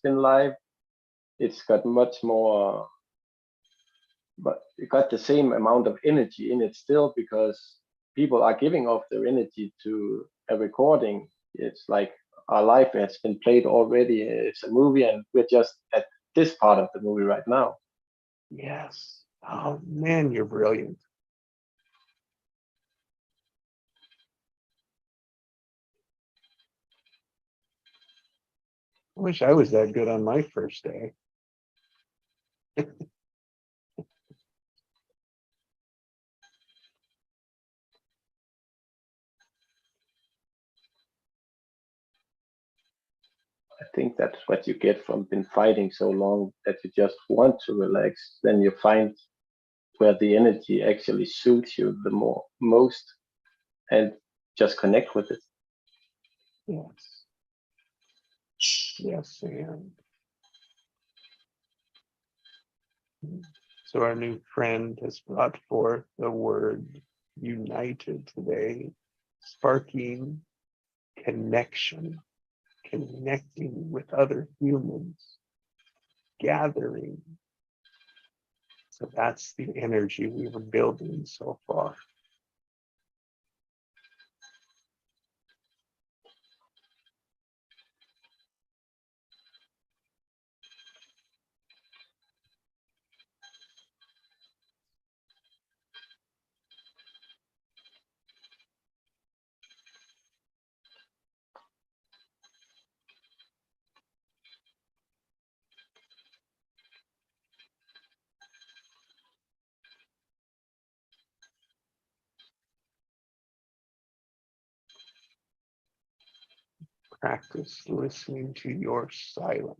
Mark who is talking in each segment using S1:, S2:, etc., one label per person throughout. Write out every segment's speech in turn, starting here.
S1: been live, it's got much more, but it got the same amount of energy in it still, because people are giving off their energy to a recording. It's like our life has been played already. It's a movie, and we're just at this part of the movie right now.
S2: Yes. Oh man, you're brilliant. I wish I was that good on my first day.
S1: I think that's what you get from been fighting so long, that you just want to relax. Then you find where the energy actually suits you the most, and just connect with it.
S2: Yes. Yes, and so our new friend has brought forth the word united today, sparking connection, connecting with other humans, gathering. So that's the energy we were building so far. Practice listening to your silence.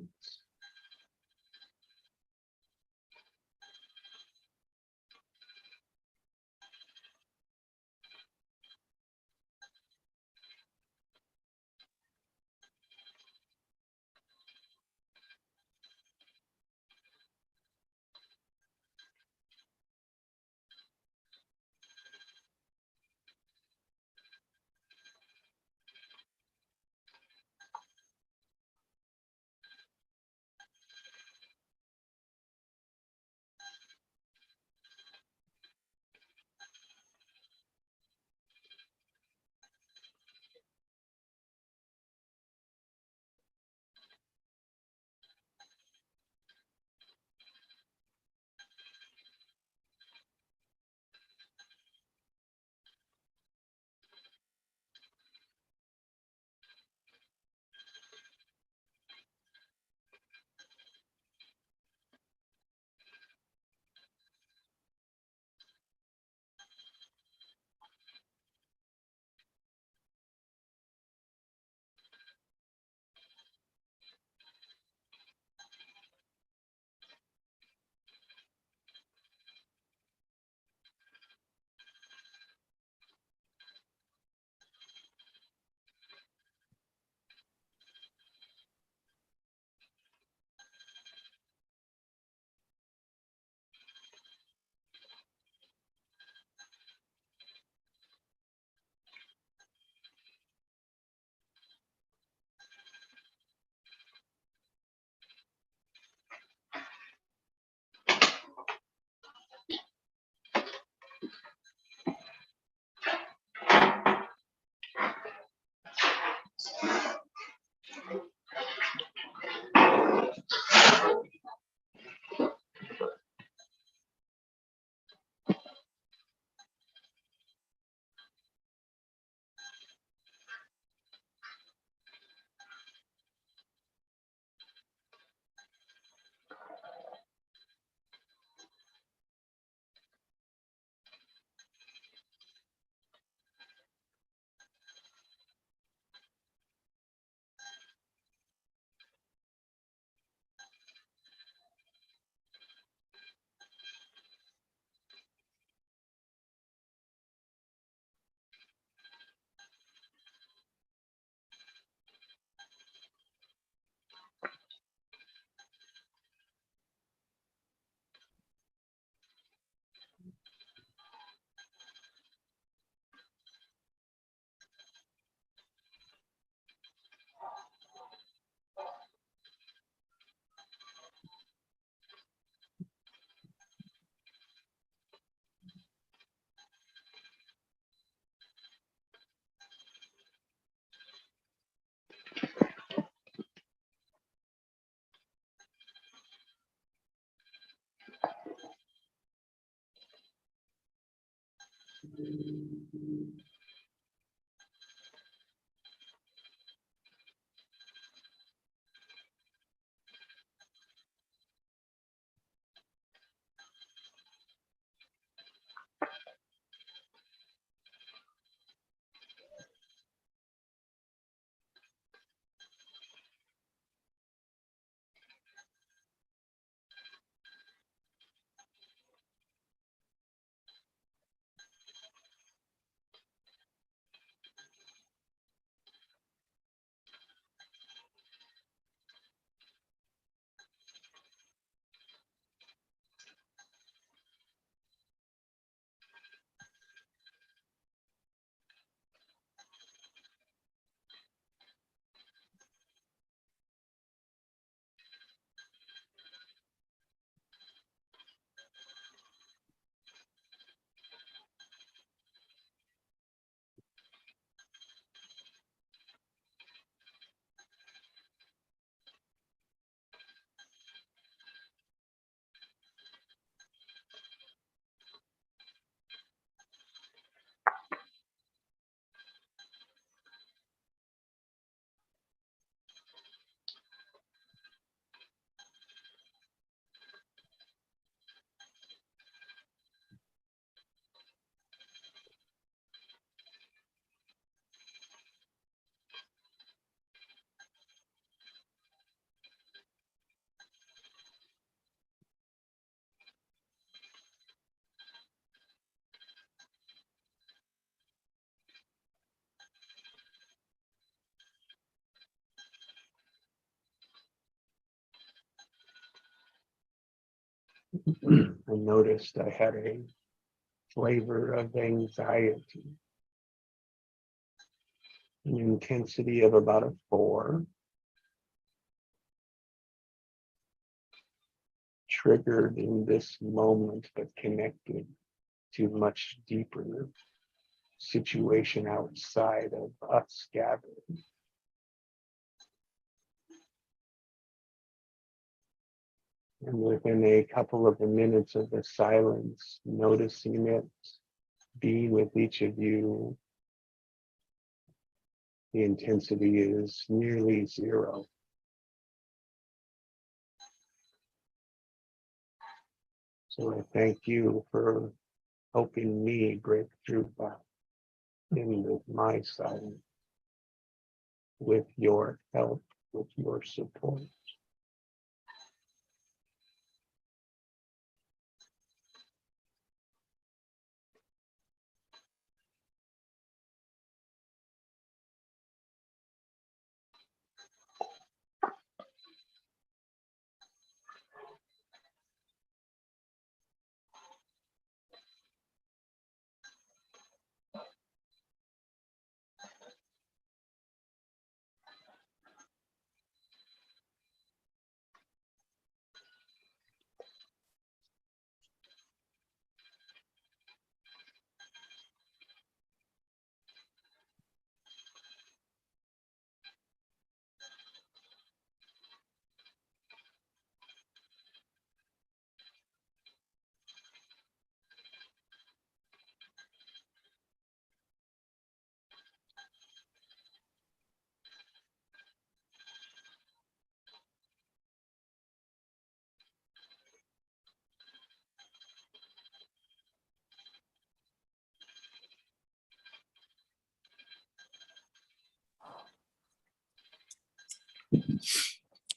S2: I noticed I had a flavor of anxiety, an intensity of about a 4, triggered in this moment, but connected to much deeper situation outside of us gathering. And within a couple of the minutes of the silence, noticing it, being with each of you, the intensity is nearly 0. So I thank you for helping me break through that into my silence with your help, with your support.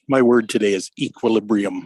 S3: My word today is equilibrium.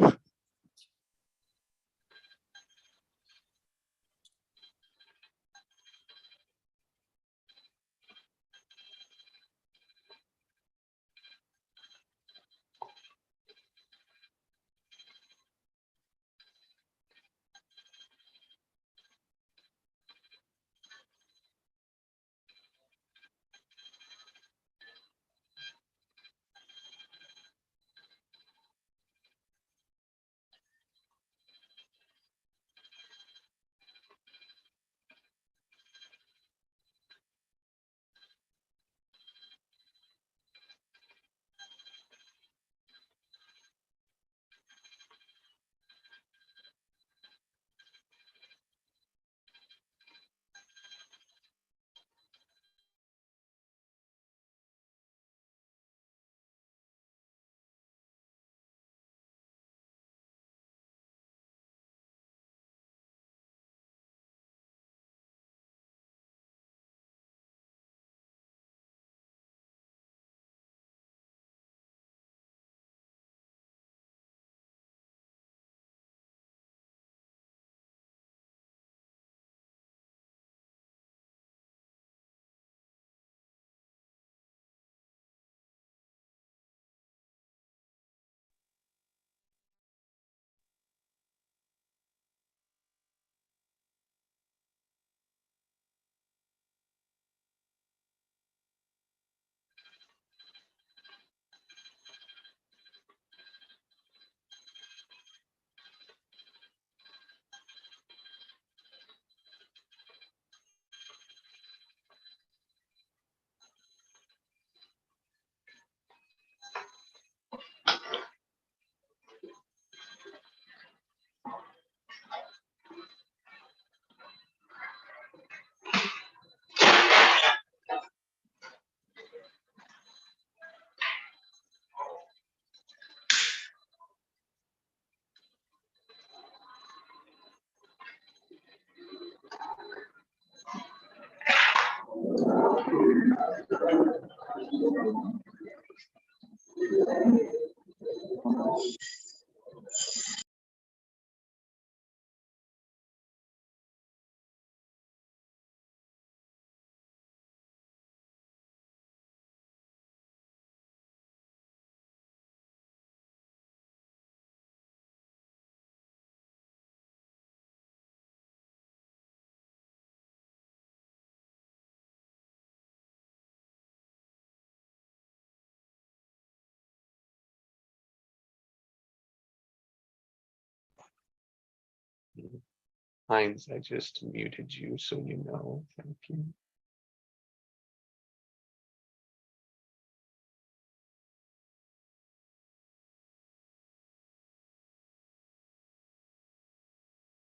S2: Heinz, I just muted you so you know. Thank you.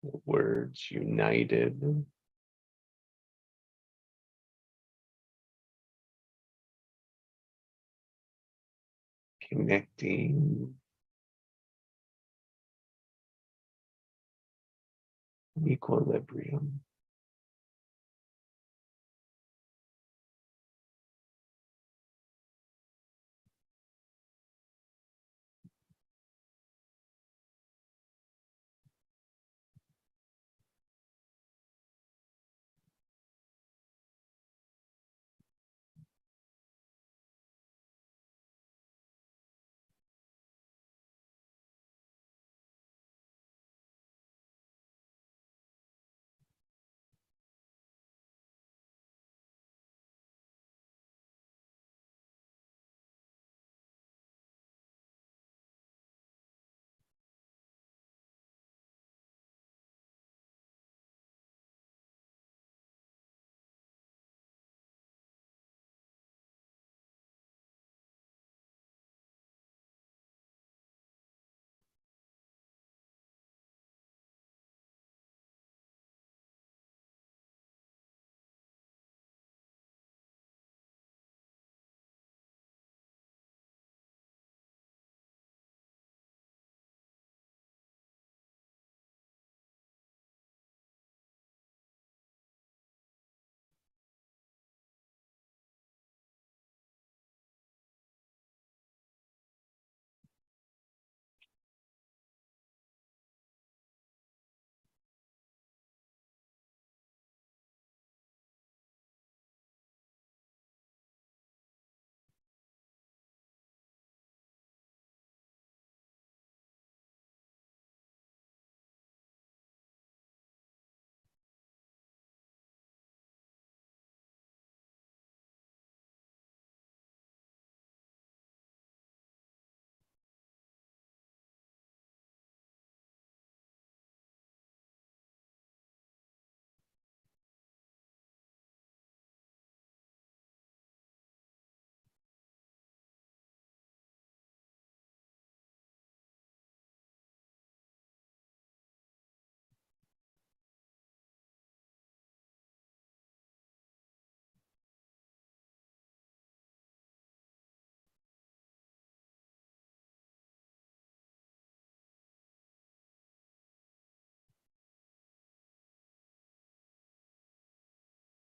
S2: The words united. Connecting. Equilibrium.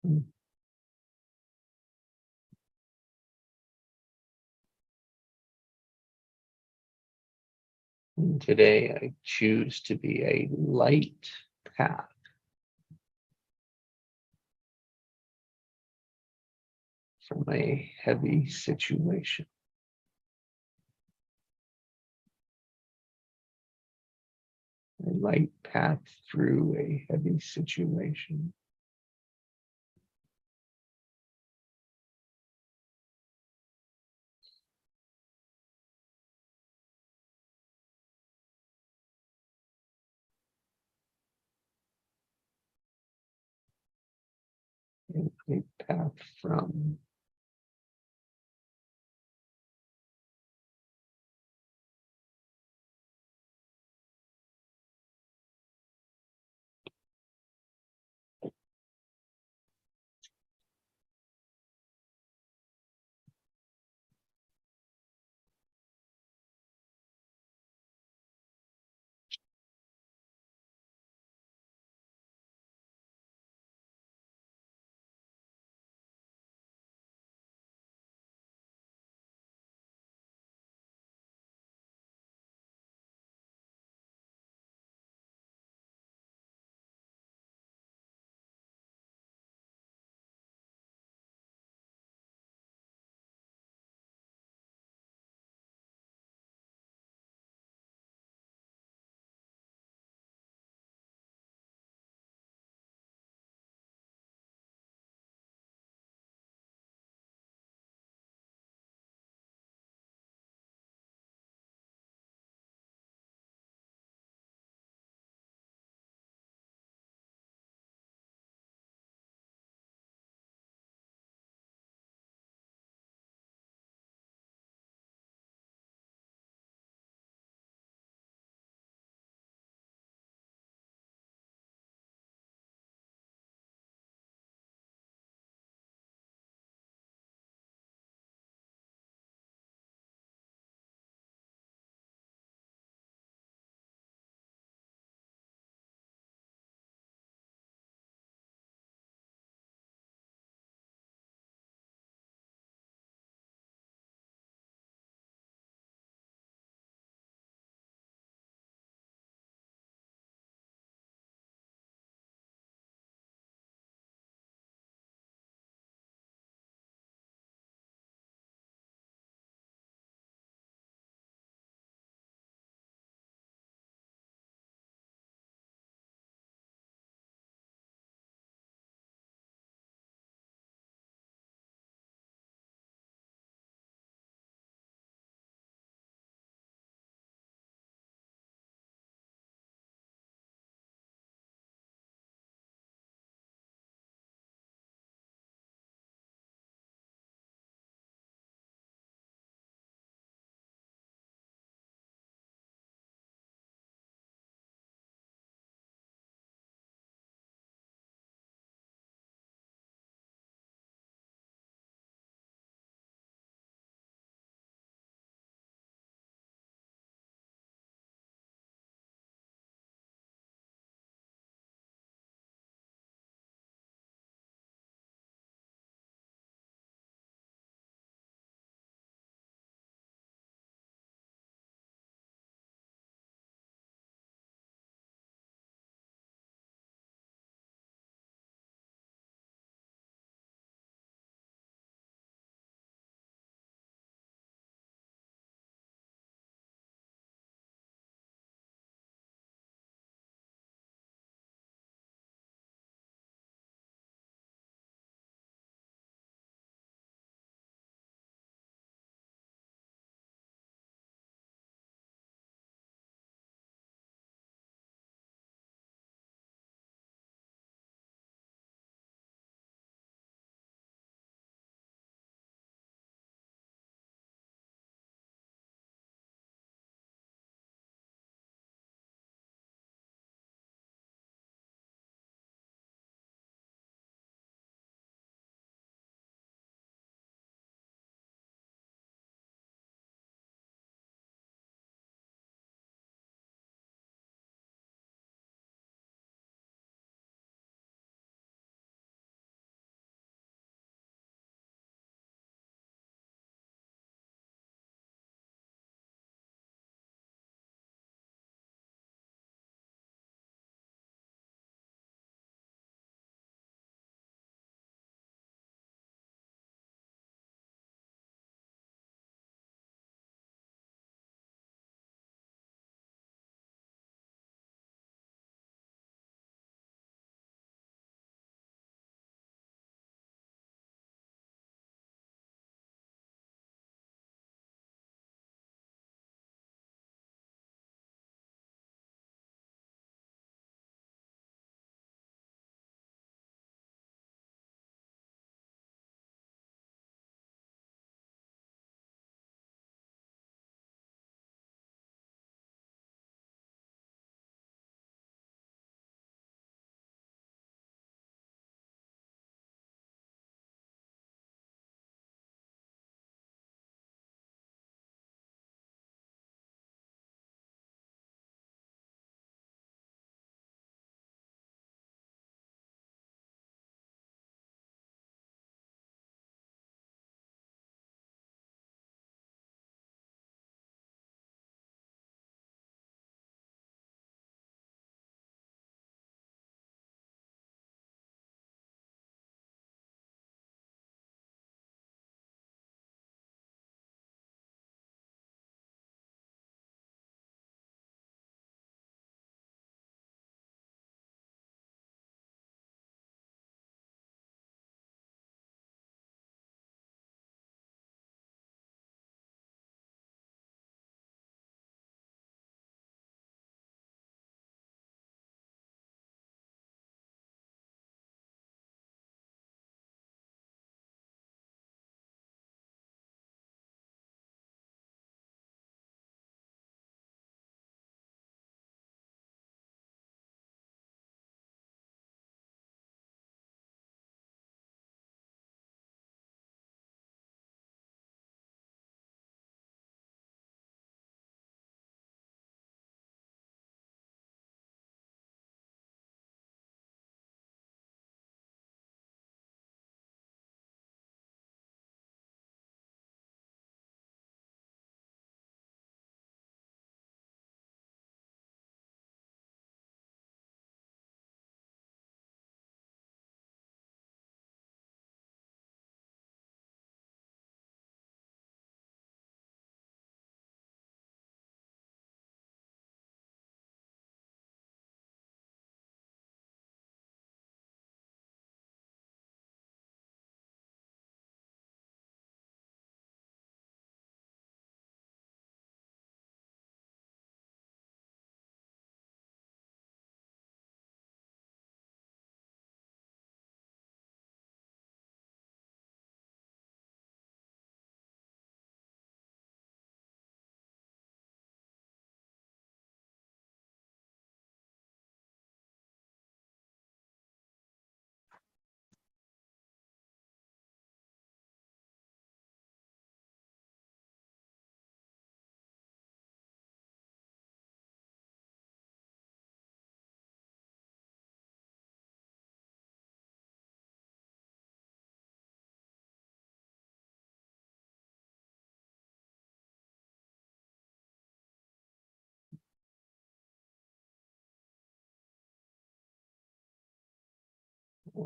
S2: And today I choose to be a light path. From a heavy situation. A light path through a heavy situation. A path from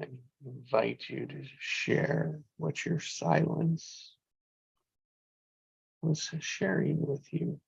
S2: I invite you to share what your silence was sharing with you.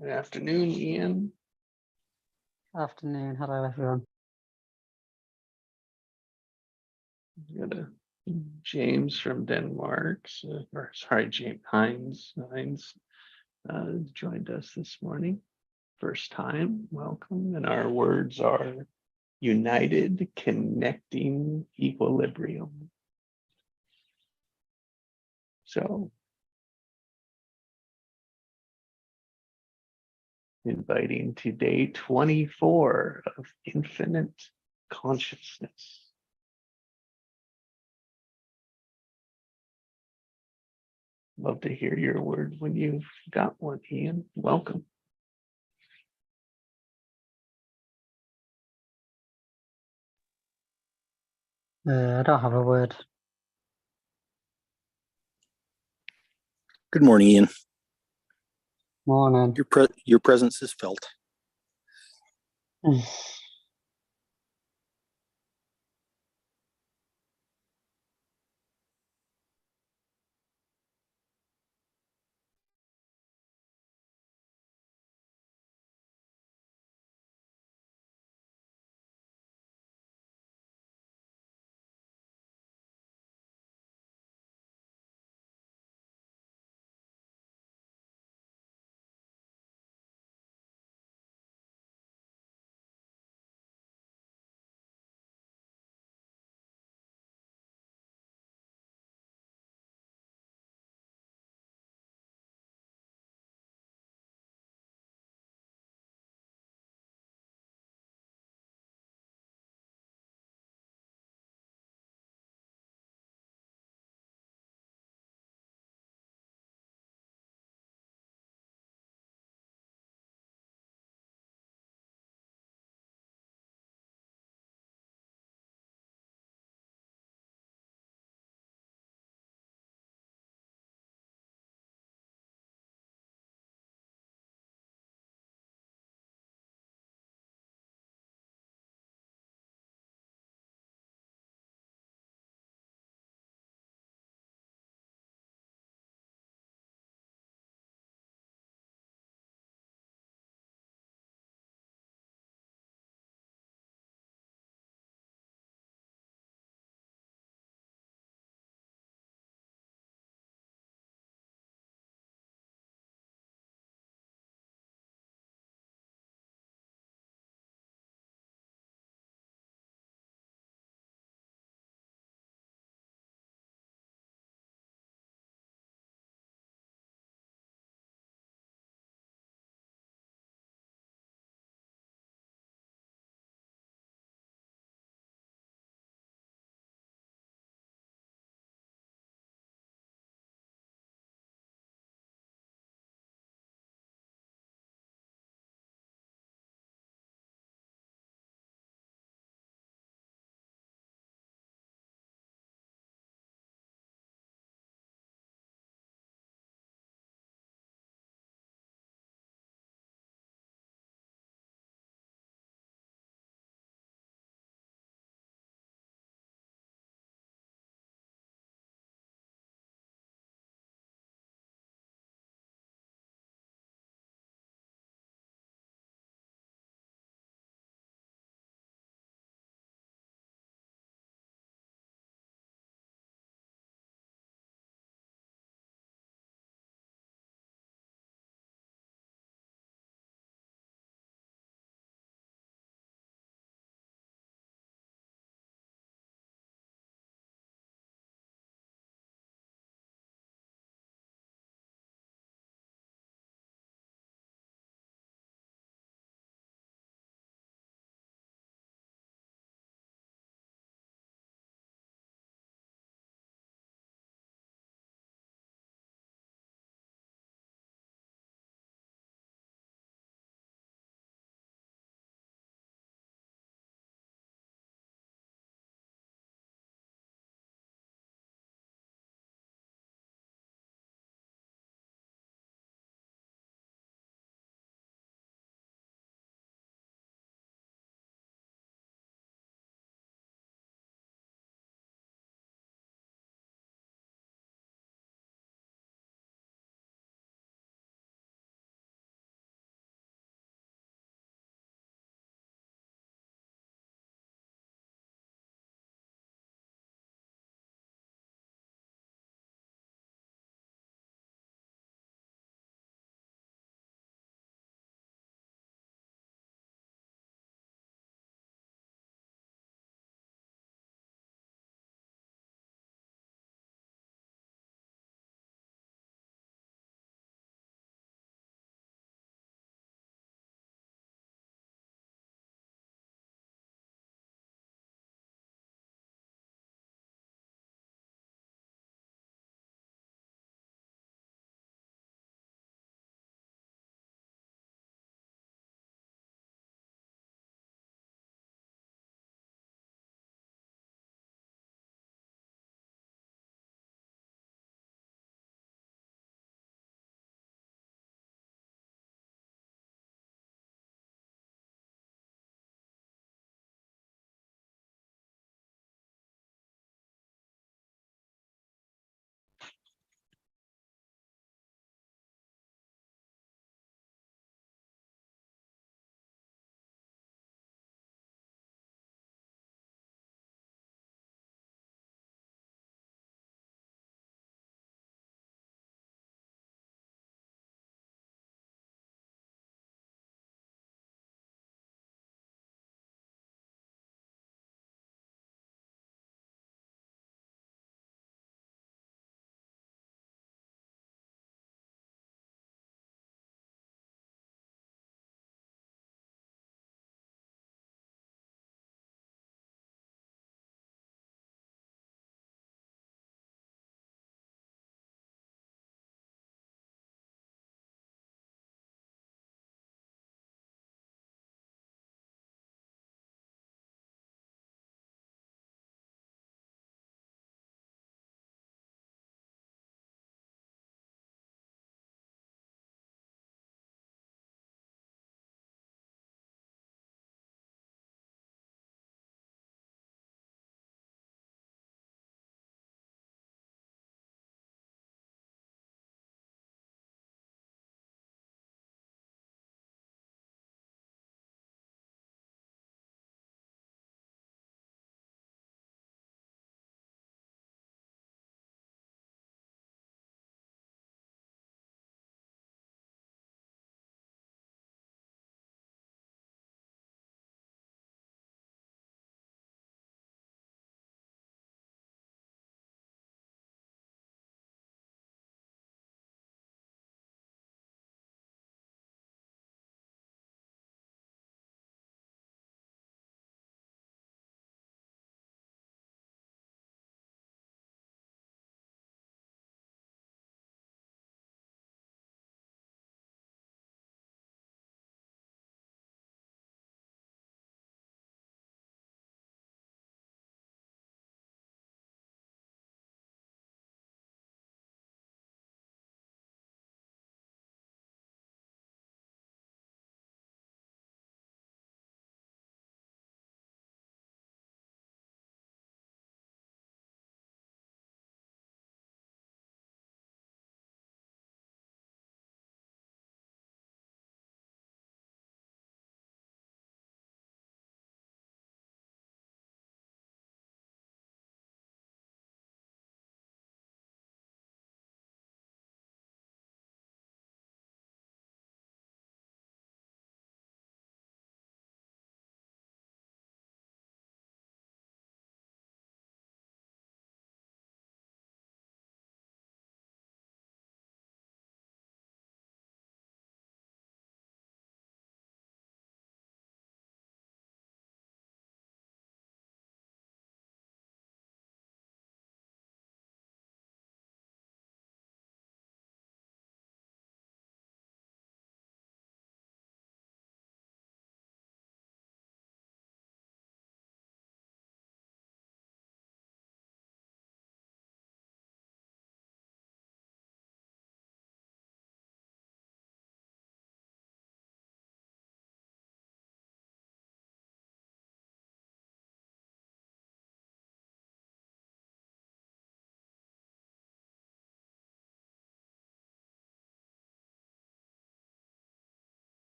S2: Good afternoon, Ian.
S4: Afternoon. Hello, everyone.
S2: Got a James from Denmark, or sorry, James Hines joined us this morning. First time, welcome. And our words are united, connecting, equilibrium. So inviting to day 24 of infinite consciousness. Love to hear your word when you've got one, Ian. Welcome.
S4: I don't have a word.
S3: Good morning, Ian.
S4: Morning.
S3: Your presence is felt.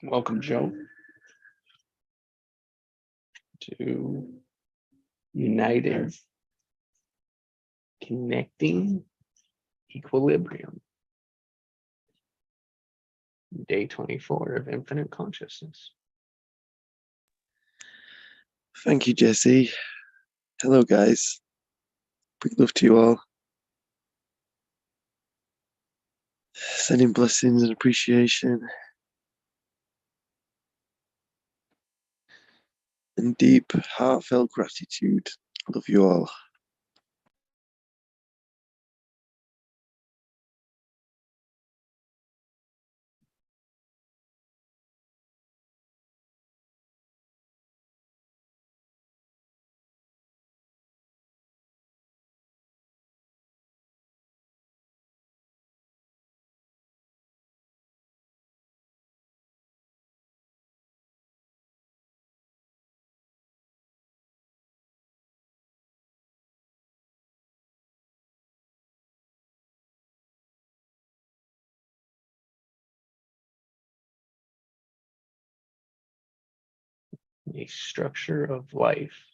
S2: Welcome, Joe, to United Connecting Equilibrium. Day 24 of Infinite Consciousness.
S5: Thank you, Jesse. Hello, guys. Big love to you all. Sending blessings and appreciation and deep, heartfelt gratitude. Love you all.
S2: A structure of life.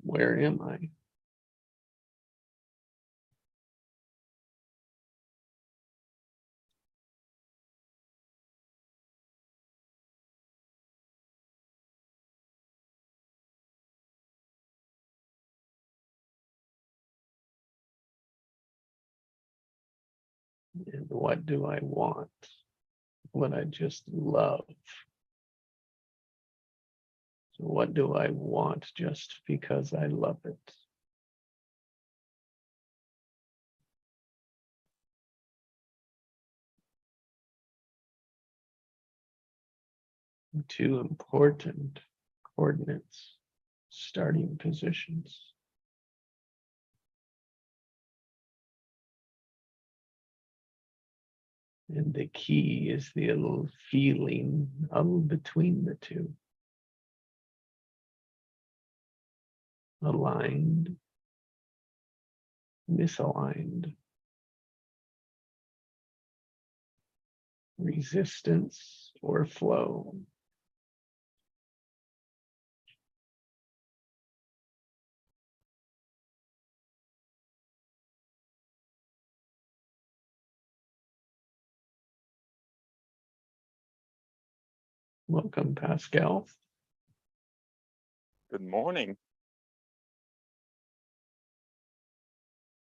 S2: Where am I? And what do I want? What I just love. So what do I want just because I love it? Two important coordinates, starting positions. And the key is the little feeling of between the two. Aligned, misaligned. Resistance or flow. Welcome, Pascal.
S6: Good morning.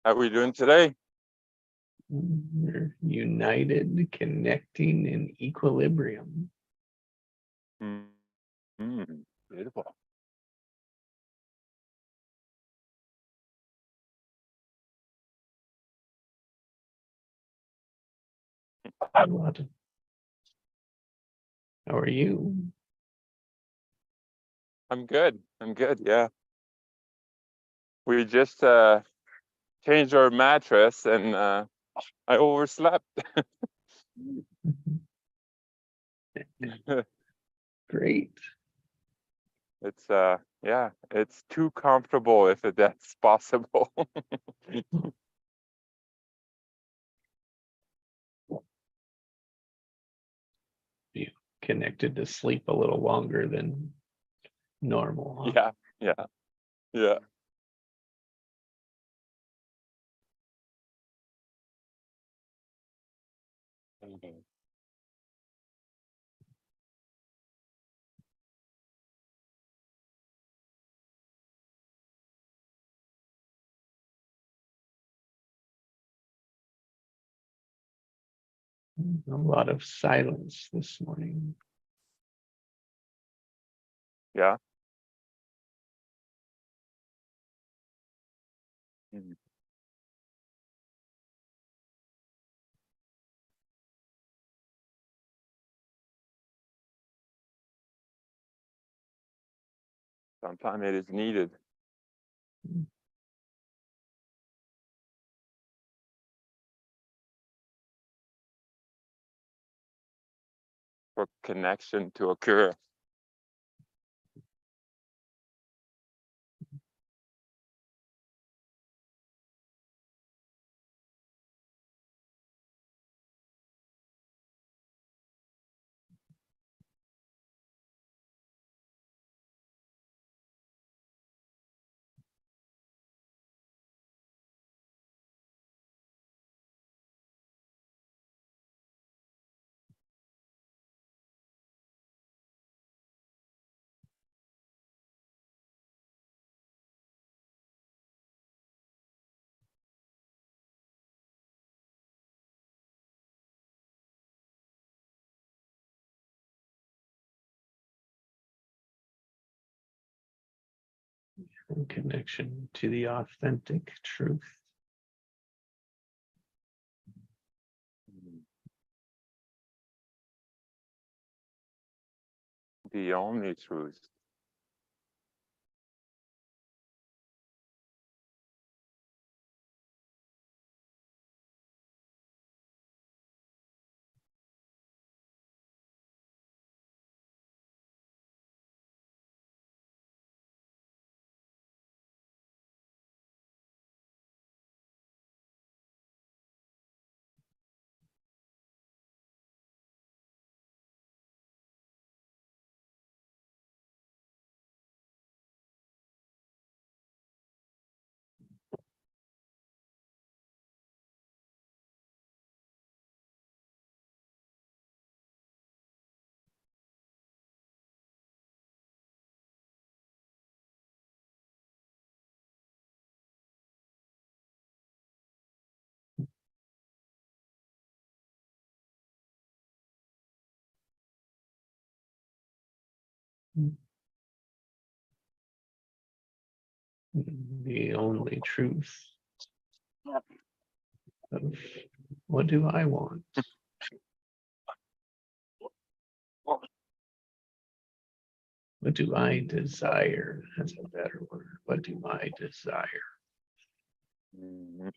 S6: How are we doing today?
S2: We're united, connecting in equilibrium.
S6: Beautiful.
S2: How are you?
S6: I'm good. I'm good. Yeah. We just changed our mattress and I overslept.
S2: Great.
S6: It's yeah, it's too comfortable if that's possible.
S2: You connected to sleep a little longer than normal. Huh?
S6: Yeah, yeah, yeah.
S2: A lot of silence this morning.
S6: Yeah. Mhm. Sometimes it is needed. For connection to occur.
S2: and connection to the authentic truth.
S6: The only truth.
S2: The only truth of what do I want? What do I desire? That's a better word. What do I desire?
S6: Mhm.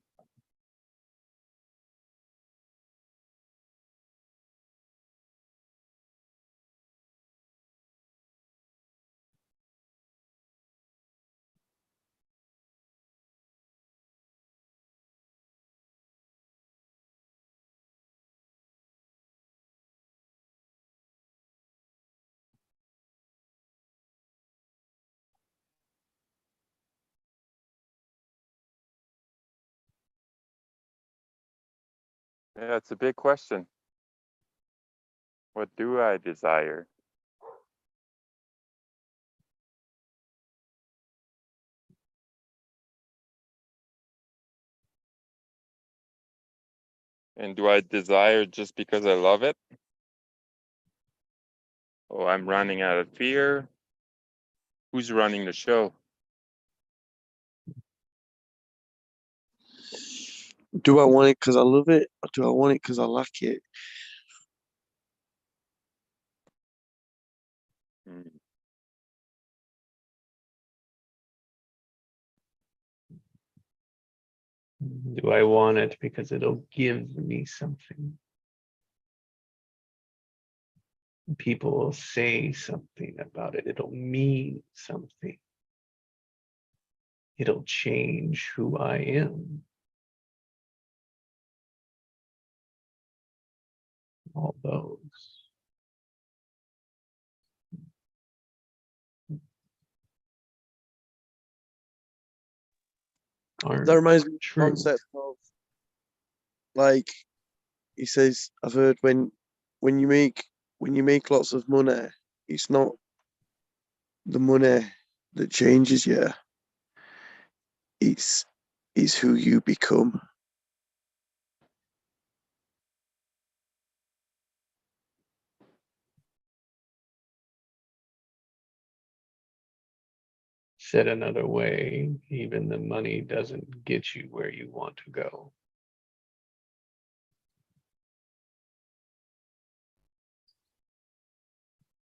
S6: Yeah, it's a big question. What do I desire? And do I desire just because I love it? Oh, I'm running out of fear. Who's running the show?
S5: Do I want it because I love it, or do I want it because I like it?
S6: Hmm.
S2: Do I want it because it'll give me something? People will say something about it. It'll mean something. It'll change who I am. All those. Aren't
S5: That reminds me of the
S2: true.
S5: concept of, like, he says, I've heard when you make lots of money, it's not the money that changes you. It's who you become.
S2: Said another way, even the money doesn't get you where you want to go.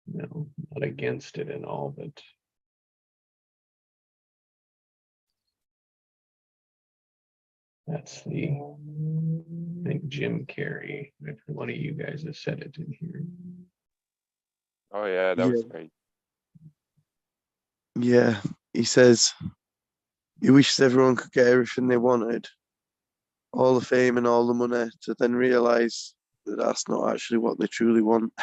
S2: No, not against it and all, but that's the, I think Jim Carrey, if one of you guys has said it in here.
S6: Oh yeah, that was great.
S5: Yeah, he says he wishes everyone could get everything they wanted, all the fame and all the money, to then realize that that's not actually what they truly want.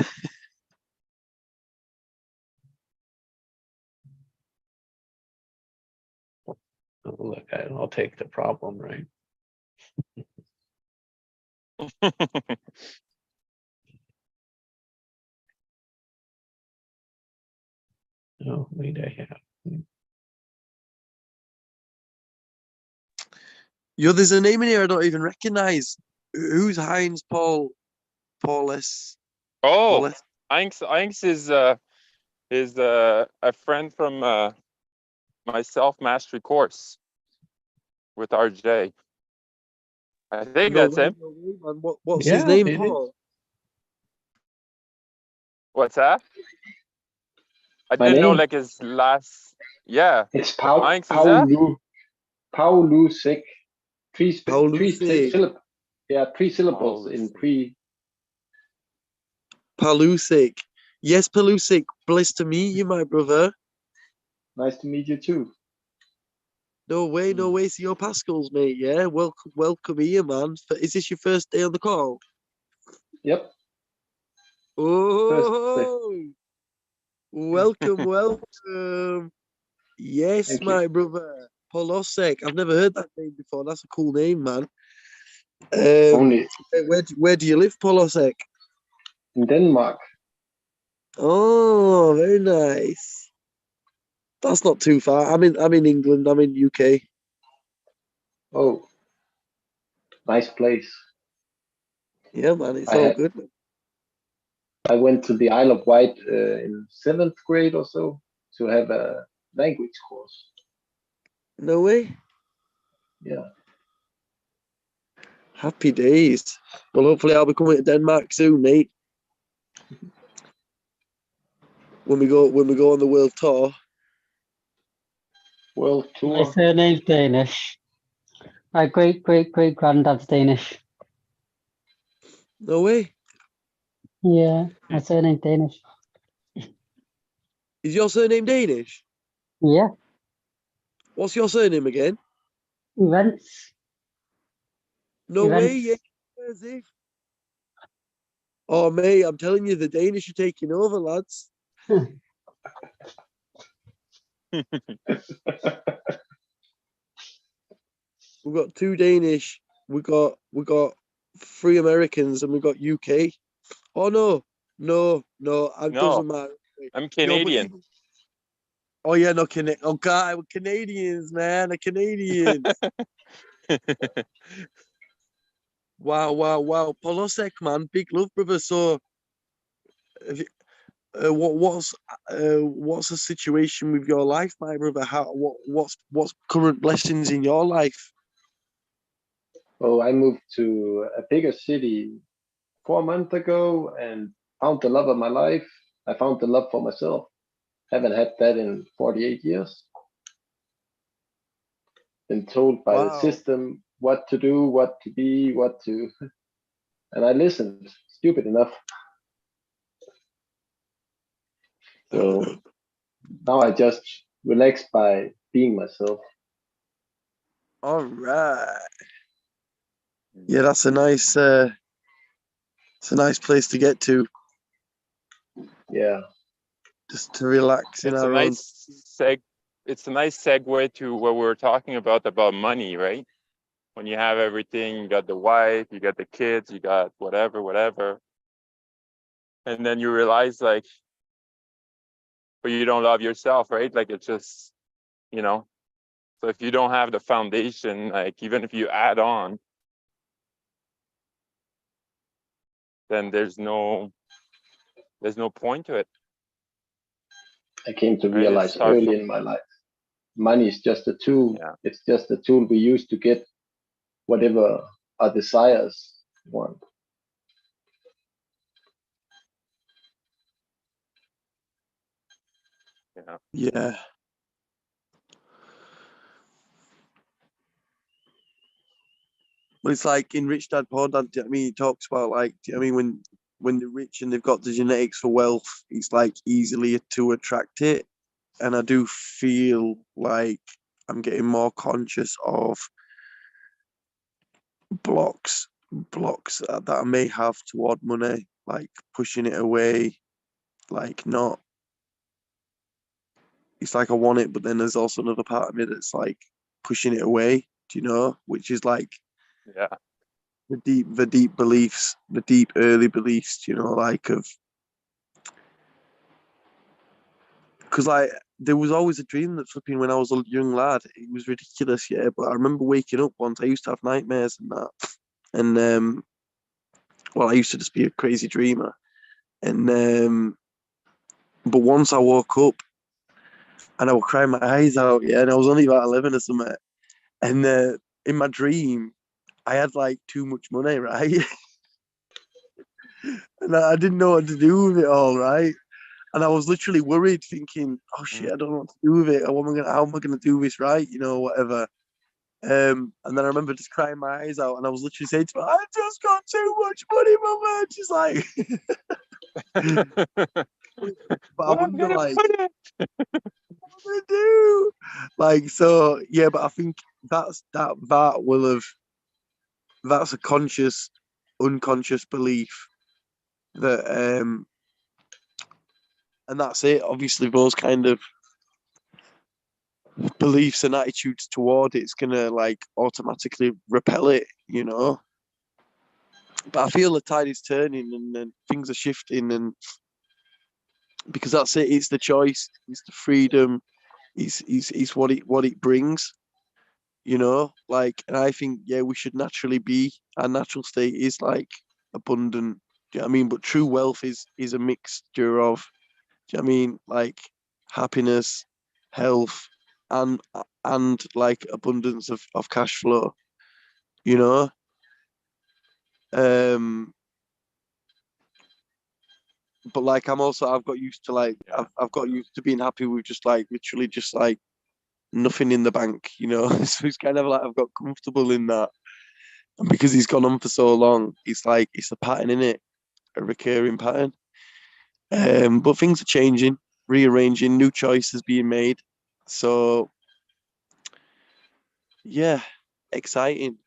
S2: Oh, look, I'll take the problem, right? Oh, wait, I have.
S5: Yo, there's a name in here I don't even recognize. Who's Heinz Paulus?
S6: Oh,
S5: Paulus?
S6: Einks is a friend from my self-mastery course with RJ. I think
S5: No
S6: that's
S5: way,
S6: him.
S5: no way, man. What's
S2: Yeah,
S5: his name,
S2: it is.
S5: Paul?
S6: What's that? I
S1: My
S6: didn't know
S1: name?
S6: like his last. Yeah,
S1: It's
S6: Mike's is that?
S1: Paulusek.
S5: Paulusek.
S1: Yeah, three syllables in
S6: Paulusek.
S1: pre.
S5: Palusik. Yes, Palusik. Blessed to meet you, my brother.
S1: Nice to meet you too.
S5: No way, no way. See your Pascals, mate. Yeah, welcome here, man. Is this your first day on the call?
S1: Yep. First day.
S5: Oh, welcome, welcome. Yes,
S1: Thank you.
S5: my brother. Polosek. I've never heard that name before. That's a cool name, man.
S1: Only
S5: Where do you live, Polosek?
S1: in Denmark.
S5: Oh, very nice. That's not too far. I'm in England. I'm in UK.
S1: Oh, nice place.
S5: Yeah, man. It's
S1: I
S5: all
S1: had-
S5: good.
S1: I went to the Isle of Wight in 7th grade or so to have a language course.
S5: No way.
S1: Yeah.
S5: Happy days. Well, hopefully I'll be coming to Denmark soon, mate. When we go on the world tour.
S1: World
S4: My
S1: tour.
S4: surname's Danish. My great granddad's Danish.
S5: No way.
S4: Yeah, my surname's Danish.
S5: Is your surname Danish?
S4: Yeah,
S5: What's your surname again?
S4: events.
S5: No way. Yeah.
S4: Events.
S5: As if. Oh, mate, I'm telling you, the Danish are taking over, lads. We've got 2 Danish. We got 3 Americans, and we got UK. Oh no, it
S6: No.
S5: doesn't matter.
S6: I'm
S5: No, but
S6: Canadian.
S5: oh yeah, no, oh God, we're Canadians, man, the Canadians. Wow. Polosek, man, big love, brother. So, have you, what's the situation with your life, my brother? What's current blessings in your life?
S1: Oh, I moved to a bigger city 4 months ago and found the love of my life. I found the love for myself. Haven't had that in 48 years. Been told by the
S5: Wow.
S1: system what to do, what to be, and I listened. Stupid enough. So now I just relax by being myself.
S5: All right. Yeah, that's a nice. It's a nice place to get to,
S1: Yeah.
S5: just to relax in
S6: It's a
S5: our own.
S6: nice It's a nice segue to what we were talking about money, right? When you have everything, you got the wife, you got the kids, you got whatever. And then you realize like, but you don't love yourself, right? Like it's just, so if you don't have the foundation, like even if you add on, then there's no point to it.
S1: I came to
S6: Right? It
S1: realize
S6: starts
S1: early
S6: from,
S1: in my life. Money is just a tool.
S6: Yeah.
S1: It's just a tool we use to get whatever our desires want.
S5: Yeah. But it's like in Rich Dad Poor Dad. He talks about like, when they're rich and they've got the genetics for wealth, it's like easily to attract it. And I do feel like I'm getting more conscious of blocks that I may have toward money, like pushing it away, like not. It's like I want it, but then there's also another part of me that's like pushing it away. Do you know? Which is like
S6: yeah.
S5: the deep beliefs, the deep early beliefs. Like of, because like there was always a dream that flipping when I was a young lad. It was ridiculous, yeah. But I remember waking up once. I used to have nightmares and that, and well, I used to just be a crazy dreamer, and but once I woke up, and I was crying my eyes out. Yeah, and I was only about 11 or something. And in my dream, I had like too much money, right? And I didn't know what to do with it all, right? And I was literally worried, thinking, "Oh shit, I don't know what to do with it. How am I gonna do this right? You know, whatever." And then I remember just crying my eyes out, and I was literally saying to her, "I just got too much money, mama." And she's like, "But I
S6: Where am I
S5: wonder,
S6: gonna
S5: like,
S6: put it?
S5: what am I gonna do?" Like, so yeah, but I think that will have that's a conscious, unconscious belief that and that's it. Obviously, those kind of beliefs and attitudes toward it's gonna like automatically repel it, you know. But I feel the tide is turning and things are shifting, and because that's it, it's the choice, it's the freedom, it's what it brings, you know. Like, and I think yeah, we should naturally be our natural state is like abundant. Do you know what I mean? But true wealth is a mixture of, do you know what I mean, like happiness, health, and like abundance of cash flow, you know. Um, but like I've got used to like
S6: Yeah.
S5: I've got used to being happy with just like literally just like nothing in the bank, you know. So it's kind of like I've got comfortable in that, and because he's gone on for so long, it's like it's a pattern in it, a recurring pattern. But things are changing, rearranging, new choices being made. So yeah, exciting.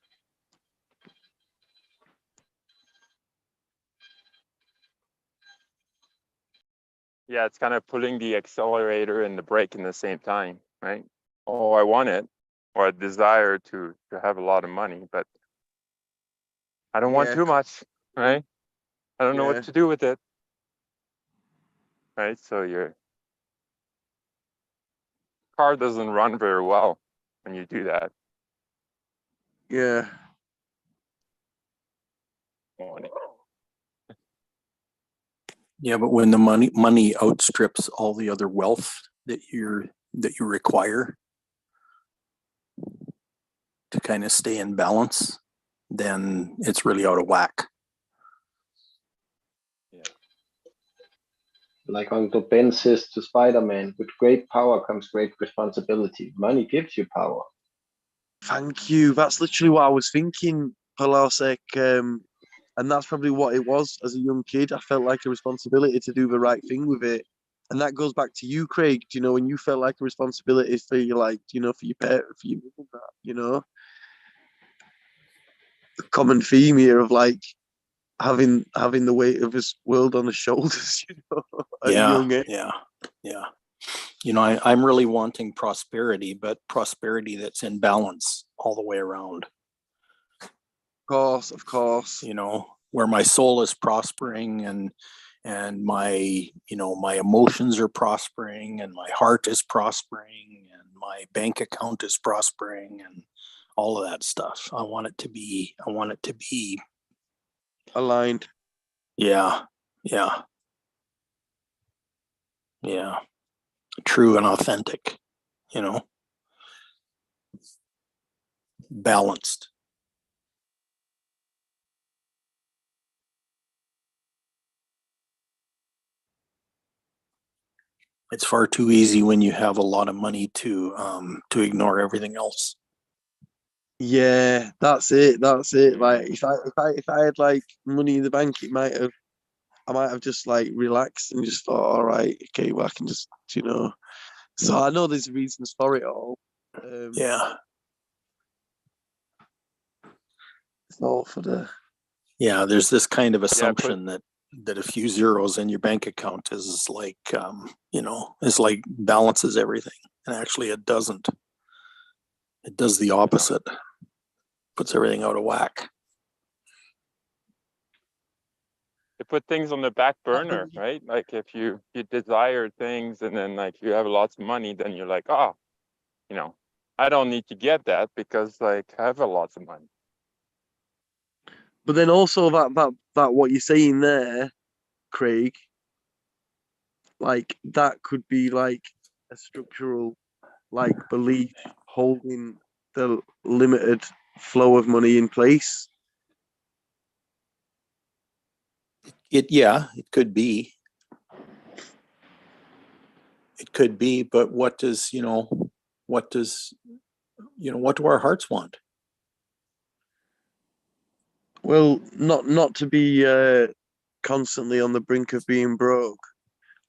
S6: Yeah, it's kind of pulling the accelerator and the brake in the same time, right? Oh, I want it, or I desire to have a lot of money, but I don't want
S5: Yeah,
S6: too much, right? I don't know
S5: yeah,
S6: what to do with it, right? So your car doesn't run very well when you do that.
S5: yeah.
S3: Yeah, but when the money outstrips all the other wealth that you require to kind of stay in balance, then it's really out of whack.
S1: Like Uncle Ben says to Spider-Man, with great power comes great responsibility. Money gives you power.
S5: Thank you. That's literally what I was thinking, Palasek. And that's probably what it was as a young kid. I felt like a responsibility to do the right thing with it. And that goes back to you, Craig. Do you know, when you felt like a responsibility for your, like, you know, for your parent, for your mum, that, you know, the common theme here of like having the weight of this world on his shoulders, you know, at a
S3: Yeah,
S5: young age.
S3: yeah. You know, I'm really wanting prosperity, but prosperity that's in balance all the way around.
S5: Of course.
S3: You know, where my soul is prospering and my my emotions are prospering and my heart is prospering and my bank account is prospering and all of that stuff. I want it to be
S5: Aligned.
S3: yeah, true and authentic, you know, balanced. It's far too easy when you have a lot of money to ignore everything else.
S5: Yeah, that's it. That's it. Like if I had like money in the bank, I might have just like relaxed and just thought, all right, okay, well I can just, you know. So I know there's reasons for it all.
S3: Yeah.
S5: It's all for the
S3: Yeah, there's this kind of
S6: Yeah,
S3: assumption that a few zeros in your bank account is like is like balances everything, and actually it doesn't. It does the opposite. Puts everything out of whack.
S6: to put things on the back burner, right? Like if you desire things and then like you have lots of money, then you're like, oh, you know, I don't need to get that because like I have a lots of money.
S5: But then also that what you're saying there, Craig, like that could be like a structural like belief holding the limited flow of money in place.
S3: Yeah, it could be. It could be, but what do our hearts want?
S5: Well, not to be constantly on the brink of being broke.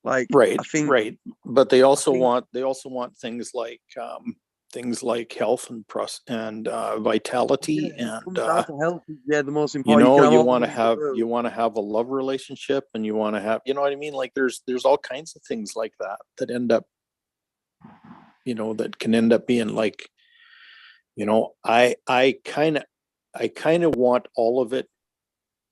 S5: Like
S3: Right,
S5: I think
S3: right. But they also
S5: think-
S3: want things like health and vitality
S5: yeah, it comes
S3: and
S5: down to health. Yeah, the most
S3: you
S5: important.
S3: know,
S5: can
S3: you
S5: all the
S3: want to
S5: money in the
S3: have
S5: world.
S3: you want to have a love relationship, and you want to have, you know what I mean? Like there's all kinds of things like that end up, that can end up being like, I kind of want all of it,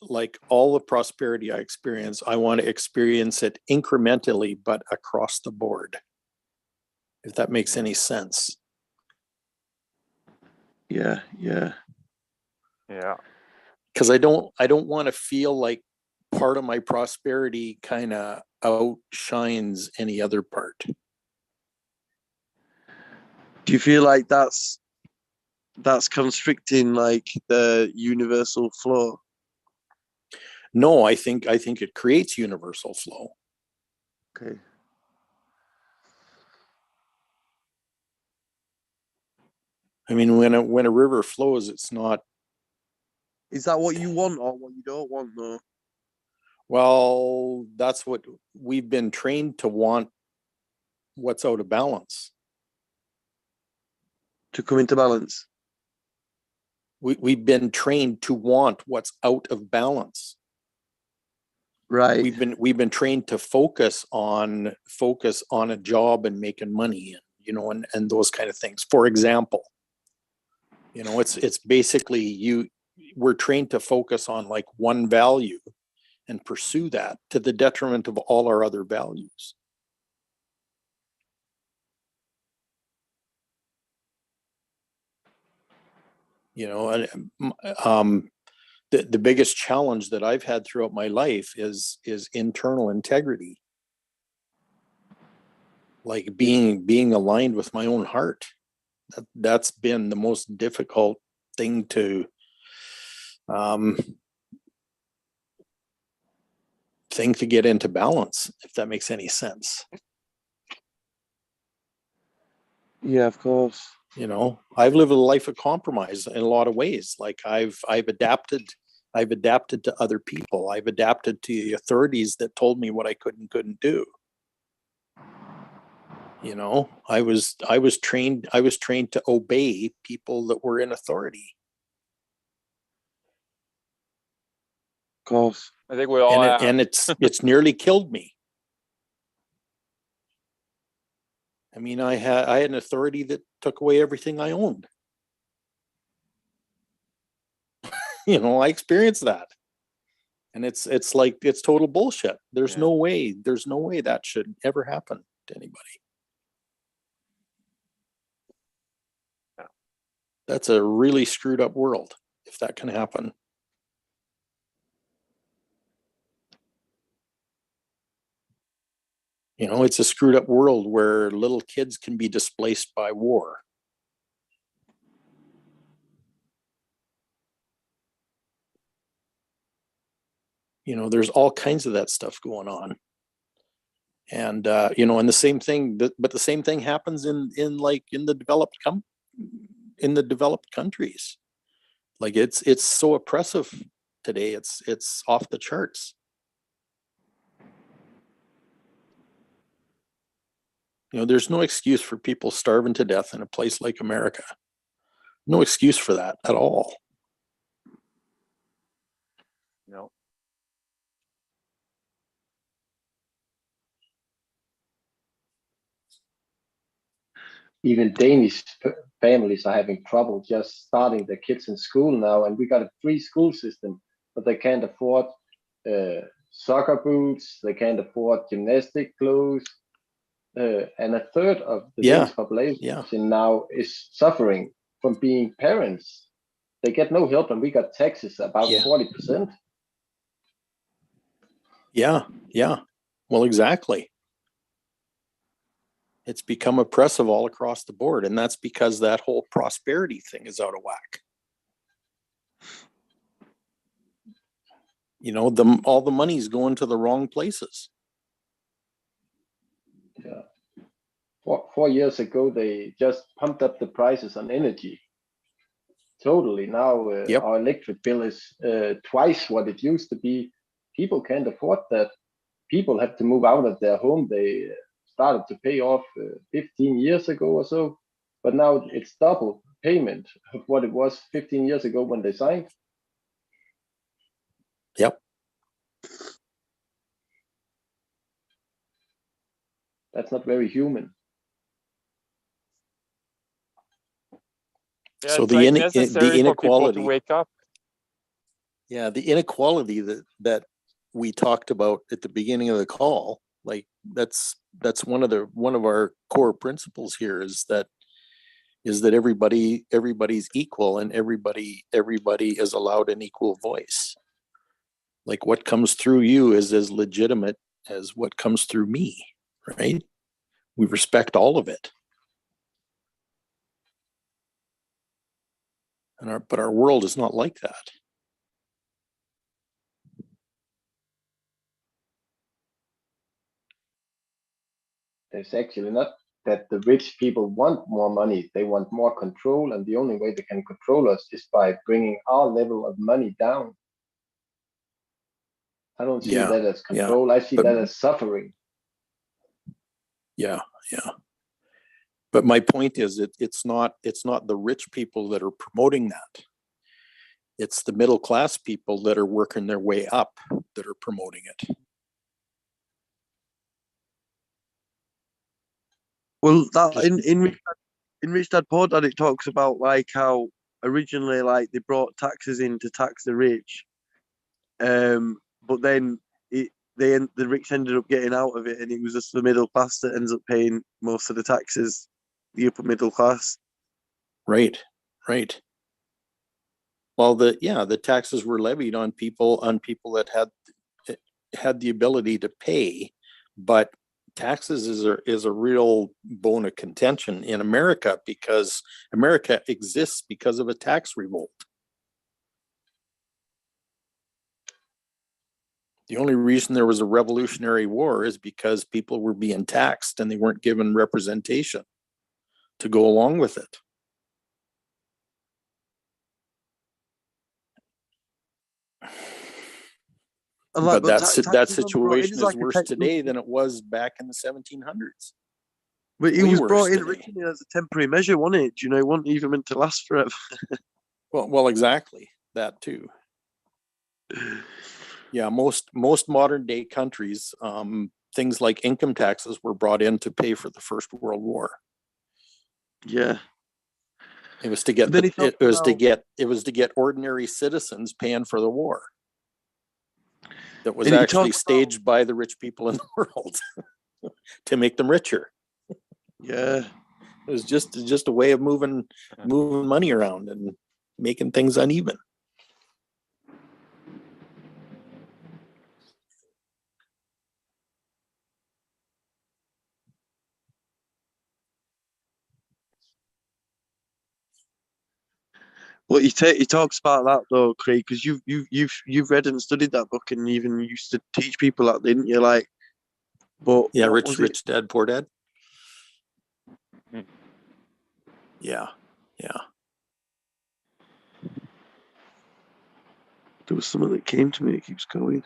S3: like all the prosperity I experience, I want to experience it incrementally, but across the board. If that makes any sense.
S5: Yeah, yeah.
S6: Yeah.
S3: Because I don't want to feel like part of my prosperity kind of outshines any other part.
S5: Do you feel like that's constricting like the universal flow?
S3: No, I think it creates universal flow.
S5: Okay.
S3: I mean, when a river flows, it's not,
S5: Is that what you want or what you don't want though?
S3: well, that's what we've been trained to want, what's out of balance.
S5: To come into balance.
S3: We've been trained to want what's out of balance.
S5: Right.
S3: We've been trained to focus on a job and making money, and those kind of things. For example, it's basically we're trained to focus on like one value and pursue that to the detriment of all our other values. The biggest challenge that I've had throughout my life is internal integrity. Like being aligned with my own heart. That's been the most difficult thing to get into balance, if that makes any sense.
S5: Yeah, of course.
S3: I've lived a life of compromise in a lot of ways. Like I've adapted to other people. I've adapted to the authorities that told me what I could and couldn't do. I was trained to obey people that were in authority.
S5: Of course.
S6: I think we all have.
S3: And it's nearly killed me. I mean, I had an authority that took away everything I owned. I experienced that. And it's total bullshit. There's no way that should ever happen to anybody.
S6: Yeah.
S3: That's a really screwed up world if that can happen. It's a screwed up world where little kids can be displaced by war. There's all kinds of that stuff going on. And, and the same thing, but the same thing happens in the developed countries. Like it's so oppressive today. It's off the charts. There's no excuse for people starving to death in a place like America. No excuse for that at all.
S6: No.
S1: Even Danish families are having trouble just starting their kids in school now, and we got a free school system, but they can't afford soccer boots, they can't afford gymnastic clothes, and a third of the Danish population now is suffering from being parents. They get no help, and we got taxes about 40%.
S3: Yeah. Well, exactly. It's become oppressive all across the board, and that's because that whole prosperity thing is out of whack. You know, all the money's going to the wrong places.
S1: Yeah. 4 years ago, they just pumped up the prices on energy. Totally. Now
S3: Yep.
S1: our electric bill is twice what it used to be. People can't afford that. People have to move out of their home. They started to pay off 15 years ago or so, but now it's double payment of what it was 15 years ago when they signed.
S3: Yep.
S1: That's not very human.
S6: Yeah,
S3: So
S6: it's
S3: the
S6: like
S3: in-
S6: necessary
S3: the
S6: for people
S3: inequality.
S6: to wake up.
S3: Yeah, the inequality that we talked about at the beginning of the call, like that's one of our core principles here is that everybody's equal and everybody is allowed an equal voice. Like what comes through you is as legitimate as what comes through me, right? We respect all of it. But our world is not like that.
S1: It's actually not that the rich people want more money. They want more control, and the only way they can control us is by bringing our level of money down. I don't see
S3: Yeah,
S1: that as
S3: yeah.
S1: control. I see
S3: But-
S1: that as suffering.
S3: Yeah. But my point is it's not the rich people that are promoting that. It's the middle class people that are working their way up that are promoting it.
S5: Well, that
S3: Just-
S5: in Rich Dad Poor Dad, it talks about like how originally like they brought taxes in to tax the rich, but then the rich ended up getting out of it, and it was just the middle class that ends up paying most of the taxes, the upper middle class.
S3: Right. Well, the taxes were levied on people that had the ability to pay, but taxes is a real bone of contention in America because America exists because of a tax revolt. The only reason there was a revolutionary war is because people were being taxed and they weren't given representation to go along with it.
S5: And like,
S3: But
S5: taxes
S3: that
S5: wasn't brought in
S3: situation
S5: as
S3: is
S5: like a
S3: worse
S5: tech-
S3: today than it was back in the 1700s.
S5: But it
S3: way
S5: was
S3: worse
S5: brought in
S3: today.
S5: originally as a temporary measure, wasn't it? You know, it wasn't even meant to last forever.
S3: Well, exactly that too. Yeah, most modern day countries, things like income taxes were brought in to pay for the First World War.
S5: Yeah.
S3: It was to get
S5: Then he talked
S3: it was to get ordinary citizens paying for the war. That was
S5: And he
S3: actually
S5: talked
S3: staged by the rich people in the world to make them richer.
S5: Yeah.
S3: It was just a way of moving money around and making things uneven.
S5: Well, he talks about that though, Craig, because you've read and studied that book, and even used to teach people that, didn't you? Like, but
S3: Yeah,
S5: what was it?
S3: Rich Dad Poor Dad.
S6: Hmm.
S3: Yeah.
S5: There was something that came to me. It keeps going.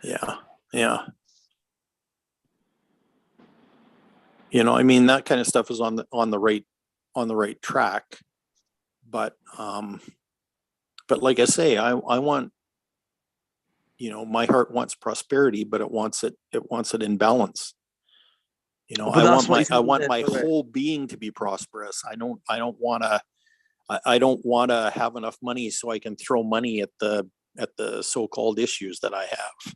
S3: Yeah. You know, I mean, that kind of stuff is on the right track, but like I say, I want, you know, my heart wants prosperity, but it wants it in balance. You know,
S5: But
S3: I
S5: that's
S3: want
S5: what
S3: my
S5: he said in there, correct.
S3: whole being to be prosperous. I don't want to have enough money so I can throw money at the so-called issues that I have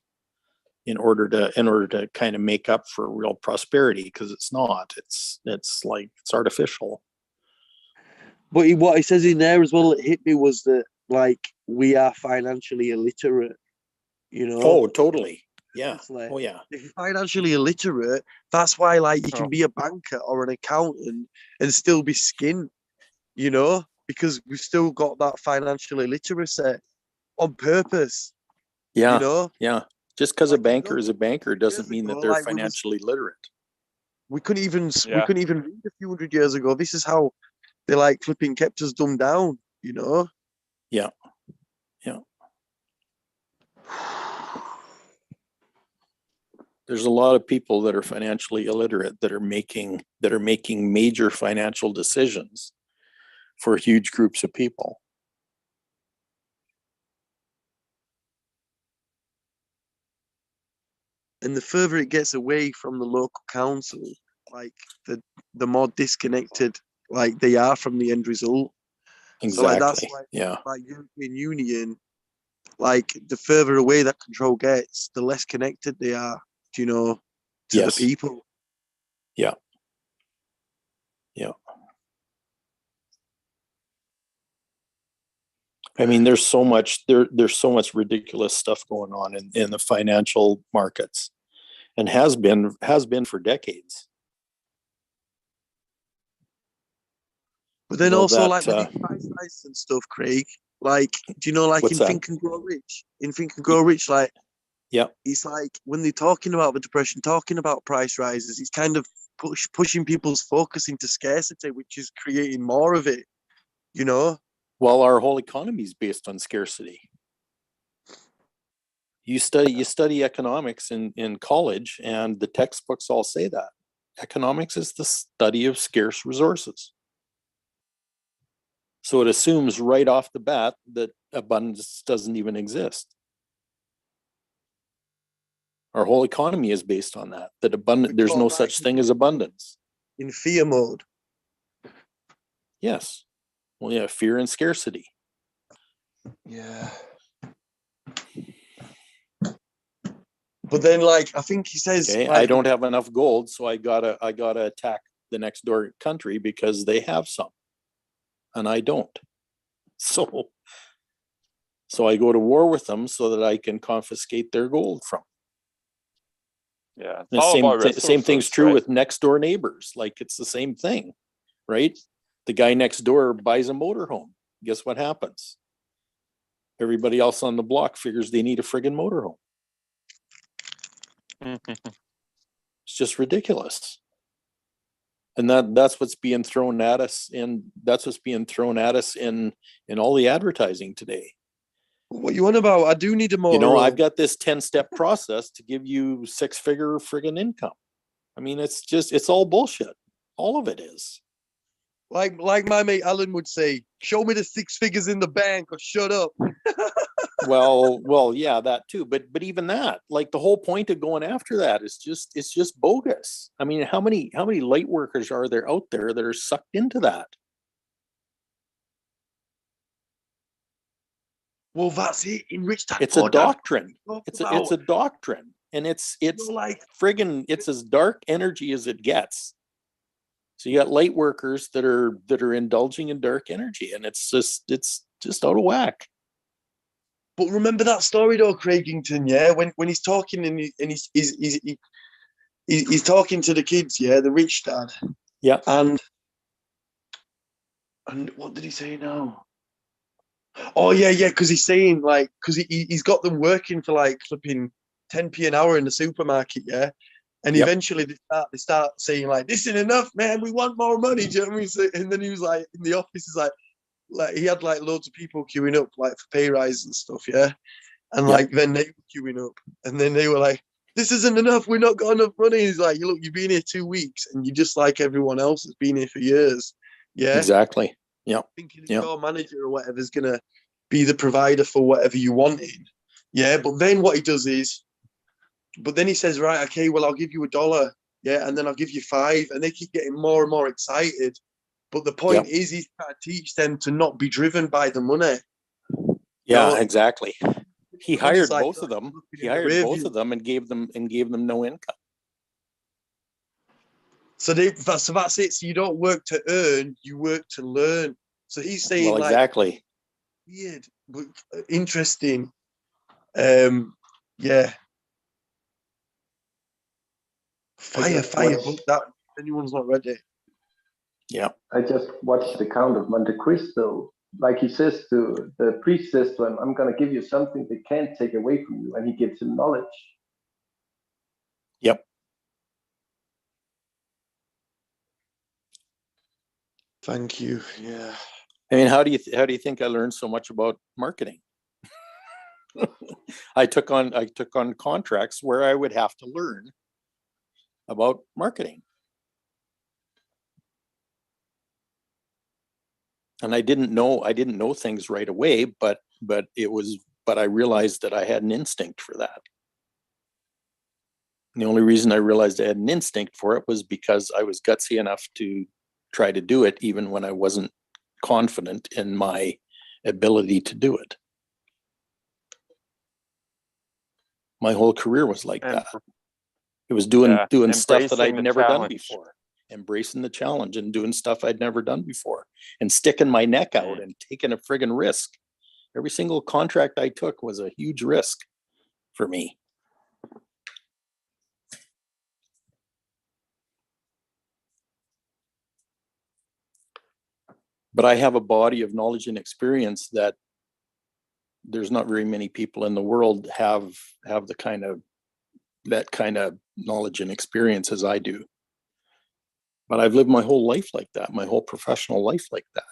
S3: in order to kind of make up for real prosperity, because it's not. It's like it's artificial.
S5: But what he says in there as well that hit me was that like we are financially illiterate. You know.
S3: Oh, totally. Yeah.
S5: Honestly,
S3: Oh, yeah.
S5: if you're financially illiterate, that's why like you
S6: Oh.
S5: can be a banker or an accountant and still be skint, you know, because we've still got that financial illiteracy on purpose, you
S3: Yeah.
S5: know.
S3: Yeah. Just because a
S5: Like you
S3: banker
S5: know,
S3: is a banker
S5: years
S3: doesn't mean
S5: ago,
S3: that they're
S5: like
S3: financially literate.
S5: we couldn't even we
S6: Yeah.
S5: couldn't even read a few hundred years ago. This is how they like flipping kept us dumbed down, you know.
S3: Yeah. Yeah. There's a lot of people that are financially illiterate that are making major financial decisions for huge groups of people.
S5: And the further it gets away from the local council, like the more disconnected like they are from the end result. So like that's
S3: Exactly. Yeah.
S5: like European Union, like the further away that control gets, the less connected they are, you know, to the
S3: Yes.
S5: people.
S3: Yeah. Yeah. I mean, there's so much there's so much ridiculous stuff going on in the financial markets, and has been for decades.
S5: But then
S3: Well,
S5: also
S3: that,
S5: like with the price rise and stuff, Craig, like do you know like
S3: What's
S5: in
S3: that?
S5: Think and Grow Rich? In Think and Grow Rich, like
S3: Yeah.
S5: it's like when they're talking about the depression, talking about price rises, it's kind of pushing people's focus into scarcity, which is creating more of it, you know?
S3: Well, our whole economy is based on scarcity. You study economics in college, and the textbooks all say that. Economics is the study of scarce resources. So it assumes right off the bat that abundance doesn't even exist. Our whole economy is based on that there's no such thing as abundance.
S5: In fear mode.
S3: Yes. Well, yeah, fear and scarcity.
S5: Yeah. But then like I think he says
S3: Okay,
S5: like,
S3: I don't have enough gold, so I gotta attack the next door country because they have some, and I don't. So I go to war with them so that I can confiscate their gold from.
S6: Yeah. It's
S3: The
S6: all about
S3: same thing's
S6: resources,
S3: true
S6: right?
S3: with next door neighbors. Like it's the same thing, right? The guy next door buys a motorhome. Guess what happens? Everybody else on the block figures they need a friggin' motorhome. It's just ridiculous. And that's what's being thrown at us, and that's what's being thrown at us in all the advertising today.
S5: what you on about? I do need a motorhome.
S3: You know, I've got this 10-step process to give you 6-figure friggin' income. I mean, it's all bullshit. All of it is.
S5: Like my mate Alan would say, show me the 6 figures in the bank or shut up.
S3: Well, yeah, that too. But even that, like the whole point of going after that is it's just bogus. I mean, how many light workers are there out there that are sucked into that?
S5: Well, that's it. Enrich that.
S3: It's a doctrine. It's a
S5: about,
S3: doctrine, and it's
S5: like
S3: friggin' it's as dark energy as it gets. So you got light workers that are indulging in dark energy, and it's just out of whack.
S5: But remember that story though, Craigington, yeah, when he's talking and he's talking to the kids, yeah, the rich dad.
S3: Yeah.
S5: And what did he say now? Oh yeah, because he's saying like, because he's got them working for like flipping 10p an hour in the supermarket, yeah. And
S3: Yep.
S5: eventually they start saying like, this isn't enough, man. We want more money. Do you know what I mean? So, and then he was like in the office, is like he had like loads of people queuing up like for pay rise and stuff, yeah. And
S3: Yep.
S5: like then they were queuing up, and then they were like, "This isn't enough. We're not got enough money." He's like, "Look, you've been here 2 weeks, and you're just like everyone else that's been here for years." Yeah,
S3: Exactly. Yeah.
S5: thinking
S3: Yeah.
S5: your manager or whatever is gonna be the provider for whatever you wanted. Yeah, but then what he does is, but then he says, "Right, okay, well, I'll give you $1. Yeah, and then I'll give you 5," and they keep getting more and more excited. But the point is, he's trying to teach them to not be driven by the money.
S3: Yeah,
S5: No.
S3: exactly. He
S5: And then he's
S3: hired
S5: like,
S3: both of them.
S5: looking
S3: He
S5: in the
S3: hired
S5: rear
S3: both
S5: view.
S3: of them and gave them no income.
S5: So that's it. So you don't work to earn, you work to learn. So he's saying
S3: Well,
S5: like
S3: exactly.
S5: weird, but interesting. Yeah. Fire,
S1: just
S5: fire,
S1: watched-
S5: but that anyone's not ready.
S3: Yeah.
S1: I just watched the Count of Monte Cristo. Like he says to the priest says to him, I'm gonna give you something they can't take away from you, and he gives him knowledge.
S3: Yep.
S5: Thank you. Yeah.
S3: I mean, how do you think I learned so much about marketing? I took on contracts where I would have to learn about marketing. And I didn't know things right away, but I realized that I had an instinct for that. And the only reason I realized I had an instinct for it was because I was gutsy enough to try to do it even when I wasn't confident in my ability to do it. My whole career was like
S6: And
S3: that. It was doing stuff that
S6: embracing
S3: I'd
S6: the
S3: never done
S6: challenge.
S3: before, embracing the challenge and doing stuff I'd never done before, and sticking my neck out and taking a friggin' risk. Every single contract I took was a huge risk for me. But I have a body of knowledge and experience that there's not very many people in the world have the kind of knowledge and experience as I do. But I've lived my whole life like that, my whole professional life like that.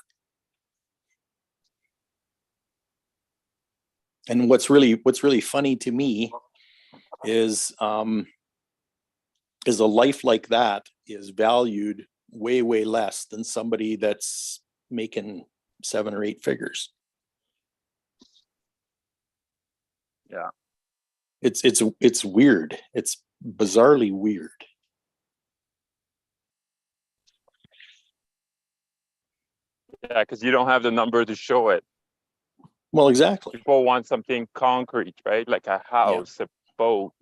S3: And what's really funny to me is a life like that is valued way less than somebody that's making 7 or 8 figures.
S6: Yeah.
S3: It's weird. It's bizarrely weird.
S6: Yeah, because you don't have the number to show it.
S3: Well, exactly.
S6: People want something concrete, right? Like a house, a boat.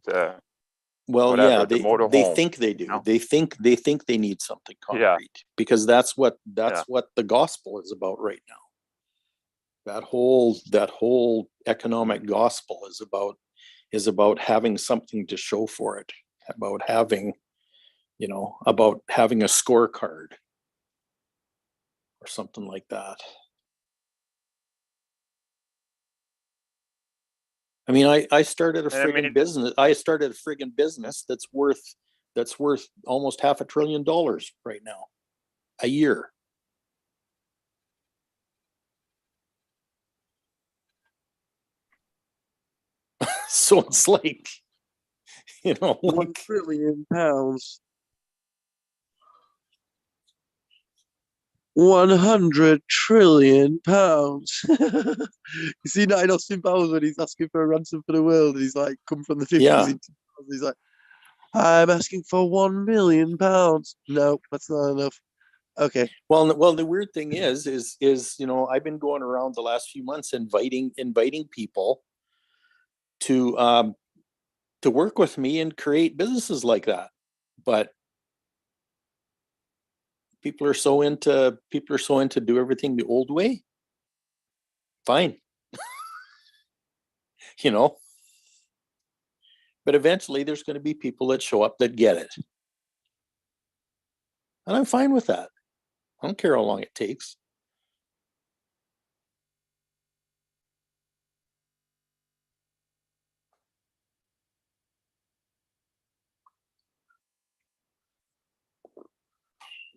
S3: Well,
S6: whatever,
S3: yeah,
S6: the
S3: they
S6: motorhome,
S3: think they do.
S6: know?
S3: They think they need something concrete because that's what the gospel is about right now. That whole economic gospel is about having something to show for it, about having a scorecard or something like that. I mean, I started a friggin' business. I started a friggin' business that's worth almost $500 billion right now, a year. So it's like,
S5: £1
S3: like,
S5: trillion. £100 trillion. You see that in Austin Powers when he's asking for a ransom for the world, and he's like, come from the 50s.
S3: Yeah.
S5: He's like, I'm asking for £1 million. No, that's not enough. Okay.
S3: Well, the weird thing is I've been going around the last few months inviting people to work with me and create businesses like that, but people are so into do everything the old way. Fine. But eventually there's going to be people that show up that get it. And I'm fine with that. I don't care how long it takes.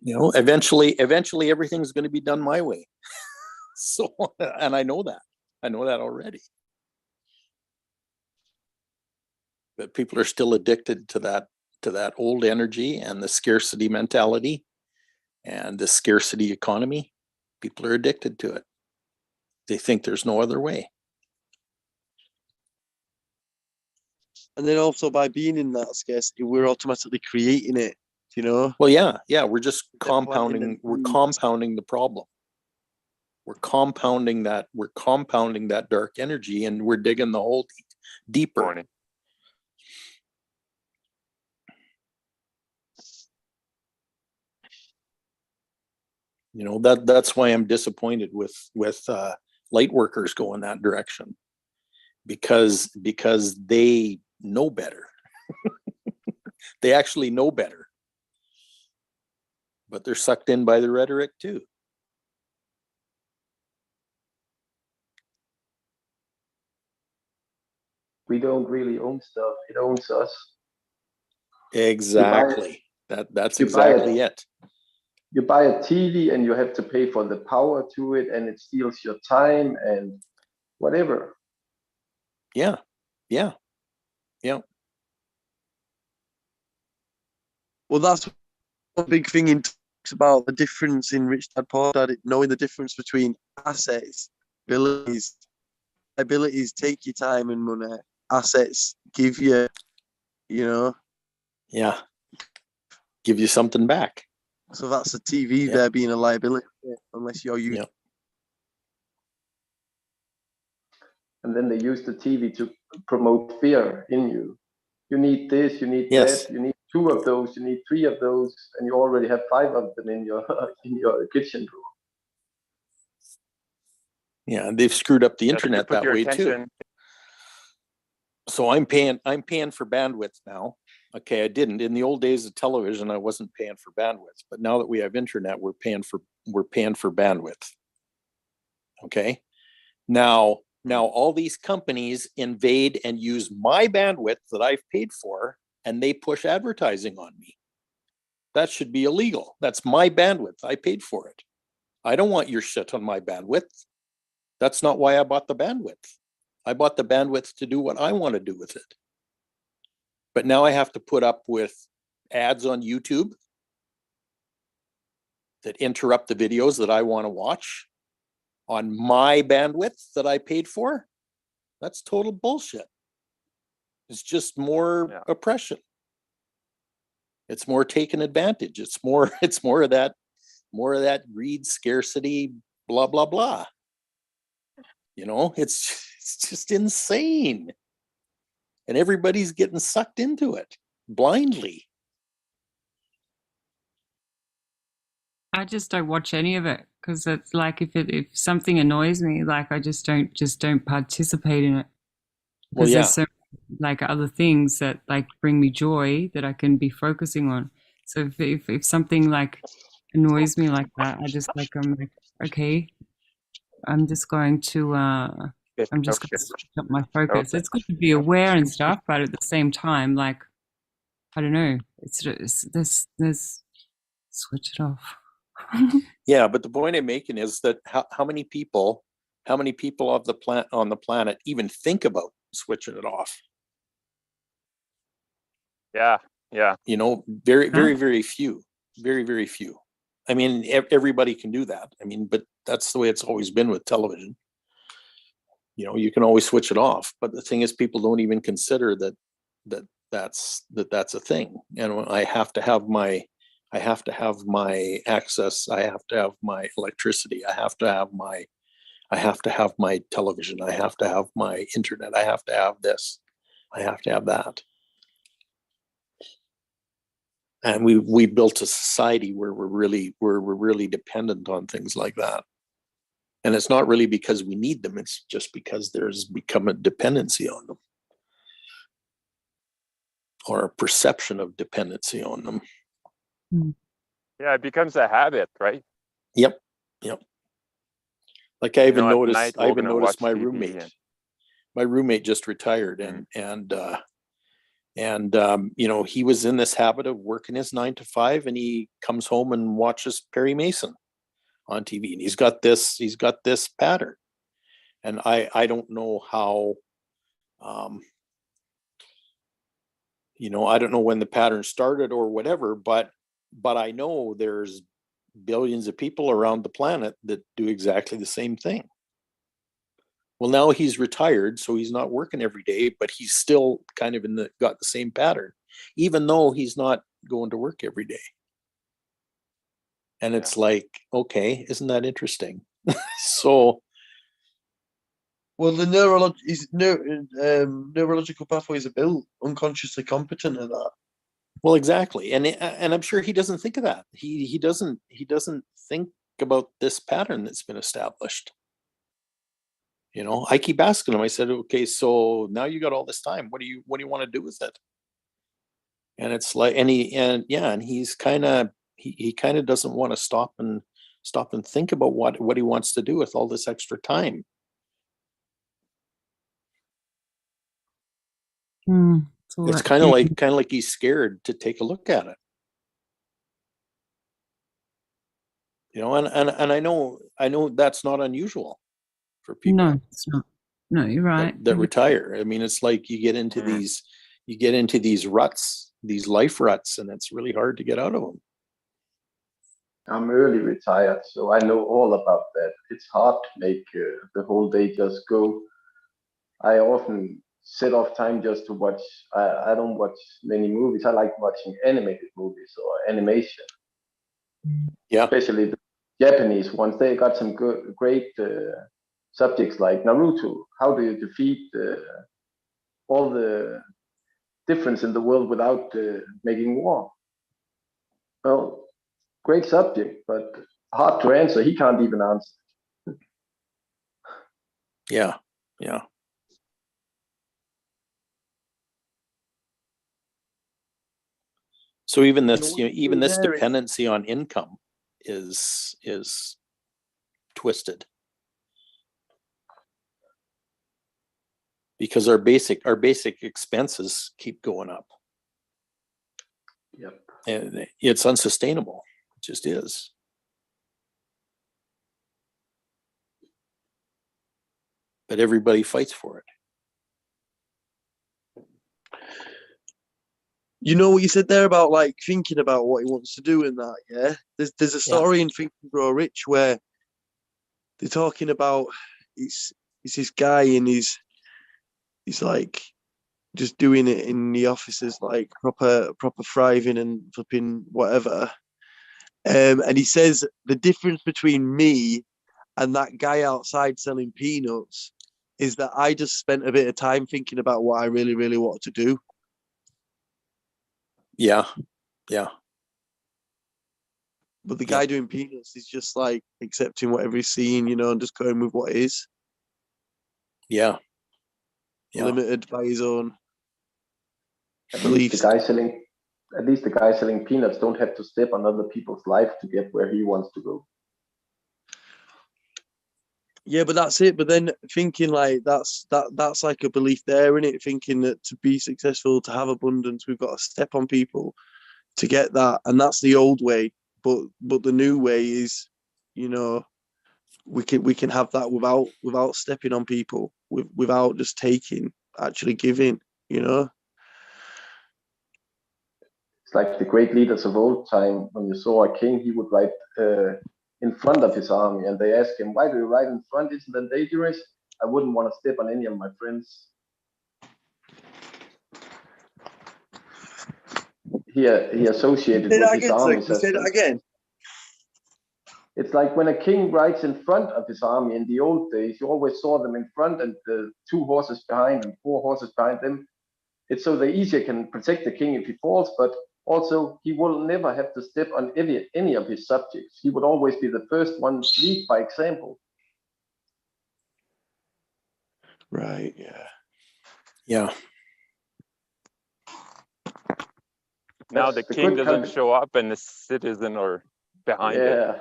S3: Eventually everything's going to be done my way. So, and I know that already. But people are still addicted to that old energy and the scarcity mentality and the scarcity economy. People are addicted to it. They think there's no other way.
S5: And then also by being in that scarcity, we're automatically creating it,
S3: Well, yeah, we're just
S5: They're planting
S3: compounding.
S5: the
S3: We're
S5: seeds.
S3: compounding the problem. We're compounding that dark energy, and we're digging the hole deeper.
S6: Morning.
S3: That's why I'm disappointed with light workers going that direction, because they know better. They actually know better. But they're sucked in by the rhetoric too.
S1: We don't really own stuff. It owns us.
S3: Exactly. That's
S1: you buy
S3: exactly it.
S1: You buy a TV and you have to pay for the power to it, and it steals your time and whatever.
S3: Yeah. Yeah. Yeah.
S5: Well, that's a big thing in talks about the difference in Rich Dad Poor Dad, knowing the difference between assets, abilities take your time and money. Assets give you, you know.
S3: Yeah. Give you something back.
S5: So that's a TV
S3: Yep.
S5: there being a liability, unless you're using.
S3: Yep.
S1: And then they use the TV to promote fear in you. You need this, you need
S3: Yes.
S1: that, you need 2 of those, you need 3 of those, and you already have 5 of them in your in your kitchen drawer.
S3: Yeah. And they've screwed up the
S6: Yeah, so you
S3: internet
S6: put
S3: that
S6: your
S3: way too.
S6: attention-
S3: So I'm paying for bandwidth now. Okay, I didn't. In the old days of television, I wasn't paying for bandwidth. But now that we have internet, we're paying for bandwidth. Okay. Now all these companies invade and use my bandwidth that I've paid for, and they push advertising on me. That should be illegal. That's my bandwidth. I paid for it. I don't want your shit on my bandwidth. That's not why I bought the bandwidth. I bought the bandwidth to do what I want to do with it. But now I have to put up with ads on YouTube that interrupt the videos that I want to watch on my bandwidth that I paid for. That's total bullshit. It's just more oppression. It's more taking advantage. It's more of that greed, scarcity, blah, blah, blah. You know, it's just insane. And everybody's getting sucked into it blindly.
S7: I just don't watch any of it because it's like if something annoys me, like I just don't participate in it.
S3: Well,
S7: Because
S3: yeah.
S7: there's so like other things that like bring me joy that I can be focusing on. So if something like annoys me like that, I'm like, okay, I'm just going to switch up my focus.
S6: Okay.
S7: It's good to be aware and stuff, but at the same time, like, I don't know, it's this switch it off.
S3: Yeah, but the point I'm making is that how many people on the planet even think about switching it off?
S6: Yeah.
S3: You know, very few. Very, very few. I mean, everybody can do that. I mean, but that's the way it's always been with television. You know, you can always switch it off, but the thing is, people don't even consider that's a thing. And I have to have my access. I have to have my electricity. I have to have my television. I have to have my internet. I have to have this. I have to have that. And we built a society where we're really dependent on things like that. And it's not really because we need them. It's just because there's become a dependency on them, or a perception of dependency on them.
S6: Yeah, it becomes a habit, right?
S3: Yep. Like I even
S6: at
S3: noticed,
S6: night we're gonna watch
S3: my
S6: TV
S3: roommate.
S6: and-
S3: My roommate just retired, and you know, he was in this habit of working his 9 to 5, and he comes home and watches Perry Mason on TV, and he's got this pattern, and I don't know how, you know, I don't know when the pattern started or whatever, but I know there's billions of people around the planet that do exactly the same thing. Well, now he's retired, so he's not working every day, but he's still kind of got the same pattern, even though he's not going to work every day. And it's like, okay, isn't that interesting? So,
S5: Well, the neurological pathways are built unconsciously competent at that.
S3: well, exactly, and I'm sure he doesn't think of that. He doesn't think about this pattern that's been established. You know, I keep asking him. I said, okay, so now you got all this time. What do you want to do with it? And it's like, and he's kind of, he kind of doesn't want to stop and think about what he wants to do with all this extra time.
S7: all
S3: It's
S7: that
S3: kind of
S7: thinking.
S3: like he's scared to take a look at it. You know, and I know that's not unusual for people
S7: No, it's not. No, you're right.
S3: that retire. I mean, it's like you get into these ruts, these life ruts, and it's really hard to get out of them.
S1: I'm early retired, so I know all about that. It's hard to make the whole day just go. I often set off time just to watch. I don't watch many movies. I like watching animated movies or animation,
S3: Yeah,
S1: especially the Japanese ones. They got some great subjects like Naruto. How do you defeat all the difference in the world without making war? Well, great subject, but hard to answer. He can't even answer.
S3: yeah. So even
S5: You know
S3: this,
S5: what
S3: you know,
S5: you
S3: even
S5: say
S3: this
S5: there?
S3: dependency on income is twisted, because our basic expenses keep going up,
S1: Yep.
S3: and it's unsustainable. It just is. But everybody fights for it.
S5: You know what you said there about like thinking about what he wants to do in that, yeah? There's a
S3: Yeah.
S5: story in Think and Grow Rich where they're talking about it's this guy and he's like just doing it in the offices like proper thriving and flipping whatever. And he says the difference between me and that guy outside selling peanuts is that I just spent a bit of time thinking about what I really, really want to do.
S3: Yeah.
S5: But the
S3: Yep.
S5: guy doing peanuts is just like accepting whatever he's seeing, you know, and just going with what is.
S3: Yeah.
S5: Limited by his own
S1: At least
S5: beliefs.
S1: the guy selling peanuts don't have to step on other people's life to get where he wants to go.
S5: Yeah, but that's it. But then thinking like that's like a belief there, isn't it? Thinking that to be successful, to have abundance, we've got to step on people to get that, and that's the old way. But the new way is, you know, we can have that without stepping on people, without just taking, actually giving. You know.
S1: It's like the great leaders of old time. When you saw a king, he would ride in front of his army, and they asked him, "Why do you ride in front? Isn't that dangerous?" I wouldn't want to step on any of my friends. He associated
S5: Say
S1: with
S5: that
S1: his
S5: again, sir.
S1: armies
S5: Can you
S1: as
S5: say that again?
S1: it's like when a king rides in front of his army in the old days, you always saw them in front and the 2 horses behind and 4 horses behind them. It's so they easier can protect the king if he falls, but also he will never have to step on any of his subjects. He would always be the first one to lead by example.
S5: Right. Yeah.
S3: Yeah.
S6: Now
S1: That's
S6: the
S1: the
S6: king
S1: good
S6: doesn't
S1: company.
S6: show up and the citizen are behind it.
S1: Yeah.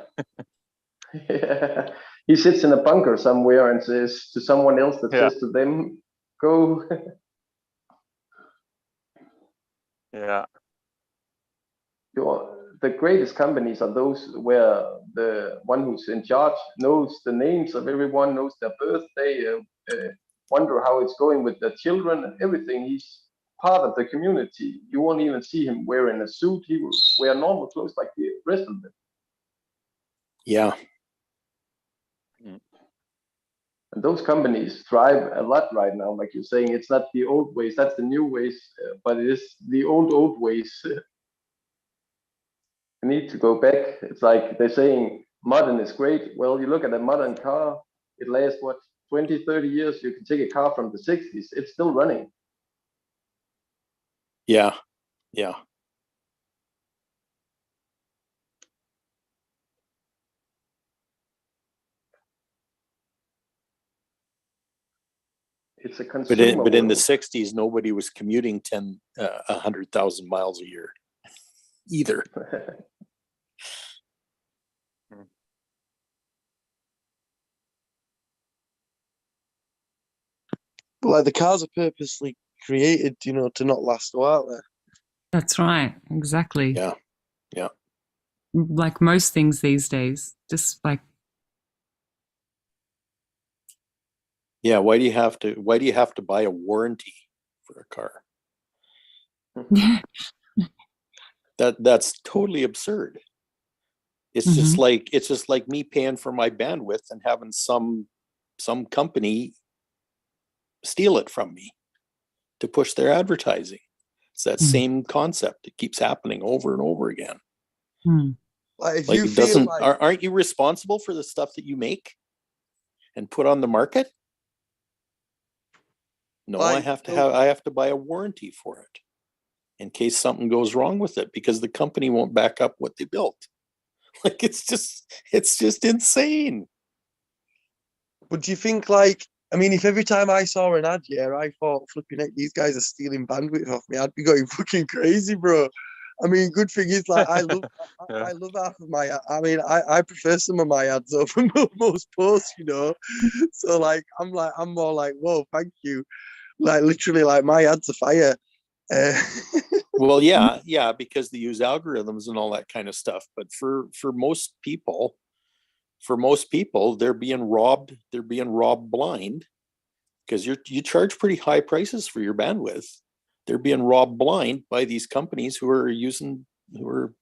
S1: Yeah. He sits in a bunker somewhere and says to someone else that
S6: Yeah.
S1: says to them, go.
S6: Yeah.
S1: The greatest companies are those where the one who's in charge knows the names of everyone, knows their birthday, wonder how it's going with their children and everything. He's part of the community. You won't even see him wearing a suit. He will wear normal clothes like the rest of them.
S3: Yeah.
S1: And those companies thrive a lot right now. Like you're saying, it's not the old ways, that's the new ways, but it is the old ways. We need to go back. It's like they're saying modern is great. Well, you look at a modern car, it lasts what, 20, 30 years. You can take a car from the 60s, it's still running.
S3: Yeah.
S1: it's a
S3: But
S1: consumer
S3: in the
S1: world.
S3: '60s, nobody was commuting 100,000 miles a year either.
S5: But like the cars are purposely created, you know, to not last a while. There.
S7: That's right. Exactly.
S3: Yeah. Yeah.
S7: Like most things these days, just like,
S3: Yeah. Why do you have to buy a warranty for a car? That's totally absurd. It's just like me paying for my bandwidth and having some company steal it from me to push their advertising. It's that same concept. It keeps happening over and over again.
S5: Like if
S3: Like
S5: you
S3: it
S5: feel
S3: doesn't
S5: like
S3: aren't you responsible for the stuff that you make and put on the market? No, I
S5: Like,
S3: have to
S5: so-
S3: I have to buy a warranty for it in case something goes wrong with it because the company won't back up what they built. Like it's just insane.
S5: But do you think like I mean, if every time I saw an ad, yeah, I thought flipping heck, these guys are stealing bandwidth off me, I'd be going fucking crazy, bro. I mean, good thing is like I love
S6: Yeah.
S5: I love half of my I mean I prefer some of my ads over most posts, you know. So like I'm more like, whoa, thank you. Like literally like my ads are fire.
S3: Well, yeah, because they use algorithms and all that kind of stuff. But for most people, they're being robbed. They're being robbed blind because you charge pretty high prices for your bandwidth. They're being robbed blind by these companies who are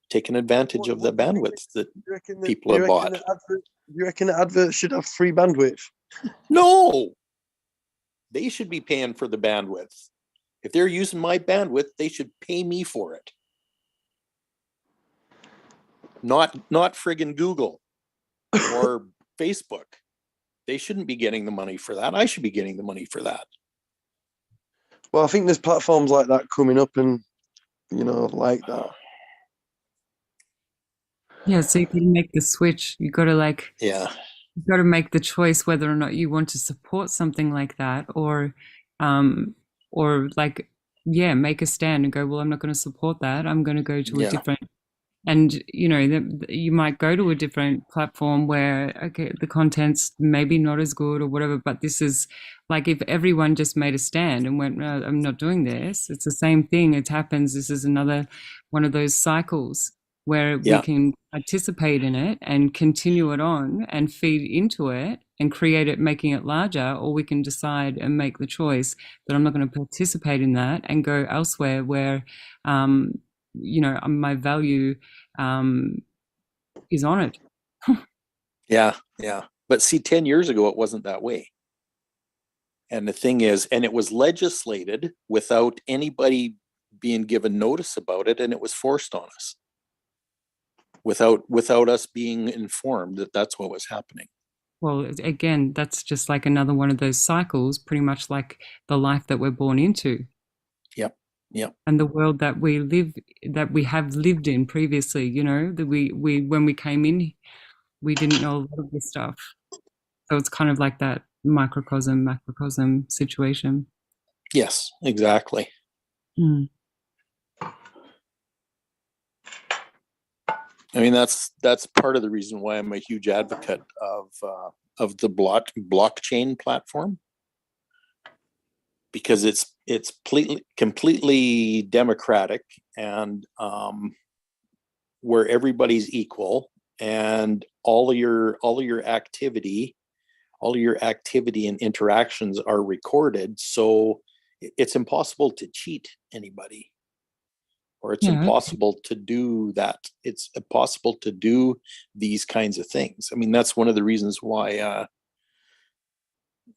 S3: taking advantage of the
S5: What do you think
S3: bandwidth that
S5: you reckon
S3: people have bought.
S5: You reckon the adverts should have free bandwidth?
S3: No, they should be paying for the bandwidth. If they're using my bandwidth, they should pay me for it. Not friggin' Google or Facebook. They shouldn't be getting the money for that. I should be getting the money for that.
S5: Well, I think there's platforms like that coming up and you know, like that.
S7: yeah. So you can make the switch. You got to like,
S3: Yeah.
S7: you got to make the choice whether or not you want to support something like that, or like, yeah, make a stand and go, well, I'm not going to support that. I'm going to go to a
S3: Yeah.
S7: different. And you know, you might go to a different platform where, okay, the content's maybe not as good or whatever, but this is like if everyone just made a stand and went, no, I'm not doing this, it's the same thing. It happens. This is another one of those cycles where we
S3: Yeah.
S7: can participate in it and continue it on and feed into it and create it, making it larger, or we can decide and make the choice that I'm not going to participate in that and go elsewhere where, you know, my value is on it.
S3: Yeah. Yeah. But see, 10 years ago, it wasn't that way. And the thing is, and it was legislated without anybody being given notice about it, and it was forced on us without us being informed that that's what was happening.
S7: Well, again, that's just like another one of those cycles, pretty much like the life that we're born into.
S3: Yep. Yep.
S7: And the world that we have lived in previously, you know, that we when we came in, we didn't know a lot of this stuff. So it's kind of like that macrocosm situation.
S3: Yes, exactly.
S7: Mm.
S3: I mean, that's part of the reason why I'm a huge advocate of the blockchain platform, because it's completely democratic and where everybody's equal and all of your activity and interactions are recorded, so it's impossible to cheat anybody. Or it's impossible to do that. It's impossible to do these kinds of things. I mean, that's one of the reasons why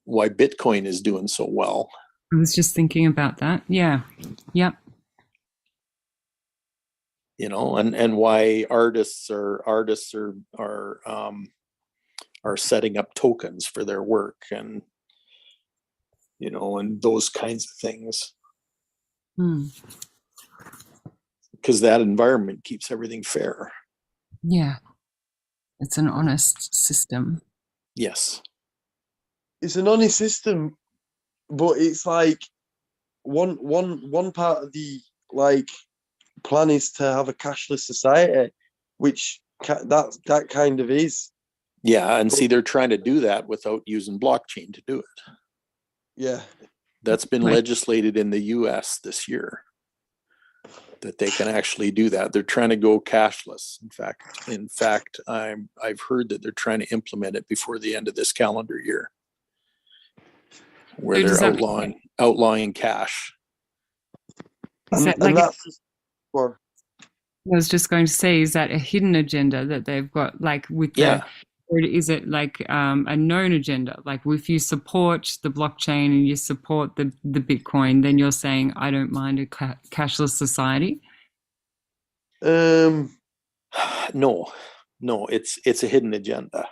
S3: Bitcoin is doing so well.
S7: I was just thinking about that. Yeah. Yep.
S3: You know, and why artists are setting up tokens for their work, and you know, and those kinds of things. Because that environment keeps everything fair.
S7: Yeah. It's an honest system.
S3: Yes.
S5: It's an honest system, but it's like one part of the like plan is to have a cashless society, which that kind of is.
S3: Yeah, and see, they're trying to do that without using blockchain to do it.
S5: Yeah.
S3: That's been
S7: Right.
S3: legislated in the US this year, that they can actually do that. They're trying to go cashless. In fact, I've heard that they're trying to implement it before the end of this calendar year, where
S7: So does
S3: they're
S7: that-
S3: outlawing cash.
S7: Is that
S5: And
S7: like
S5: that's just well,
S7: I was just going to say, is that a hidden agenda that they've got, like with the,
S3: Yeah.
S7: or is it like a known agenda? Like if you support the blockchain and you support the Bitcoin, then you're saying, I don't mind a cashless society?
S3: No, it's a hidden agenda.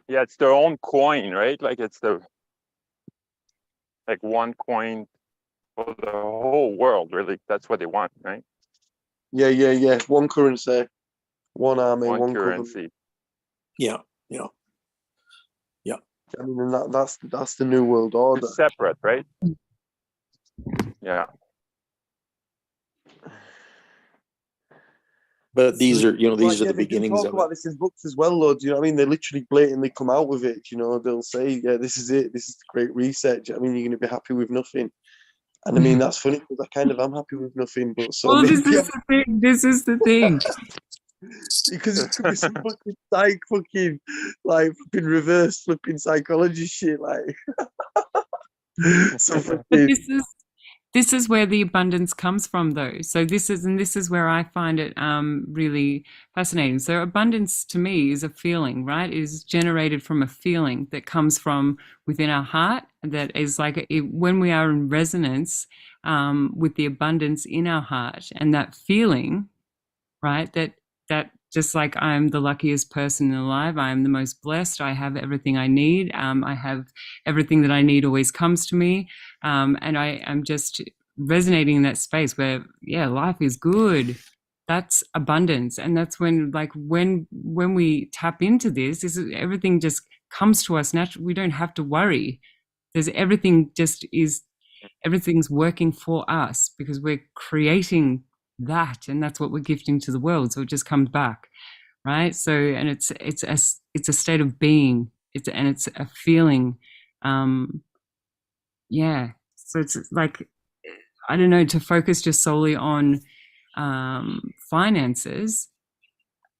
S6: Yeah, it's their own coin, right? Like it's like one coin for the whole world, really. That's what they want, right?
S5: yeah. One currency, one army,
S6: One
S5: one government.
S6: currency.
S3: Yeah.
S5: I mean, and that's the new world order.
S6: It's separate, right? Yeah.
S3: But these are,
S5: Like,
S3: these are
S5: yeah,
S3: the
S5: they do
S3: beginnings
S5: talk
S3: of
S5: about
S3: it.
S5: this in books as well, Lord. You know what I mean? They literally blatantly come out with it. You know, they'll say, "Yeah, this is it. This is the great reset." Do you know what I mean, you're going to be happy with nothing. And I mean, that's funny because I kind of am happy with nothing, but so
S7: Well, this
S5: maybe
S7: is the thing. This is the thing.
S5: because it could be some fucking reverse flipping psychology shit, like some
S7: But
S5: fucking
S7: this is where the abundance comes from, though. So this is where I find it really fascinating. So abundance to me is a feeling, right? It is generated from a feeling that comes from within our heart. That is like when we are in resonance with the abundance in our heart, and that feeling, right? That just like I'm the luckiest person alive, I'm the most blessed, I have everything I need, I have everything that I need always comes to me, and I am just resonating in that space where, yeah, life is good. That's abundance. And that's when, like, when we tap into this everything just comes to us naturally. We don't have to worry. Everything's working for us because we're creating that, and that's what we're gifting to the world. So it just comes back, right? So, and it's a state of being. It's a feeling. Yeah. So it's like, I don't know, to focus just solely on finances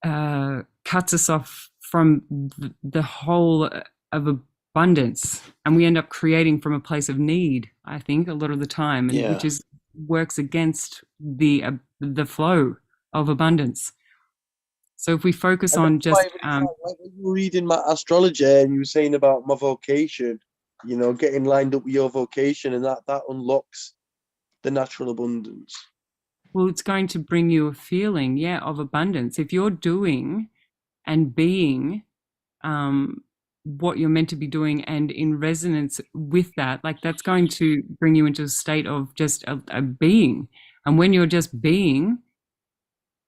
S7: cuts us off from the whole of abundance, and we end up creating from a place of need, I think, a lot of the time, and
S3: Yeah.
S7: which works against the flow of abundance. So if we focus on just
S5: like when you were reading my astrology and you were saying about my vocation, you know, getting lined up with your vocation, and that unlocks the natural abundance.
S7: well, it's going to bring you a feeling, yeah, of abundance. If you're doing and being what you're meant to be doing and in resonance with that, like that's going to bring you into a state of just a being. And when you're just being,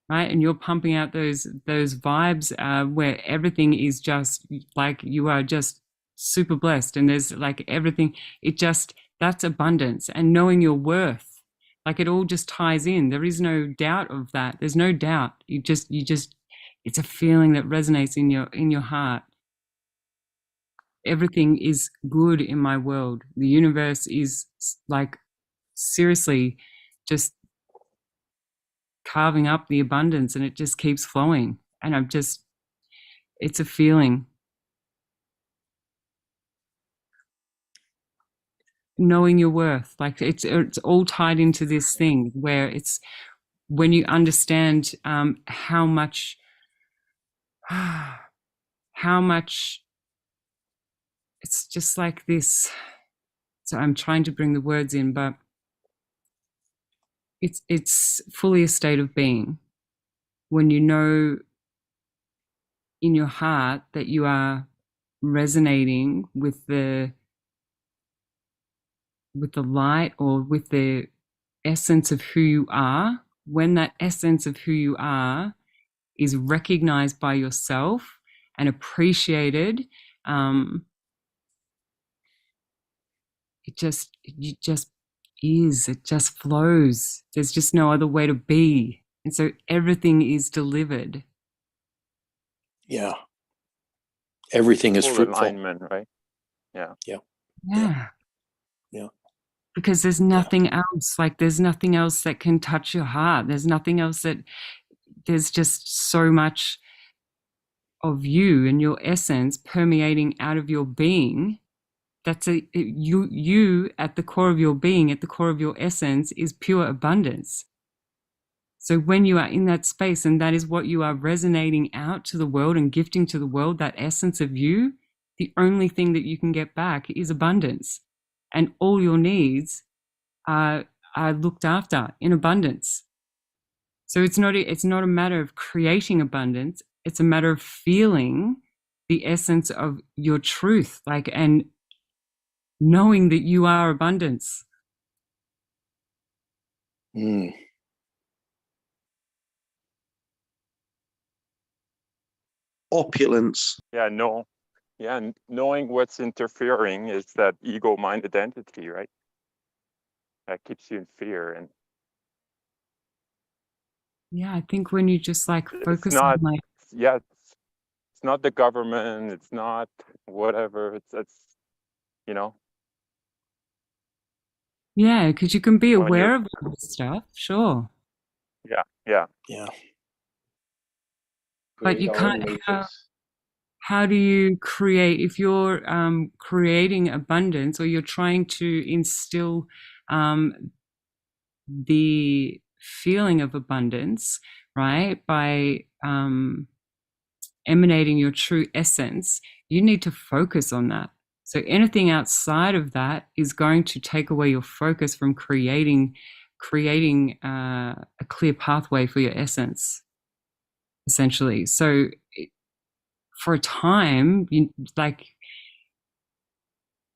S7: right, and you're pumping out those vibes where everything is just like you are just super blessed, and there's like everything, that's abundance. And knowing your worth, like it all just ties in. There is no doubt of that. There's no doubt. You just it's a feeling that resonates in your heart. Everything is good in my world. The universe is like seriously just carving up the abundance, and it just keeps flowing. And it's a feeling. Knowing your worth, like it's all tied into this thing where it's when you understand how much it's just like this. So I'm trying to bring the words in, but it's fully a state of being when you know in your heart that you are resonating with the light or with the essence of who you are. When that essence of who you are is recognized by yourself and appreciated, it just is. It just flows. There's just no other way to be, and so everything is delivered.
S3: Yeah. Everything is
S6: Full
S3: fruitful.
S6: alignment, right?
S7: Yeah.
S3: Yeah.
S7: Because there's nothing else. Like there's nothing else that can touch your heart. There's nothing else that. There's just so much of you and your essence permeating out of your being. That's you at the core of your being, at the core of your essence, is pure abundance. So when you are in that space, and that is what you are resonating out to the world and gifting to the world, that essence of you, the only thing that you can get back is abundance, and all your needs are looked after in abundance. So it's not a matter of creating abundance. It's a matter of feeling the essence of your truth, like, and knowing that you are abundance.
S3: Mm.
S5: Opulence.
S6: Yeah, no. Yeah, knowing what's interfering is that ego mind identity, right? That keeps you in fear. And
S7: Yeah, I think when you just like
S6: it's
S7: focus
S6: not,
S7: on like,
S6: yeah, it's not the government, it's not whatever, it's you know,
S7: yeah, because you can be
S6: when you're,
S7: aware of all this stuff, sure,
S6: yeah.
S3: Yeah.
S7: but
S1: Create
S7: you
S1: our own
S7: can't.
S1: matrix.
S7: How do you create, if you're creating abundance, or you're trying to instill the feeling of abundance, right, by emanating your true essence, you need to focus on that. So anything outside of that is going to take away your focus from creating a clear pathway for your essence, essentially. So for a time,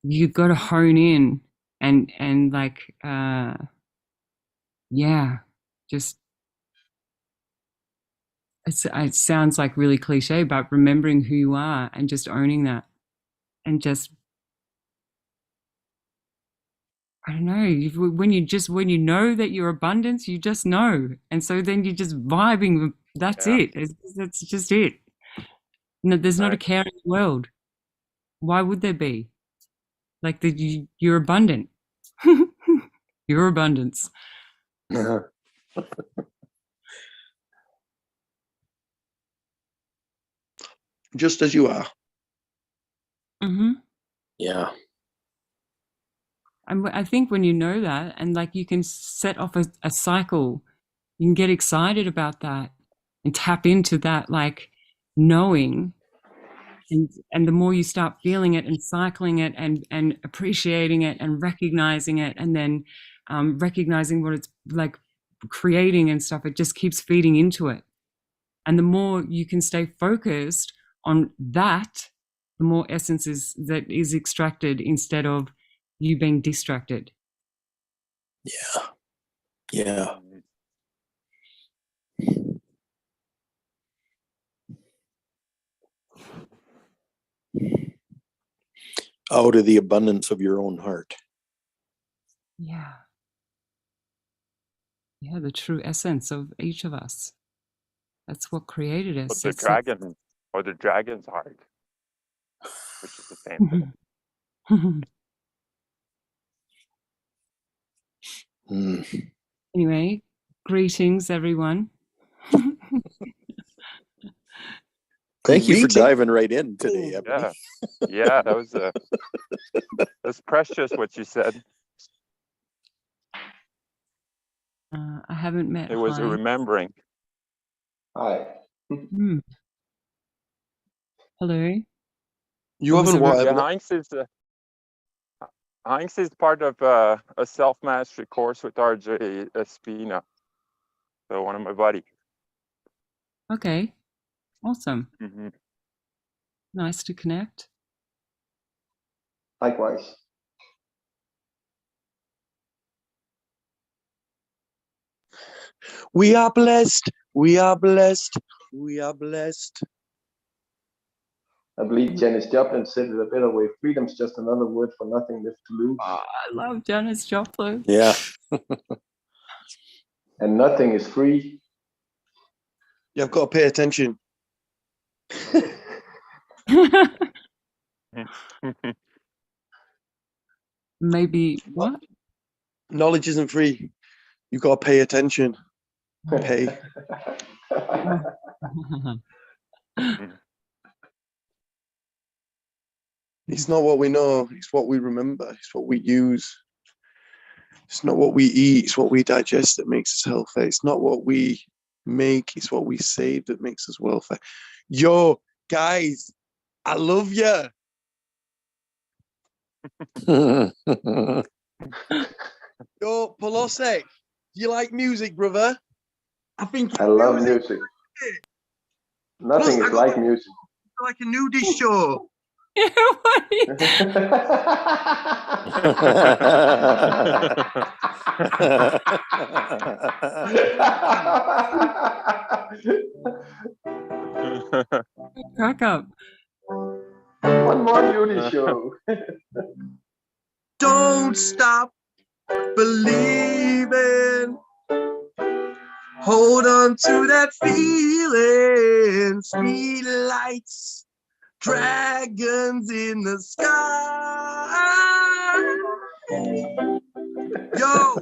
S7: you've got to hone in and like just it sounds like really cliche, but remembering who you are and just owning that, and just, I don't know, when you know that you're abundance, you just know, and so then you're just vibing. That's
S6: Yeah.
S7: it. That's just it. No, there's not a
S6: Right.
S7: care in the world. Why would there be? Like you're abundant. You're abundance.
S5: Just as you are.
S7: Mm-hmm.
S3: Yeah.
S7: And I think when you know that, and like you can set off a cycle, you can get excited about that and tap into that, like knowing, and the more you start feeling it and cycling it and appreciating it and recognizing it, and then recognizing what it's like creating and stuff, it just keeps feeding into it. And the more you can stay focused on that, the more essence that is extracted instead of you being distracted.
S3: Yeah. Yeah. Out of the abundance of your own heart.
S7: Yeah. Yeah, the true essence of each of us. That's what created
S6: But
S7: us.
S6: the dragon, or the dragon's heart, which is the same thing.
S3: Mm.
S7: Anyway, greetings, everyone.
S3: Thank you for
S5: Greeting.
S3: diving right in today, Ebony.
S6: Yeah, that was that's precious what you said.
S7: I haven't met
S6: It was a
S7: Heinz.
S6: remembering.
S1: Hi.
S7: Hmm. Hello.
S5: You
S7: What was
S5: haven't
S7: the
S5: what?
S6: Yeah, Heinz is part of a self-mastery course with RJ Espina. So one of my buddy.
S7: Okay. Awesome.
S6: Mm-hmm.
S7: Nice to connect.
S1: Likewise.
S5: We are blessed. We are blessed. We are blessed.
S1: I believe Janis Joplin said it a better way. Freedom's just another word for nothing left to lose.
S7: Oh, I love Janis Joplin.
S3: Yeah.
S1: And nothing is free.
S5: You've got to pay attention.
S7: Maybe what?
S5: Knowledge isn't free. You've got to pay attention. Pay. It's not what we know, it's what we remember, it's what we use. It's not what we eat, it's what we digest that makes us healthy. It's not what we make, it's what we save that makes us wealthy. Yo, guys, I love you. Yo, Polosek, do you like music, brother? I think
S1: I love music. Nothing
S5: Plus,
S1: is like music.
S5: like a nudie show.
S7: What are you- Crack up.
S1: One more beauty show.
S5: Don't stop believing. Hold on to that feeling. Street lights, dragons in the sky. Yo,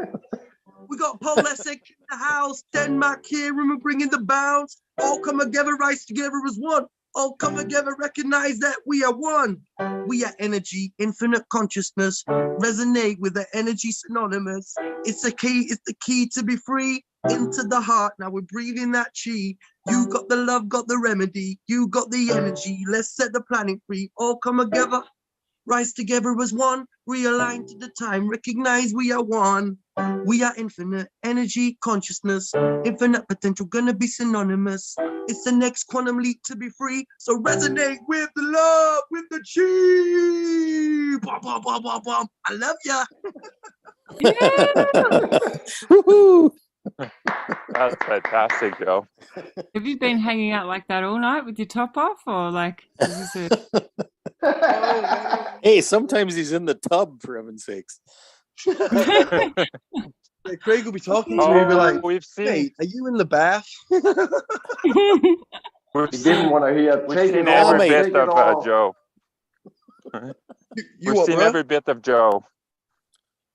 S5: we got Paul Lessig in the house, Denmark here, and we're bringing the bounce. All come together, rise together as one. All come together, recognize that we are one. We are energy, infinite consciousness. Resonate with the energy synonymous. It's the key to be free. Into the heart, now we're breathing that chi. You got the love, got the remedy. You got the energy. Let's set the planet free. All come together, rise together as one. Realign to the time. Recognize we are one. We are infinite energy, consciousness, infinite potential. Gonna be synonymous. It's the next quantum leap to be free. So resonate with the love, with the chi. Bum, bum, bum, bum, bum. I love ya.
S3: Woohoo!
S6: That's fantastic, Joe.
S7: Have you been hanging out like that all night with your top off, or like is this
S3: Hey, sometimes he's in the tub, for heaven's sakes.
S5: Craig will be talking to me, be like,
S6: we've seen
S5: "Hey, are you in the bath?"
S6: we've
S1: He didn't want to hear.
S6: we've
S1: Take
S6: seen
S1: it all,
S6: every
S1: take
S6: bit
S1: it
S6: of
S1: all.
S6: Joe.
S5: You
S6: We've
S5: what,
S6: seen
S5: bro?
S6: every bit of Joe.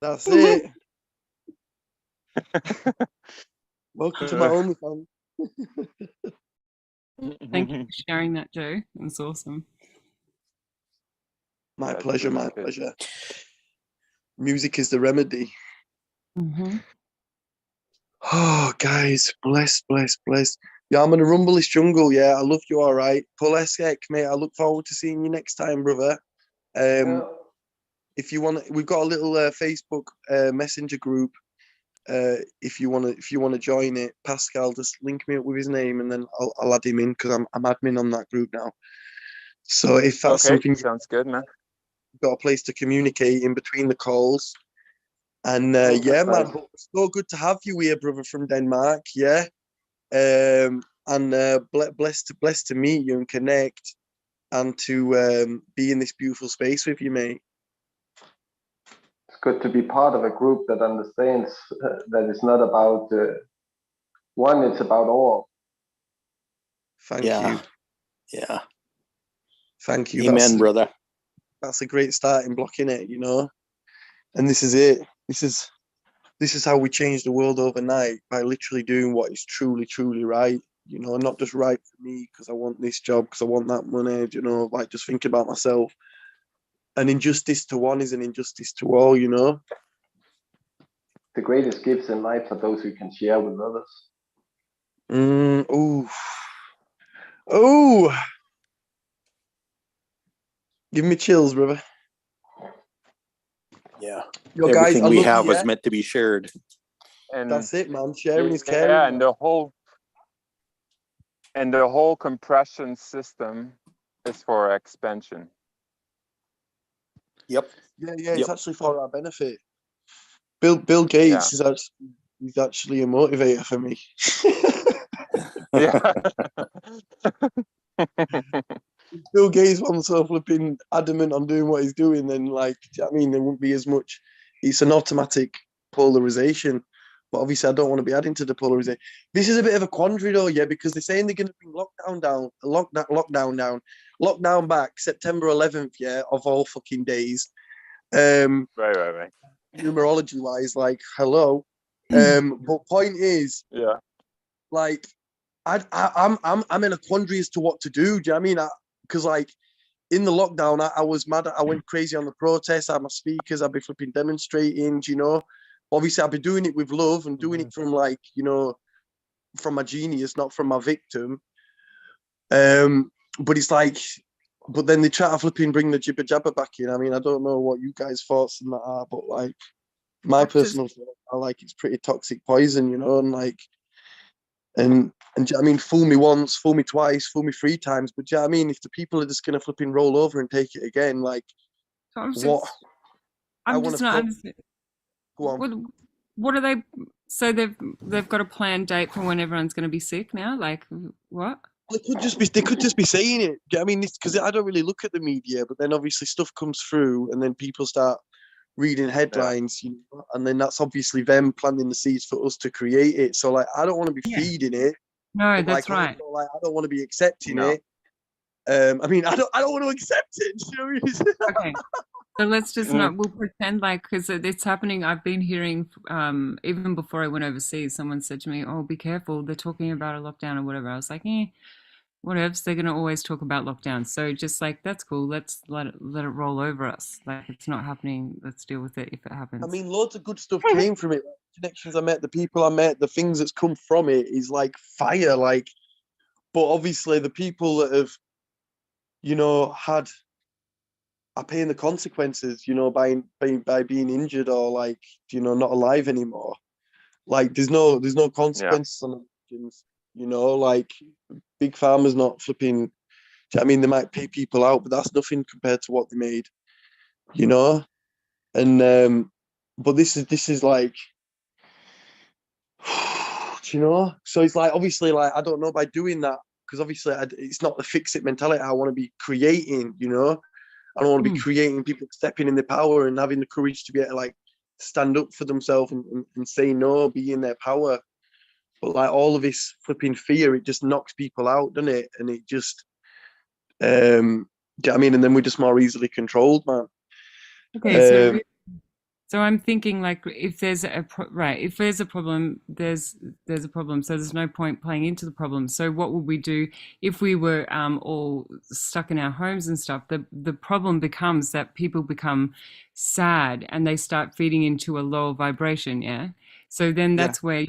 S5: That's it. Welcome to my OnlyFans.
S7: Thank you for sharing that, Joe. That's awesome.
S5: My
S6: That's
S5: pleasure,
S6: really
S5: my
S6: good.
S5: pleasure. Music is the remedy.
S7: Mm-hmm.
S5: Oh, guys, bless. Yeah, I'm gonna rumble this jungle. Yeah, I love you. All right, Polesek, mate. I look forward to seeing you next time, brother. If you want, we've got a little Facebook messenger group. If you want to join it, Pascal, just link me up with his name, and then I'll add him in because I'm admin on that group now. So if that's
S6: Okay,
S5: something,
S6: sounds good, man.
S5: you've got a place to communicate in between the calls. And yeah, man, so good to have you here, brother, from Denmark. Yeah, and blessed to meet you and connect, and to be in this beautiful space with you, mate.
S1: It's good to be part of a group that understands that it's not about one, it's about all.
S5: Thank
S3: Yeah.
S5: you.
S3: Yeah.
S5: Thank you.
S3: Amen, brother.
S5: That's a great starting block, innit, you know? And this is it. This is how we change the world overnight, by literally doing what is truly, truly right. You know, not just right for me because I want this job, because I want that money, you know, like just thinking about myself. An injustice to one is an injustice to all, you know?
S1: The greatest gifts in life are those we can share with others.
S5: Oh, give me chills, brother.
S3: Yeah.
S5: Yo, guys,
S3: Everything
S5: I
S3: we
S5: love
S3: have
S5: you,
S3: is
S5: yeah?
S3: meant to be shared.
S6: And
S5: That's it, man. Sharing is caring.
S6: yeah,
S5: man.
S6: and the whole compression system is for expansion.
S3: Yep.
S5: Yeah, it's
S3: Yep.
S5: actually for our benefit. Bill Gates is actually a motivator for me.
S6: Yeah.
S5: Bill Gates wasn't so flipping adamant on doing what he's doing, then like, do you know what I mean, there wouldn't be as much. It's an automatic polarization. But obviously, I don't want to be adding to the polarization. This is a bit of a quandary, though, yeah, because they're saying they're going to bring lockdown back September 11th, yeah, of all fucking days.
S6: Right.
S5: Numerology wise, like, hello. But point is,
S6: Yeah.
S5: like, I'm in a quandary as to what to do. Do you know what I mean? Because like in the lockdown, I was mad. I went crazy on the protests. I had my speakers. I'd be flipping demonstrating. You know, obviously I'd be doing it with love and doing it from like, you know, from my genius, not from my victim. But it's like, but then they try to flipping bring the jibber jabber back in. I mean, I don't know what you guys' thoughts on that are, but like my personal thought, I like it's pretty toxic poison, you know, and like. And do you know what I mean, fool me once, fool me twice, fool me 3 times. But do you know what I mean, if the people are just gonna flipping roll over and take it again, like
S7: So I'm
S5: what?
S7: just,
S5: I
S7: I'm
S5: wanna
S7: just not
S5: fo-
S7: understand.
S5: Go on.
S7: What are they? So they've got a planned date for when everyone's going to be sick now. Like what?
S5: They could just be saying it. Do you know what I mean, because I don't really look at the media, but then obviously stuff comes through, and then people start reading headlines, you know, and then that's obviously them planting the seeds for us to create it. So like, I don't want to be
S7: Yeah.
S5: feeding it.
S7: No,
S5: But
S7: that's
S5: like,
S7: right.
S5: also, like, I don't want to be accepting
S6: No.
S5: it. I mean, I don't want to accept it. Do you know what I mean?
S7: Okay. So let's just
S6: Mm.
S7: not, we'll pretend like, because it's happening. I've been hearing, even before I went overseas, someone said to me, oh, be careful. They're talking about a lockdown or whatever. I was like, whatever. They're going to always talk about lockdown. So just like, that's cool. Let's let it roll over us. Like it's not happening. Let's deal with it if it happens.
S5: I mean, loads of good stuff came from it. Like, connections I met, the people I met, the things that's come from it is like fire. Like, but obviously the people that have, you know, are paying the consequences, you know, by being injured or like, you know, not alive anymore. Like, there's no consequences on the victims, you know, like big pharma's not flipping. I mean, they might pay people out, but that's nothing compared to what they made, you know. And but this is like, do you know? So it's like, obviously, like, I don't know, by doing that, because obviously it's not the fix it mentality. I want to be creating, you know. I don't want to be creating people stepping in their power and having the courage to be able to like stand up for themselves and say no, be in their power. But like all of this flipping fear, it just knocks people out, doesn't it? And it just, do you know what I mean? And then we're just more easily controlled, man.
S7: Okay, so I'm thinking like if there's if there's a problem, there's a problem. So there's no point playing into the problem. So what would we do if we were all stuck in our homes and stuff? The problem becomes that people become sad and they start feeding into a lower vibration. Yeah. So then that's where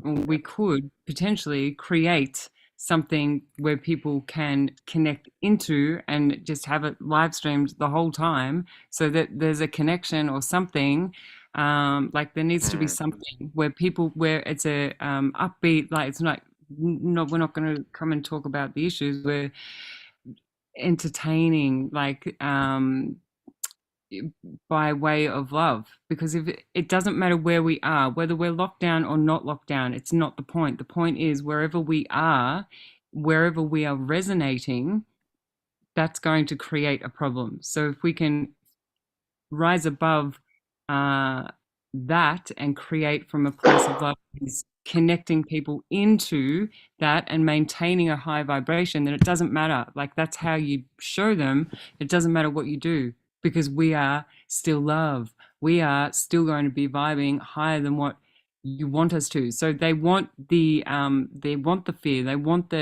S7: we could potentially create something where people can connect into and just have it live streamed the whole time so that there's a connection or something. Like there needs to be something where it's a upbeat, like it's not we're not going to come and talk about the issues, we're entertaining, like by way of love, because if it doesn't matter where we are, whether we're locked down or not locked down, it's not the point. The point is wherever we are resonating, that's going to create a problem. So if we can rise above that and create from a place of love, is connecting people into that and maintaining a high vibration, then it doesn't matter. Like that's how you show them. It doesn't matter what you do, because we are still love. We are still going to be vibing higher than what you want us to. So they want the fear, they want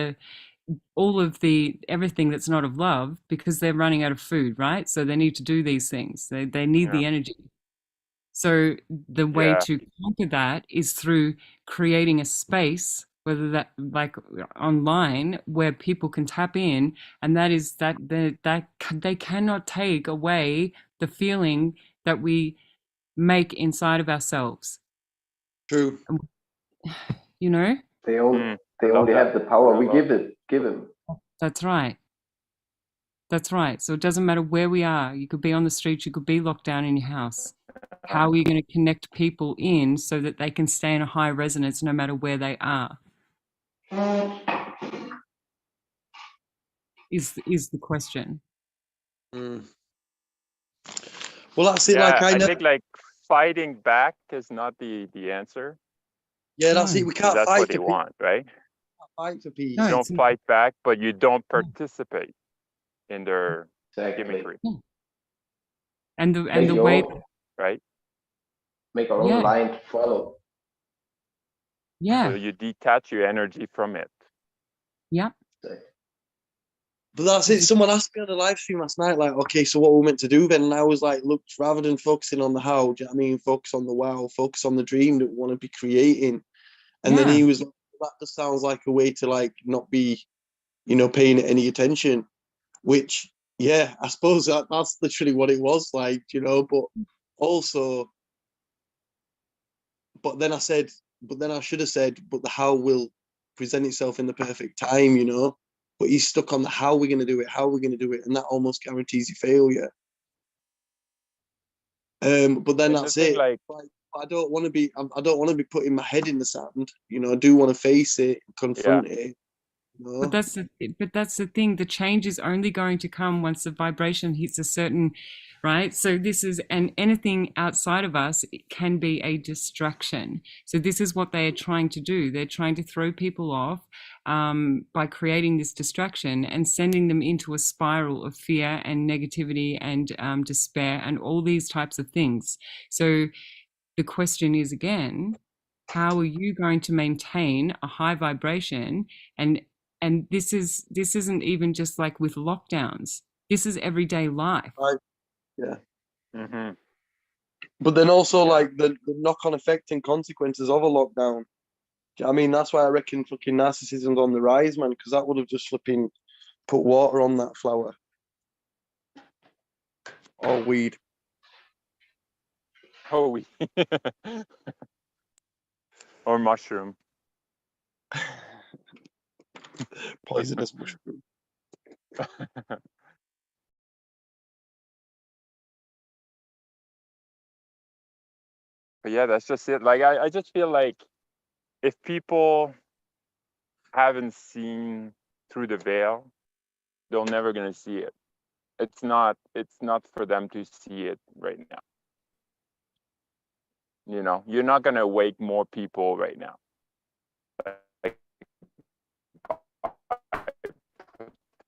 S7: all of the everything that's not of love, because they're running out of food, right? So they need to do these things. They need the energy. So the way to conquer that is through creating a space, whether that like online, where people can tap in, and that is that they cannot take away the feeling that we make inside of ourselves.
S5: True.
S7: You know?
S1: They only have the power we give them.
S7: That's right. That's right. So it doesn't matter where we are. You could be on the street, you could be locked down in your house. How are you going to connect people in so that they can stay in a high resonance no matter where they are? is the question.
S5: Mm. Well, that's it.
S6: Yeah,
S5: Like
S6: I
S5: never,
S6: think like fighting back is not the answer.
S5: yeah, that's
S7: No.
S5: it. We
S6: 'Cause
S5: can't
S6: that's
S5: fight
S6: what
S5: for
S6: they
S5: peace.
S6: want, right?
S5: Fight for peace.
S7: No,
S6: You don't
S7: it's
S6: fight back, but you don't
S7: Yeah.
S6: participate in their
S1: Exactly.
S6: gimmickry,
S7: and
S1: Make
S7: the
S1: your
S7: way
S1: own,
S6: right?
S1: make our
S7: Yeah.
S1: own line to follow.
S7: yeah
S6: So you detach your energy from it.
S7: yeah
S5: But that's it. Someone asked me on the live stream last night, like, okay, so what we're meant to do then? And I was like, look, rather than focusing on the how, do you know what I mean? Focus on the wow, focus on the dream that we want to be creating. And then
S7: Yeah.
S5: he was like, that just sounds like a way to like not be, you know, paying it any attention. Which, yeah, I suppose that's literally what it was like, you know, but also, but then I should have said, but the how will present itself in the perfect time, you know. But he's stuck on the how we're gonna do it, and that almost guarantees you failure. But then
S6: And the
S5: that's
S6: thing,
S5: it.
S6: like,
S5: Like, I don't want to be putting my head in the sand. You know, I do want to face it, confront it. You know?
S7: But that's the thing. The change is only going to come once the vibration hits a certain, right? So this is, and anything outside of us, it can be a distraction. So this is what they are trying to do. They're trying to throw people off by creating this distraction and sending them into a spiral of fear and negativity and despair and all these types of things. So the question is again, how are you going to maintain a high vibration? And this isn't even just like with lockdowns. This is everyday life.
S5: Right. Yeah.
S6: mm-hmm.
S5: But then also
S6: Yeah.
S5: like the knock-on effect and consequences of a lockdown. Do you know what I mean? That's why I reckon fucking narcissism's on the rise, man, because that would have just flipping put water on that flower. Or weed.
S6: Oh, or mushroom.
S5: Poisonous mushroom.
S6: But yeah, that's just it. Like, I just feel like if people haven't seen through the veil, they're never gonna see it. It's not for them to see it right now. You know, you're not gonna wake more people right now. Like,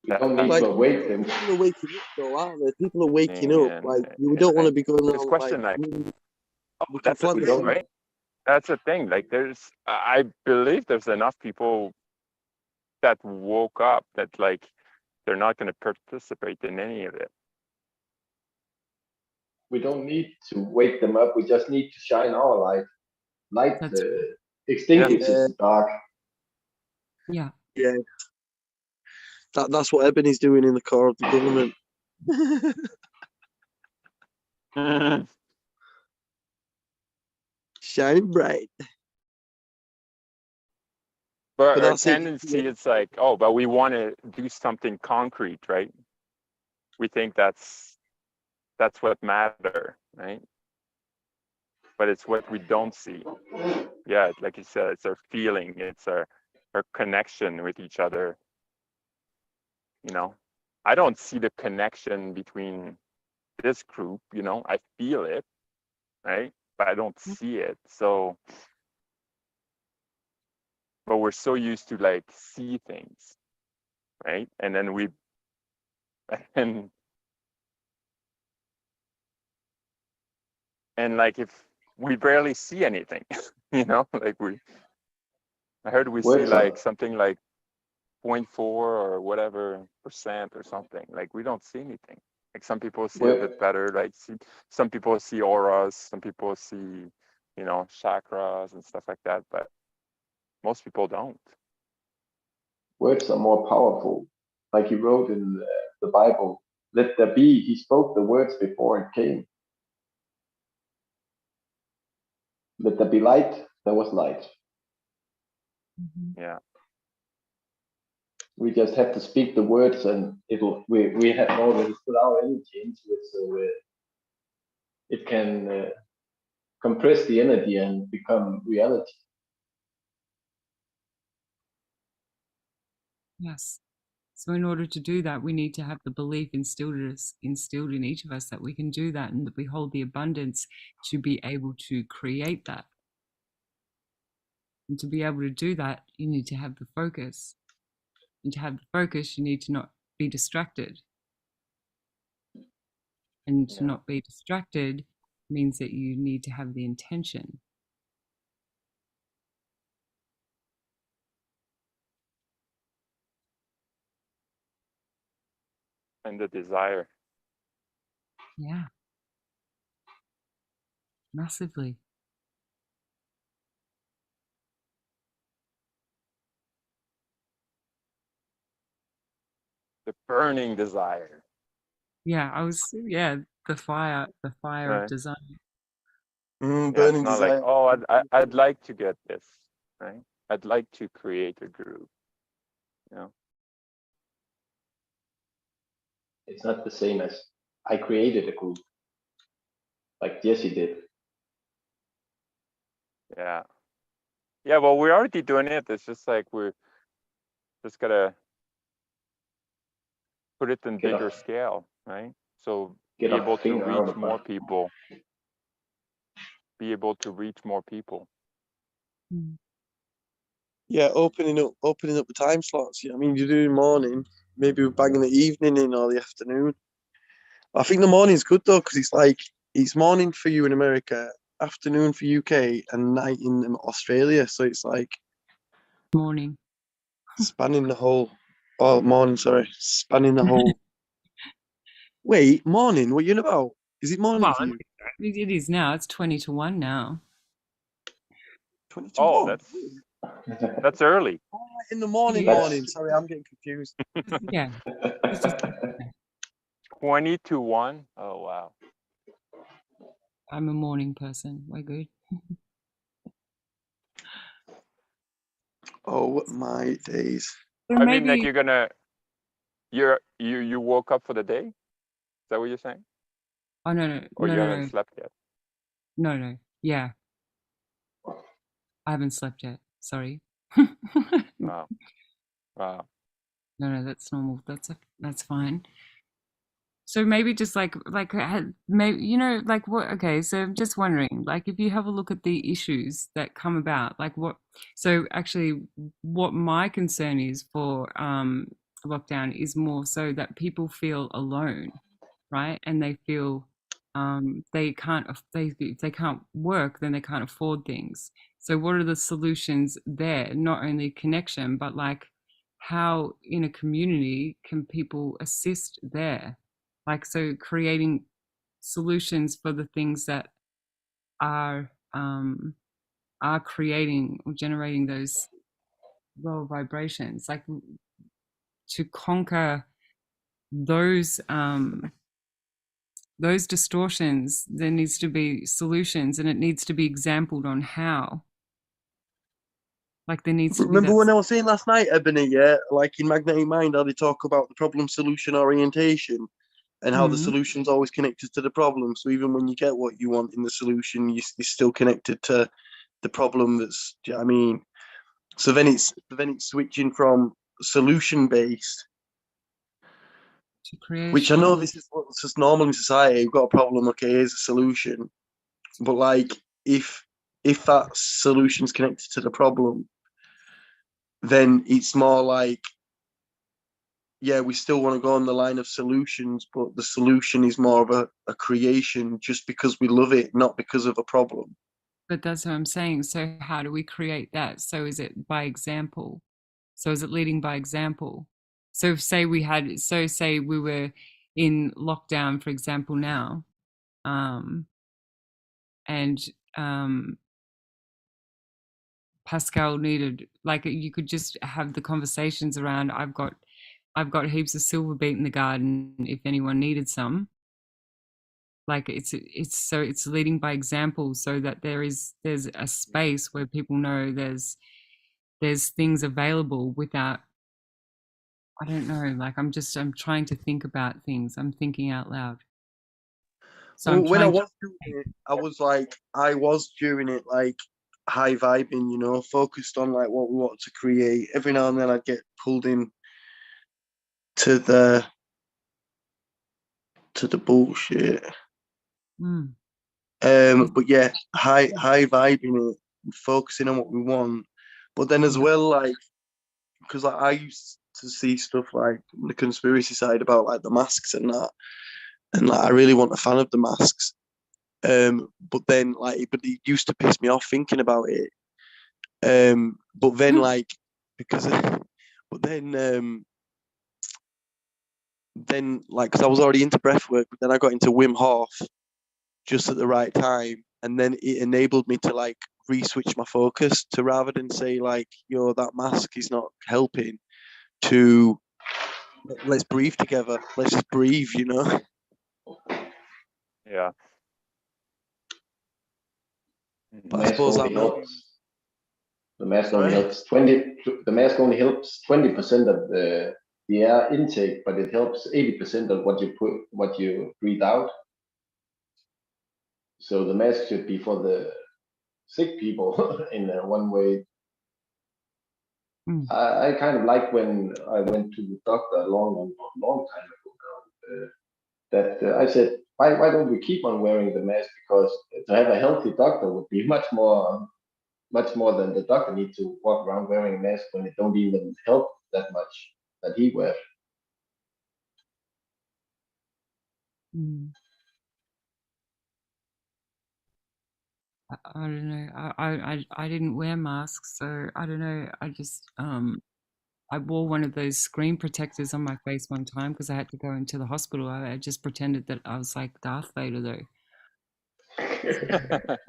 S1: You don't need
S5: Like,
S1: to awake them.
S5: people are waking up though, aren't they? People are waking up.
S6: and-
S5: Like, you
S6: and,
S5: don't want to
S6: like,
S5: be going
S6: this
S5: around
S6: question,
S5: like,
S6: like,
S5: we can
S6: that's the
S5: plant the
S6: thing,
S5: seed.
S6: right? That's the thing. Like, I believe there's enough people that woke up that like they're not going to participate in any of it.
S1: We don't need to wake them up. We just need to shine our light. Light
S7: That's
S1: extinguishes the dark.
S7: yeah.
S5: Yeah. That's what Ebony's doing in the core of the government. Shining bright.
S6: But our
S5: that's it.
S6: tendency is like, oh, but we want to do something concrete, right? We think that's what matter, right? But it's what we don't see. Yeah, like you said, it's our feeling, it's our connection with each other. You know, I don't see the connection between this group, you know, I feel it, right? But I don't see it. So, but we're so used to like see things, right? And then and like if we barely see anything, you know, like I heard we see
S1: Words are-
S6: like something like 0.4 or whatever % or something. Like we don't see anything. Like some people see a
S1: Word-
S6: bit better. Like some people see auras, some people see, you know, chakras and stuff like that. But most people don't.
S1: Words are more powerful. Like he wrote in the Bible, let there be. He spoke the words before it came. Let there be light. There was light.
S6: Yeah.
S1: We just have to speak the words, and we have already put our energy into it, so it can compress the energy and become reality.
S7: Yes. So in order to do that, we need to have the belief instilled in each of us that we can do that and that we hold the abundance to be able to create that. And to be able to do that, you need to have the focus. And to have the focus, you need to not be distracted. And to
S1: Yeah.
S7: not be distracted means that you need to have the intention.
S6: And the desire.
S7: Yeah. Massively.
S6: The burning desire.
S7: Yeah, the fire of
S6: Right.
S7: design.
S6: Yeah,
S5: Burning
S6: it's not like,
S5: desire.
S6: oh, I'd like to get this, right? I'd like to create a group. You know?
S1: It's not the same as I created a group, like Jesse did.
S6: Yeah. Yeah, well, we're already doing it. It's just like we're just gotta put it in
S1: Get
S6: bigger
S1: off-
S6: scale, right? So
S1: Get
S6: be
S1: off
S6: able to
S1: finger out
S6: reach
S1: of
S6: more
S1: my-
S6: people. Be able to reach more people.
S5: Yeah, opening up the time slots. Yeah, I mean, you're doing morning, maybe we're banging the evening in or the afternoon. I think the morning's good though, because it's like it's morning for you in America, afternoon for UK, and night in Australia. So it's like
S7: Morning.
S5: spanning the whole. Oh, morning, sorry, spanning the whole. Wait, morning? What are you on about? Is it morning
S7: Well,
S5: for you?
S7: it is now. It's 20 to 1 now.
S5: 20 to
S6: Oh,
S5: 1?
S6: that's early.
S5: In the morning,
S7: Yeah.
S5: morning. Sorry, I'm getting confused.
S7: Yeah. It's just
S6: 20 to 1. Oh wow.
S7: I'm a morning person. We're good.
S5: Oh my days.
S7: So
S6: I mean, like
S7: maybe
S6: you woke up for the day? Is that what you're saying?
S7: oh no
S6: Or you haven't
S7: no.
S6: slept yet?
S7: No. Yeah. I haven't slept yet. Sorry.
S6: Wow. Wow.
S7: No, that's normal. That's fine. So maybe just maybe like what? Okay, so I'm just wondering, like, if you have a look at the issues that come about, like what? So actually, what my concern is for lockdown is more so that people feel alone, right? And they feel they can't if they can't work, then they can't afford things. So what are the solutions there? Not only connection, but like how in a community can people assist there? Like so creating solutions for the things that are creating or generating those lower vibrations, like to conquer those distortions. There needs to be solutions, and it needs to be exampled on how. Like there needs to be
S5: Remember
S7: that.
S5: when I was saying last night, Ebony, yeah, like in Magnetic Mind, how they talk about the problem solution orientation and how the
S7: Mhm.
S5: solution's always connected to the problem. So even when you get what you want in the solution, you're still connected to the problem that's, do you know what I mean? So then it's switching from solution based,
S7: To create
S5: which I know this is what's just normal in society. We've got a problem, okay, here's a solution. But like if that solution's connected to the problem, then it's more like, yeah, we still want to go on the line of solutions, but the solution is more of a creation just because we love it, not because of a problem.
S7: But that's what I'm saying. So how do we create that? So is it by example? So is it leading by example? So say we were in lockdown, for example, now, and Pascal needed, like, you could just have the conversations around, I've got heaps of silver beet in the garden if anyone needed some. Like it's leading by example, so that there's a space where people know there's things available without, I don't know, like I'm trying to think about things. I'm thinking out loud. So
S5: Well,
S7: I'm
S5: when I
S7: trying
S5: was doing it, I was during it like high vibing, focused on like what we wanted to create. Every now and then I'd get pulled in to the bullshit.
S7: Mm.
S5: But yeah, high vibing it, focusing on what we want. But then as well, like, because like, I used to see stuff like the conspiracy side about like the masks and that, and like I really wasn't a fan of the masks. But then like, but it used to piss me off thinking about it. But then like, because, but then like, because I was already into breath work, but then I got into Wim Hof just at the right time, and then it enabled me to like re-switch my focus to, rather than say like, yo, that mask is not helping, to let's breathe together, let's just breathe, you know.
S6: Yeah.
S5: But I
S1: Mask
S5: suppose
S1: only
S5: that might be,
S1: helps. The mask only
S5: sorry?
S1: helps 20. The mask only helps 20% of the air intake, but it helps 80% of what you breathe out. So the mask should be for the sick people in one way.
S7: Mm.
S1: I kind of like when I went to the doctor a long time ago now, that I said, why don't we keep on wearing the mask? Because to have a healthy doctor would be much more than the doctor need to walk around wearing a mask when it don't even help that much that he wears.
S7: Mm. I don't know. I didn't wear masks, so I don't know. I just I wore one of those screen protectors on my face one time because I had to go into the hospital. I just pretended that I was like Darth Vader, though. It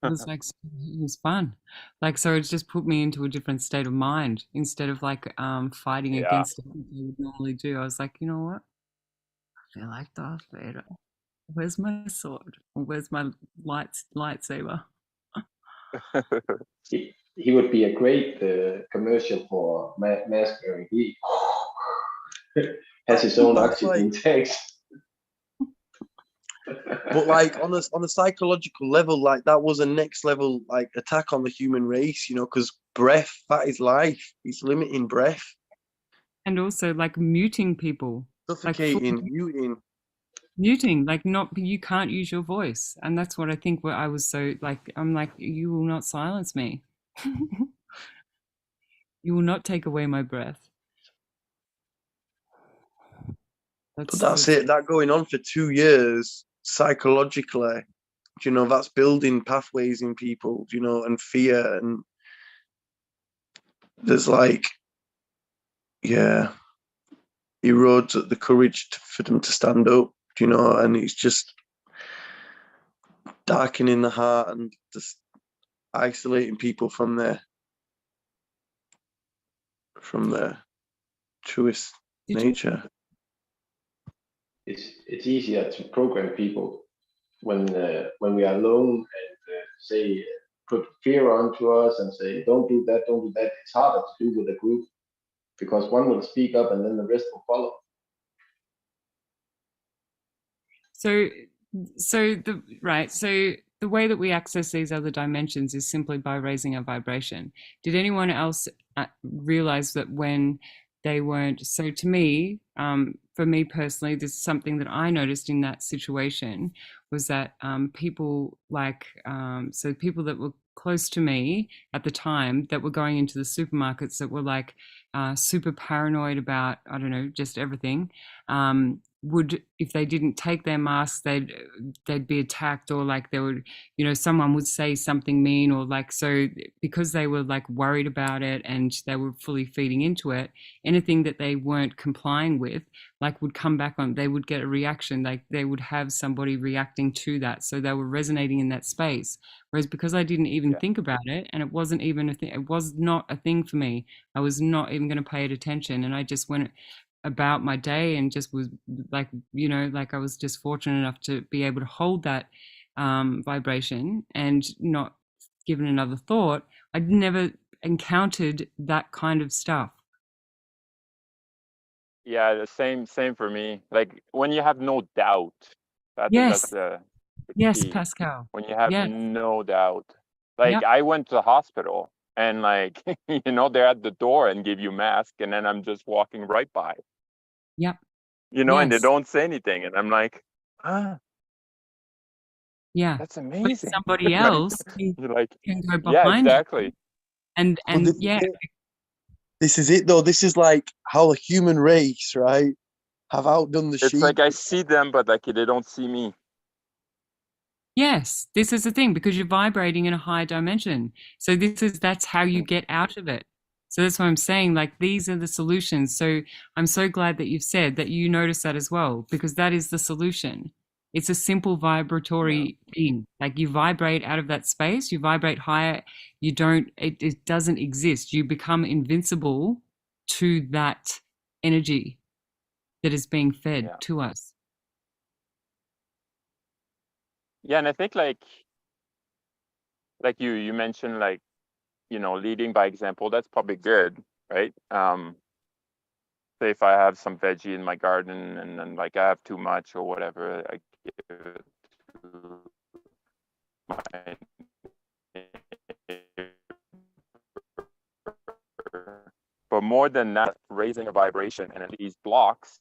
S7: was like it was fun, like, so it just put me into a different state of mind instead of like fighting
S6: Yeah.
S7: against what I would normally do. I was like, you know what? I feel like Darth Vader. Where's my sword? Or where's my lightsaber?
S1: he would be a great commercial for mask wearing. He has his own
S5: that's
S1: oxygen
S5: like,
S1: tanks.
S5: but like on a psychological level, like that was a next level like attack on the human race, you know, because breath, that is life. It's limiting breath,
S7: And also like muting people, like
S5: suffocating, muting.
S7: muting, like not, you can't use your voice, and that's what I think. Where I was so like, I'm like, you will not silence me. You will not take away my breath.
S5: But that's it. That going on for 2 years psychologically, you know, that's building pathways in people, you know, and fear, and there's like, yeah, erodes the courage for them to stand up, you know, and it's just darkening the heart and just isolating people from their truest
S7: Did you?
S5: nature.
S1: It's easier to program people when we are alone and say put fear onto us and say don't do that, don't do that. It's harder to do with a group because one will speak up and then the rest will follow.
S7: So the way that we access these other dimensions is simply by raising our vibration. Did anyone else realize that when they weren't? So to me, for me personally, this is something that I noticed in that situation was that people like so people that were close to me at the time that were going into the supermarkets that were like super paranoid about, I don't know, just everything. Would, if they didn't take their masks, they'd be attacked, or like they would, you know, someone would say something mean, or like, so because they were like worried about it and they were fully feeding into it, anything that they weren't complying with like would come back on, they would get a reaction, like they would have somebody reacting to that, so they were resonating in that space. Whereas because I didn't even think about it, and it wasn't even a thing, it was not a thing for me, I was not even going to pay it attention, and I just went about my day and just was like, you know, like I was just fortunate enough to be able to hold that vibration and not given another thought. I'd never encountered that kind of stuff.
S6: Yeah, the same for me. Like when you have no doubt, I think that's
S7: Yes,
S6: the
S7: yes,
S6: key.
S7: Pascal.
S6: When you have
S7: Yes,
S6: no doubt. Like
S7: yep.
S6: I went to the hospital and like, you know, they're at the door and give you mask, and then I'm just walking right by,
S7: Yep.
S6: you know, and they
S7: Yes.
S6: don't say anything, and I'm like, ah,
S7: Yeah.
S6: that's
S7: But
S6: amazing.
S7: somebody
S6: Right?
S7: else
S6: You're like,
S7: can go
S6: yeah,
S7: behind you
S6: exactly.
S7: and
S5: But this
S7: yeah,
S5: is it. This is it though. This is like how the human race, right, have outdone the
S6: It's
S5: sheep.
S6: like I see them, but like they don't see me.
S7: yes, this is the thing because you're vibrating in a higher dimension. So that's how you get out of it. So that's what I'm saying. Like these are the solutions. So I'm so glad that you've said that you notice that as well, because that is the solution. It's a simple vibratory thing. Like you vibrate out of that space, you vibrate higher, you don't, it doesn't exist. You become invincible to that energy that is being fed
S6: Yeah.
S7: to us.
S6: Yeah, and I think like you mentioned, like, you know, leading by example, that's probably good, right? Say if I have some veggie in my garden and then like I have too much or whatever, I give it to my neighbor. But more than that, raising a vibration and these blocks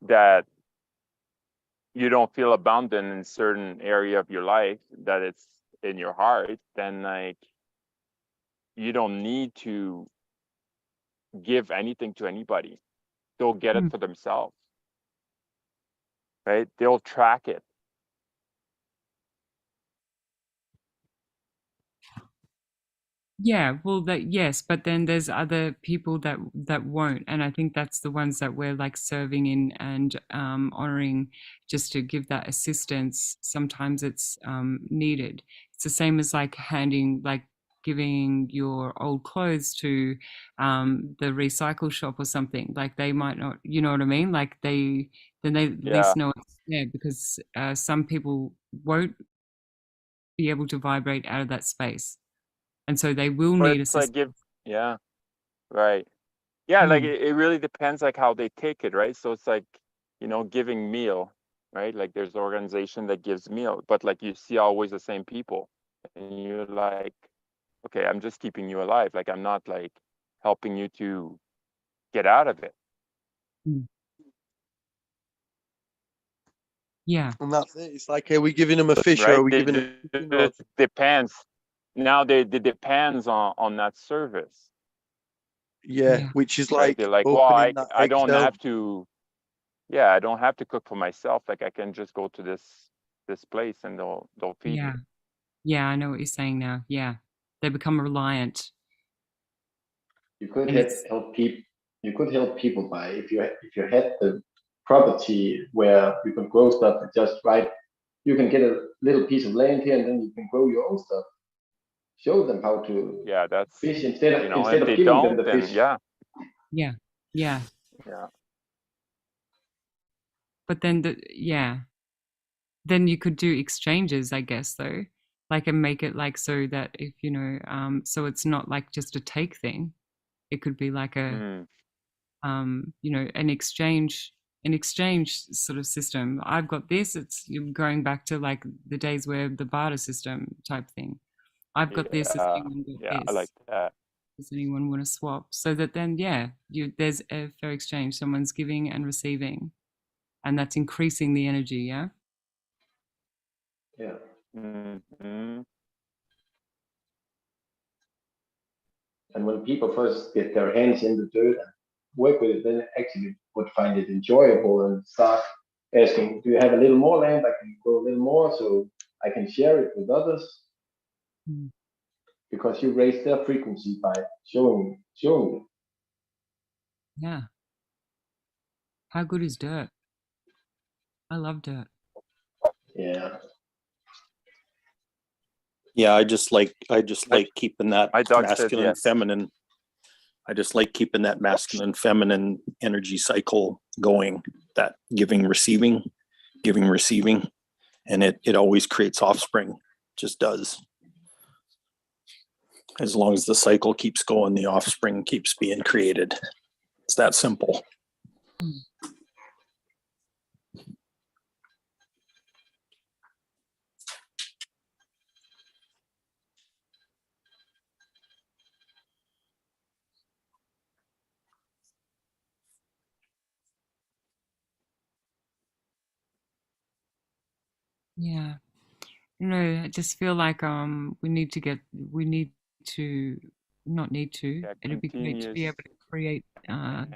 S6: that you don't feel abundant in certain area of your life, that it's in your heart, then like you don't need to give anything to anybody. They'll get it
S7: Mm.
S6: for themselves, right? They'll track it.
S7: Yeah, well, that yes, but then there's other people that won't, and I think that's the ones that we're like serving in and honoring, just to give that assistance. Sometimes it's needed. It's the same as like like giving your old clothes to the recycle shop or something. Like they might not, you know what I mean? Like then they at
S6: Yeah.
S7: least know it's there, because some people won't be able to vibrate out of that space, and so they will
S6: But
S7: need
S6: it's like
S7: assistance.
S6: yeah, right. Yeah, like
S7: Mm.
S6: it really depends like how they take it, right? So it's like, you know, giving meal, right? Like there's organization that gives meal, but like you see always the same people. And you're like, okay, I'm just keeping you alive. Like I'm not like helping you to get out of it.
S7: Mm. Yeah.
S5: And that's it. It's like, are we giving them a fish or
S6: Right?
S5: are we
S6: They
S5: giving them, you know,
S6: just depends. Now they depends on that service,
S5: yeah,
S7: Yeah.
S5: which is
S6: right?
S5: like
S6: They're like, well,
S5: opening that
S6: I don't
S5: eggshell.
S6: have to, yeah, I don't have to cook for myself. Like I can just go to this place and they'll feed
S7: Yeah.
S6: me.
S7: Yeah, I know what you're saying now. Yeah. They become reliant,
S1: You could
S7: and it's
S1: help people. You could help people by if you had the property where you can grow stuff just right. You can get a little piece of land here, and then you can grow your own stuff. Show them how to
S6: Yeah, that's,
S1: fish
S6: you know,
S1: instead
S6: if
S1: of
S6: they
S1: giving them
S6: don't,
S1: the
S6: then
S1: fish.
S6: yeah,
S7: yeah. Yeah.
S6: yeah.
S7: But then then you could do exchanges, I guess, though. Like, and make it like so that if, so it's not like just a take thing. It could be like a
S6: Mm,
S7: an exchange sort of system. I've got this. It's you're going back to like the days where the barter system type thing. I've got this. Has
S6: yeah,
S7: anyone got
S6: yeah, I like
S7: this?
S6: that.
S7: Does anyone want to swap? So that then, yeah, there's a fair exchange. Someone's giving and receiving, and that's increasing the energy. Yeah.
S1: Yeah.
S6: Mm-hmm.
S1: And when people first get their hands in the dirt and work with it, then actually would find it enjoyable and start asking, do you have a little more land? I can grow a little more so I can share it with others.
S7: Mm.
S1: Because you raise their frequency by showing them.
S7: Yeah. How good is dirt? I love dirt.
S1: Yeah.
S3: Yeah, I just like keeping that
S6: My dog says
S3: masculine,
S6: yes.
S3: feminine. I just like keeping that masculine, feminine energy cycle going, that giving, receiving, and it always creates offspring. Just does. As long as the cycle keeps going, the offspring keeps being created. It's that simple.
S7: Yeah. You know, I just feel like we need to not need to.
S6: Yeah,
S7: It'd be great to be able
S6: continuous.
S7: to create I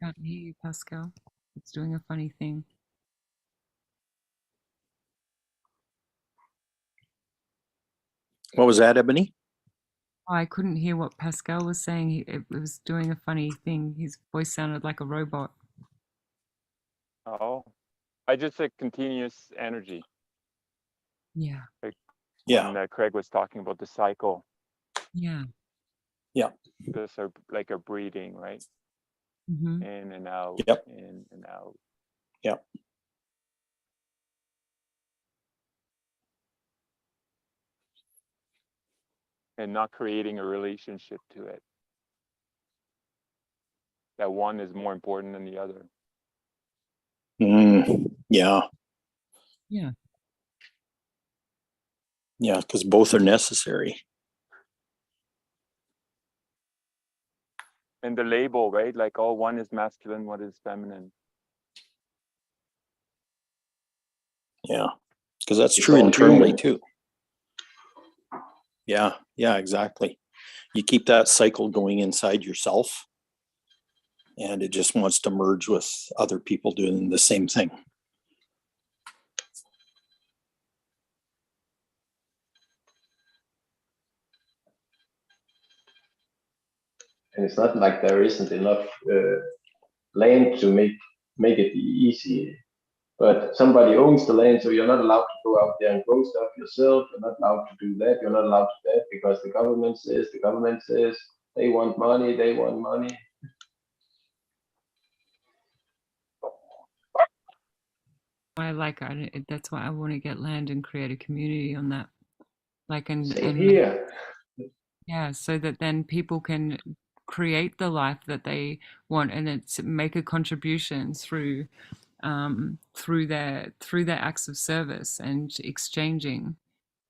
S7: can't hear you, Pascal. It's doing a funny thing.
S3: What was that, Ebony?
S7: Oh, I couldn't hear what Pascal was saying. It was doing a funny thing. His voice sounded like a robot.
S6: Oh, I just said continuous energy.
S7: Yeah.
S6: Like
S3: Yeah.
S6: when Craig was talking about the cycle,
S7: Yeah.
S6: this are like a breathing, right?
S7: Mm-hmm.
S6: In and out,
S3: Yep.
S6: in and out.
S3: Yep.
S6: And not creating a relationship to it. That one is more important than the other.
S3: Yeah.
S7: Yeah.
S3: Yeah, because both are necessary.
S6: And the label, right? Like, oh, one is masculine, one is feminine.
S3: Yeah, because that's
S1: It's
S3: true
S1: all
S3: internally
S1: human.
S3: too. Yeah, exactly. You keep that cycle going inside yourself, and it just wants to merge with other people doing the same thing.
S1: And it's not like there isn't enough land to make it easy. But somebody owns the land, so you're not allowed to go out there and grow stuff yourself. You're not allowed to do that. You're not allowed to do that because the government says they want money.
S7: That's why I want to get land and create a community on that. Like
S1: Same
S7: and make,
S1: here.
S7: yeah, so that then people can create the life that they want and it's make a contribution through their acts of service and exchanging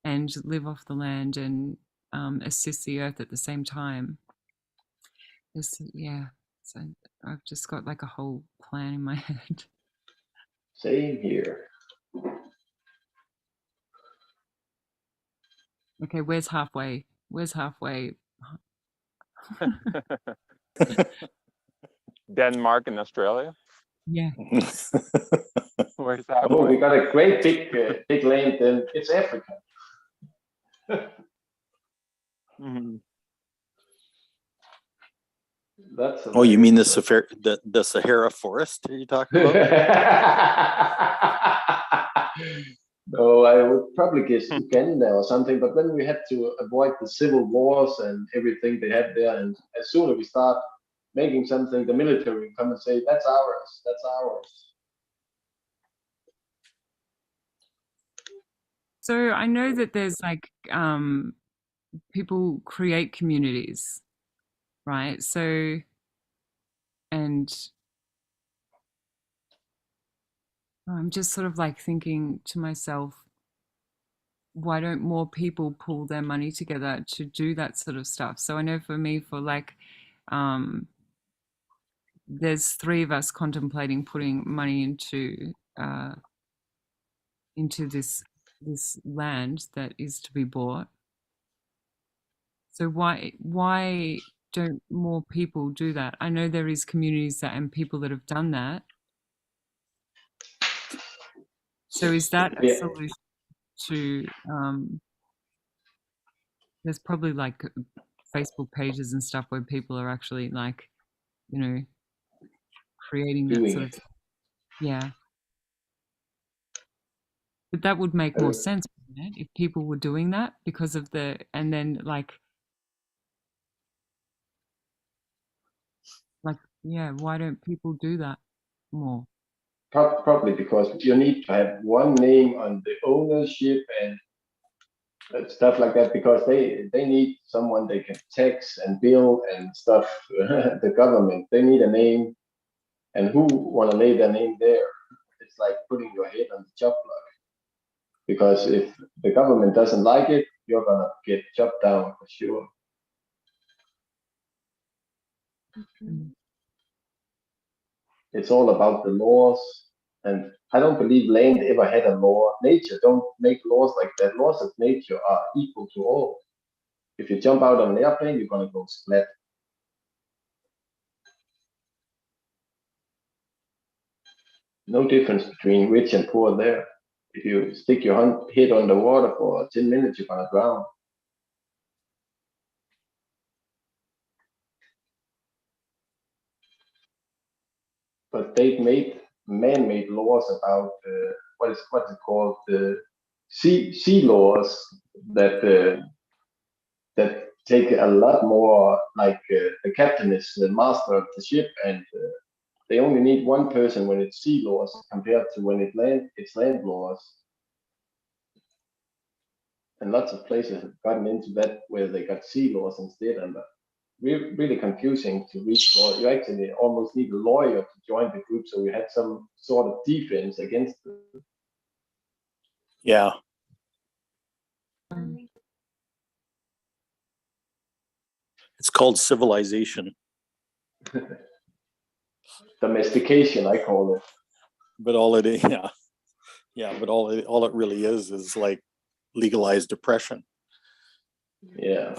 S7: and live off the land and assist the earth at the same time. So I've just got like a whole plan in my head.
S1: Same here.
S7: Okay, where's halfway?
S6: Denmark and Australia.
S7: Yeah.
S6: Where's that?
S1: Oh, we got a great big land. Then it's Africa.
S6: Mm-hmm.
S1: That's
S3: Oh, you mean the Sahara forest? Are you talking about?
S1: No, I would probably guess Uganda or something, but then we had to avoid the civil wars and everything they had there. And as soon as we start making something, the military will come and say, that's ours.
S7: So I know that there's like people create communities, right? So and I'm just sort of like thinking to myself, why don't more people pool their money together to do that sort of stuff? So I know for me, for like, there's 3 of us contemplating putting money into this land that is to be bought. So why don't more people do that? I know there is communities that and people that have done that. So is that a
S1: Yeah.
S7: solution to there's probably like Facebook pages and stuff where people are actually like, you know, creating that
S1: Doing
S7: sort
S1: it.
S7: of, yeah. But that would make more sense, wouldn't it, if people were doing that because of and then like, yeah, why don't people do that more?
S1: Probably because you need to have one name on the ownership and stuff like that, because they need someone they can tax and bill and stuff. The government, they need a name, and who want to lay their name there? It's like putting your head on the chop block, because if the government doesn't like it, you're gonna get chopped down for sure.
S7: Mm.
S1: It's all about the laws And I don't believe land ever had a law. Nature don't make laws like that. Laws of nature are equal to all. If you jump out of an airplane, you're gonna go splat. No difference between rich and poor there. If you stick your head underwater for 10 minutes, you're gonna drown. But they've made man-made laws about what's it called, the sea laws that that take a lot more. Like the captain is the master of the ship, and they only need one person when it's sea laws compared to when it's land laws. And lots of places have gotten into that where they got sea laws instead, and really confusing to read law. You actually almost need a lawyer to join the group, so you had some sort of defense against it.
S3: Yeah. It's called civilization.
S1: Domestication, I call it.
S3: But all it is, yeah, but all it really is like legalized oppression.
S1: Yeah.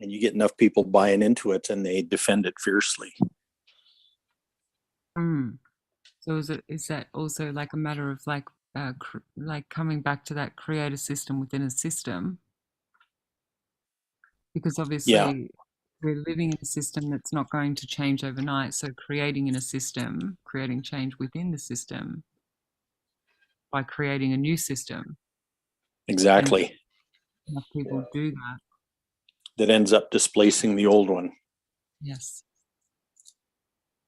S3: And you get enough people buying into it and they defend it fiercely.
S7: So is that also like a matter of like like coming back to that creator system within a system? Because obviously we're living in a system that's not going to change overnight. So creating in a system, creating change within the system by creating a new system.
S3: Exactly.
S7: Enough people do that.
S3: That ends up displacing the old one.
S7: Yes.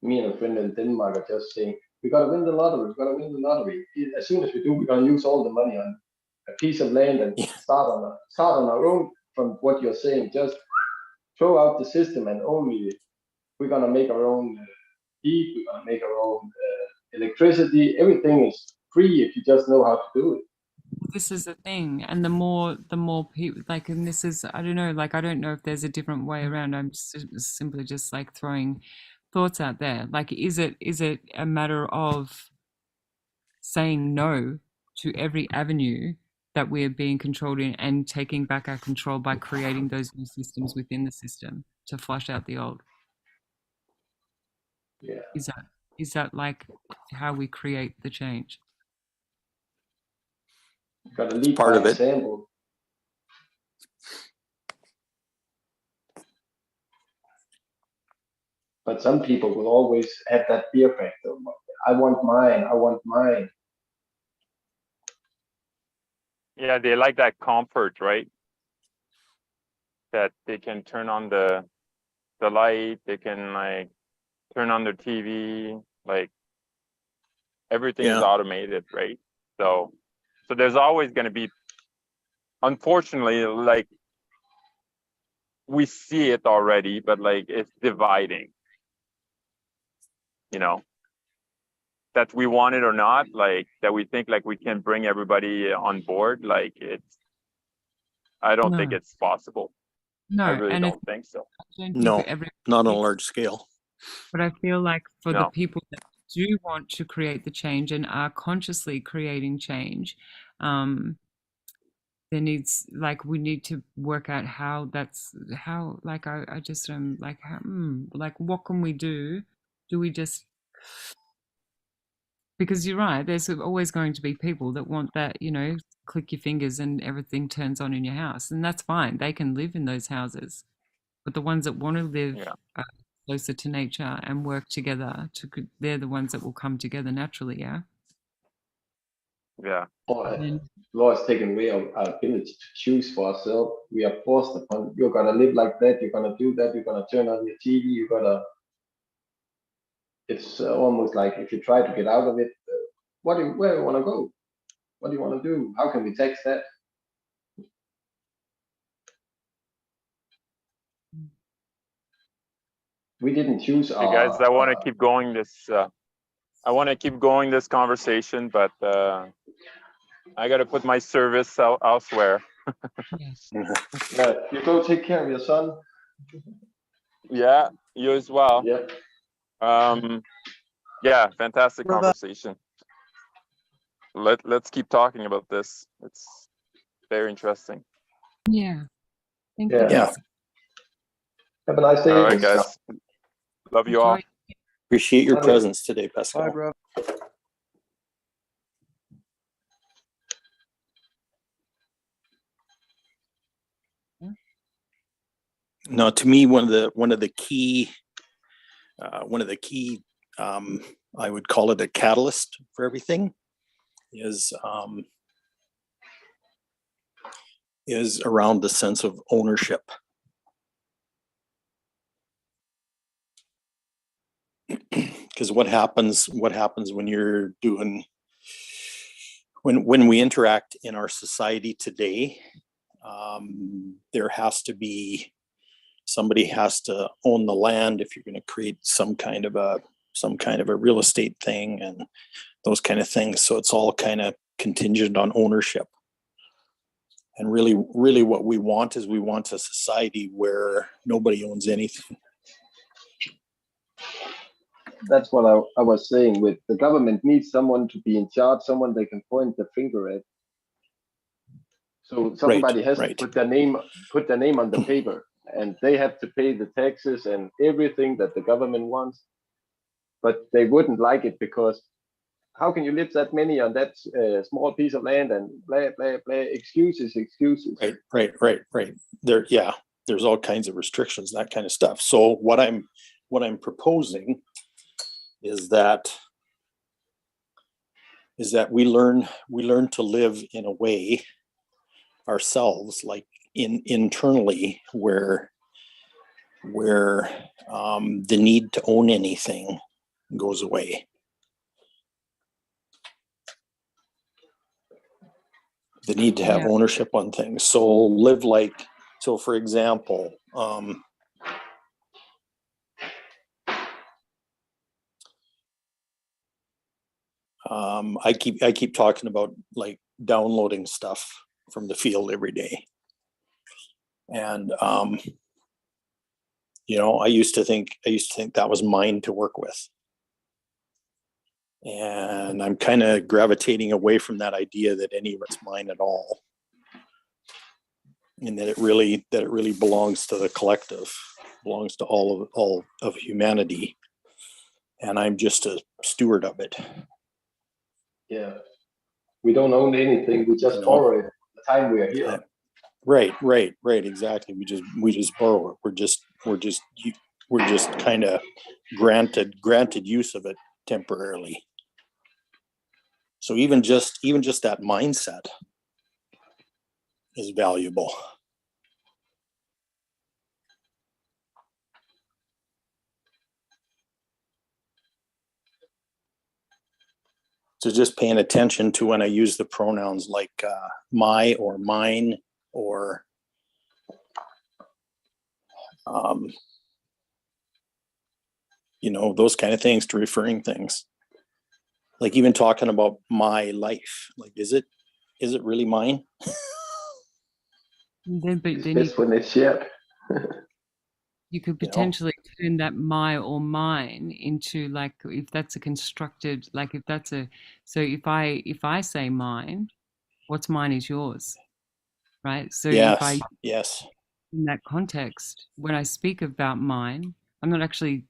S1: Me and a friend in Denmark are just saying, we gotta win the lottery, we gotta win the lottery. As soon as we do, we're gonna use all the money on a piece of land and start on our own. From what you're saying, just throw out the system and only we're gonna make our own heat, we're gonna make our own electricity. Everything is free if you just know how to do it.
S7: This is the thing, and the more people like, and this is, I don't know, like I don't know if there's a different way around. I'm simply just like throwing thoughts out there. Like, is it a matter of saying no to every avenue that we're being controlled in and taking back our control by creating those new systems within the system to flush out the old?
S1: Yeah.
S7: Is that like how we create the change?
S1: You gotta lead
S3: part
S1: by
S3: of it.
S1: example. But some people will always have that fear factor. I want mine, I want mine.
S6: Yeah, they like that comfort, right? That they can turn on the light, they can like turn on their TV, like everything is automated, right? So there's always going to be, unfortunately, like we see it already, but like it's dividing, you know, that we want it or not, like that we think like we can bring everybody on board. Like I don't think it's possible.
S7: No,
S6: I really
S7: and
S6: don't think so.
S3: No, not on a large scale.
S7: But I feel like for the
S6: No.
S7: people that do want to create the change and are consciously creating change, there needs, like, we need to work out how like I just like like what can we do? Do we just, because you're right, there's always going to be people that want that, you know, click your fingers and everything turns on in your house, and that's fine. They can live in those houses, but the ones that want to live closer to nature and work together, they're the ones that will come together naturally.
S1: Law is taking away our ability to choose for ourselves. We are forced upon, you're gonna live like that, you're gonna do that, you're gonna turn on your TV, you gotta, it's almost like if you try to get out of it, where do you want to go? What do you want to do? How can we tax that? We didn't choose
S6: Hey guys, I want to keep going this. I want to keep going this conversation, but I got to put my service elsewhere.
S7: Yes.
S1: Yeah, you go take care of your son.
S6: Yeah, you as well.
S1: Yeah.
S6: Yeah, fantastic
S5: Brother.
S6: conversation. Let's keep talking about this. It's very interesting.
S7: Yeah. Thank
S1: Yeah.
S7: you.
S3: Yeah.
S1: Have a nice day.
S6: All right, guys. Love you all.
S7: Enjoy.
S3: Appreciate your
S1: Bye.
S3: presence today,
S5: Bye,
S3: Pascal.
S5: bro.
S3: No, to me, one of the key, I would call it a catalyst for everything, is around the sense of ownership. Because what happens when you're doing, when we interact in our society today, there has to be, somebody has to own the land if you're going to create some kind of a real estate thing and those kind of things. So it's all kind of contingent on ownership. And really what we want is we want a society where nobody owns anything.
S1: That's what I was saying. With the government needs someone to be in charge, someone they can point the finger at. So somebody has
S3: right.
S1: to put their name on the paper, and they have to pay the taxes and everything that the government wants. But they wouldn't like it because how can you live that many on that small piece of land and blah blah blah, excuses.
S3: Right. There's all kinds of restrictions, that kind of stuff. So what I'm proposing is that we learn to live in a way ourselves, like internally, where the need to own anything goes away. The need to have ownership on things. So for example, I keep talking about like downloading stuff from the field every day. And I used to think that was mine to work with. And I'm kind of gravitating away from that idea that any of it's mine at all. And that it really belongs to the collective, belongs to all of humanity. And I'm just a steward of it.
S1: Yeah, we don't own anything. We just borrow it the time we are here.
S3: Right. Exactly. We just borrow it. We're just kind of granted use of it temporarily. So even just that mindset is valuable. So just paying attention to when I use the pronouns like my or mine or those kind of things, to referring things. Like even talking about my life, like is it really mine?
S1: It's when it's shared.
S7: You could potentially turn that my or mine into, like, if that's a constructed, like if that's so if I say mine, what's mine is yours, right? So
S3: yes.
S7: In that context, when I speak about mine, I'm not actually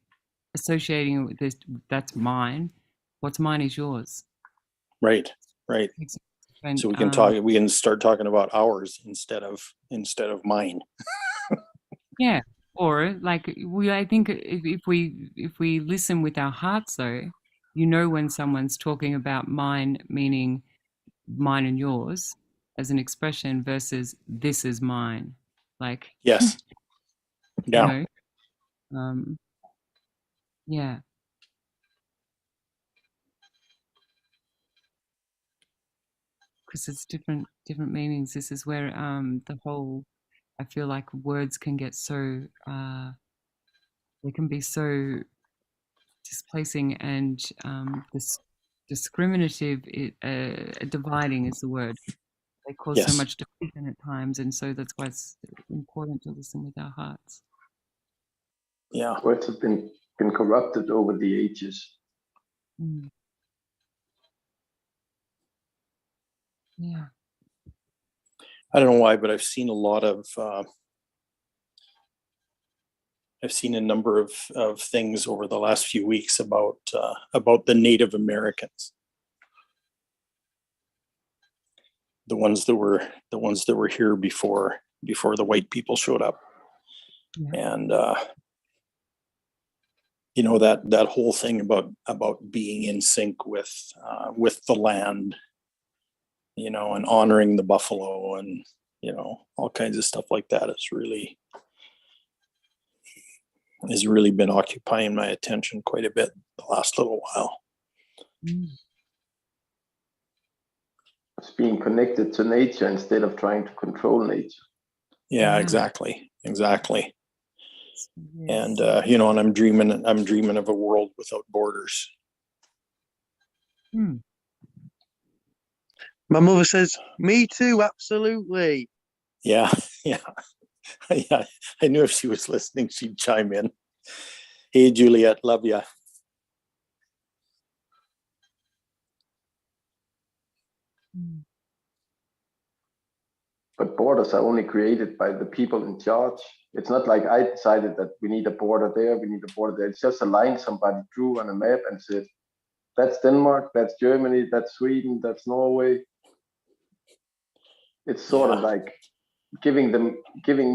S7: associating it with this, that's mine. What's mine is yours.
S3: Right. So we can start talking about ours instead of mine.
S7: Yeah. Or like I think if we listen with our hearts, though, when someone's talking about mine, meaning mine and yours as an expression versus this is mine, like
S3: yes, yeah,
S7: yeah. Because it's different meanings. This is where the whole, I feel like words can get so they can be so displacing and this discriminative. Dividing is the word. They cause so much division at times, and so that's why it's important to listen with our hearts.
S3: Yeah,
S1: Words have been been corrupted over the ages.
S7: Mm. Yeah.
S3: I don't know why, but I've seen a lot of, I've seen a number of things over the last few weeks about the Native Americans, the ones that were here before the white people showed up,
S7: Yeah.
S3: and you know, that whole thing about being in sync with the land, you know, and honoring the buffalo, and you know, all kinds of stuff like that has really been occupying my attention quite a bit the last little while.
S7: Mm.
S1: It's being connected to nature instead of trying to control nature.
S3: Yeah,
S7: Yeah.
S3: exactly.
S7: Yes.
S3: And you know, and I'm dreaming of a world without borders.
S7: Hmm.
S5: My mother says, me too, absolutely.
S3: Yeah, yeah, yeah. I knew if she was listening, she'd chime in. Hey, Juliet, love ya.
S7: Mm.
S1: But borders are only created by the people in charge. It's not like I decided that we need a border there, we need a border there. It's just a line somebody drew on a map and said, that's Denmark, that's Germany, that's Sweden, that's Norway. It's sort of
S3: Yeah.
S1: like giving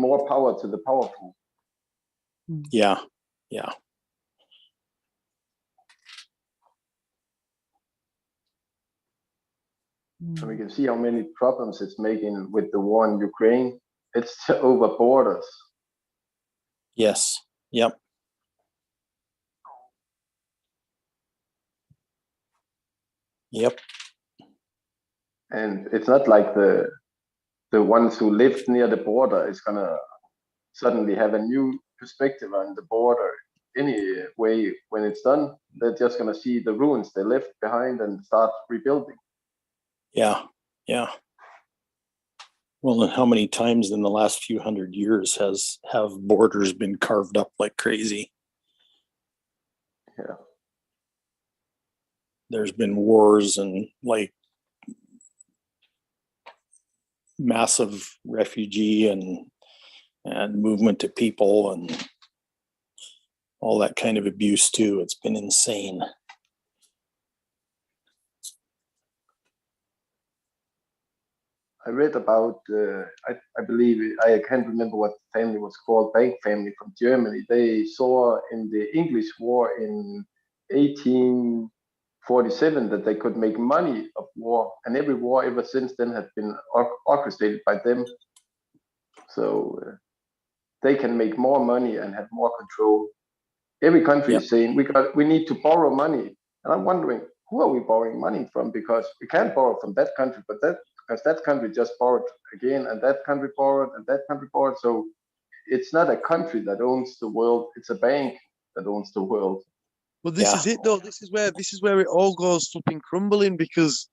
S1: more power to the powerful.
S3: Yeah.
S1: And we
S7: Mm.
S1: can see how many problems it's making with the war in Ukraine. It's over borders.
S3: Yes. Yep. Yep.
S1: And it's not like the ones who lived near the border is gonna suddenly have a new perspective on the border anyway. When it's done, they're just gonna see the ruins they left behind and start rebuilding.
S3: Yeah. Well, and how many times in the last few hundred years have borders been carved up like crazy?
S1: Yeah.
S3: There's been wars and like massive refugee and movement of people and all that kind of abuse too. It's been insane.
S1: I read about, I believe, I can't remember what the family was called, Bank family from Germany. They saw in the English war in 1847 that they could make money of war, and every war ever since then had been orchestrated by them. So they can make more money and have more control. Every country is saying we need to borrow money, and I'm wondering, who are we borrowing money from? Because we can't borrow from that country, but because that country just borrowed again, and that country borrowed, and that country borrowed. So it's not a country that owns the world; it's a bank that owns the world.
S5: Well, this is it though. This is where it all goes flipping crumbling, because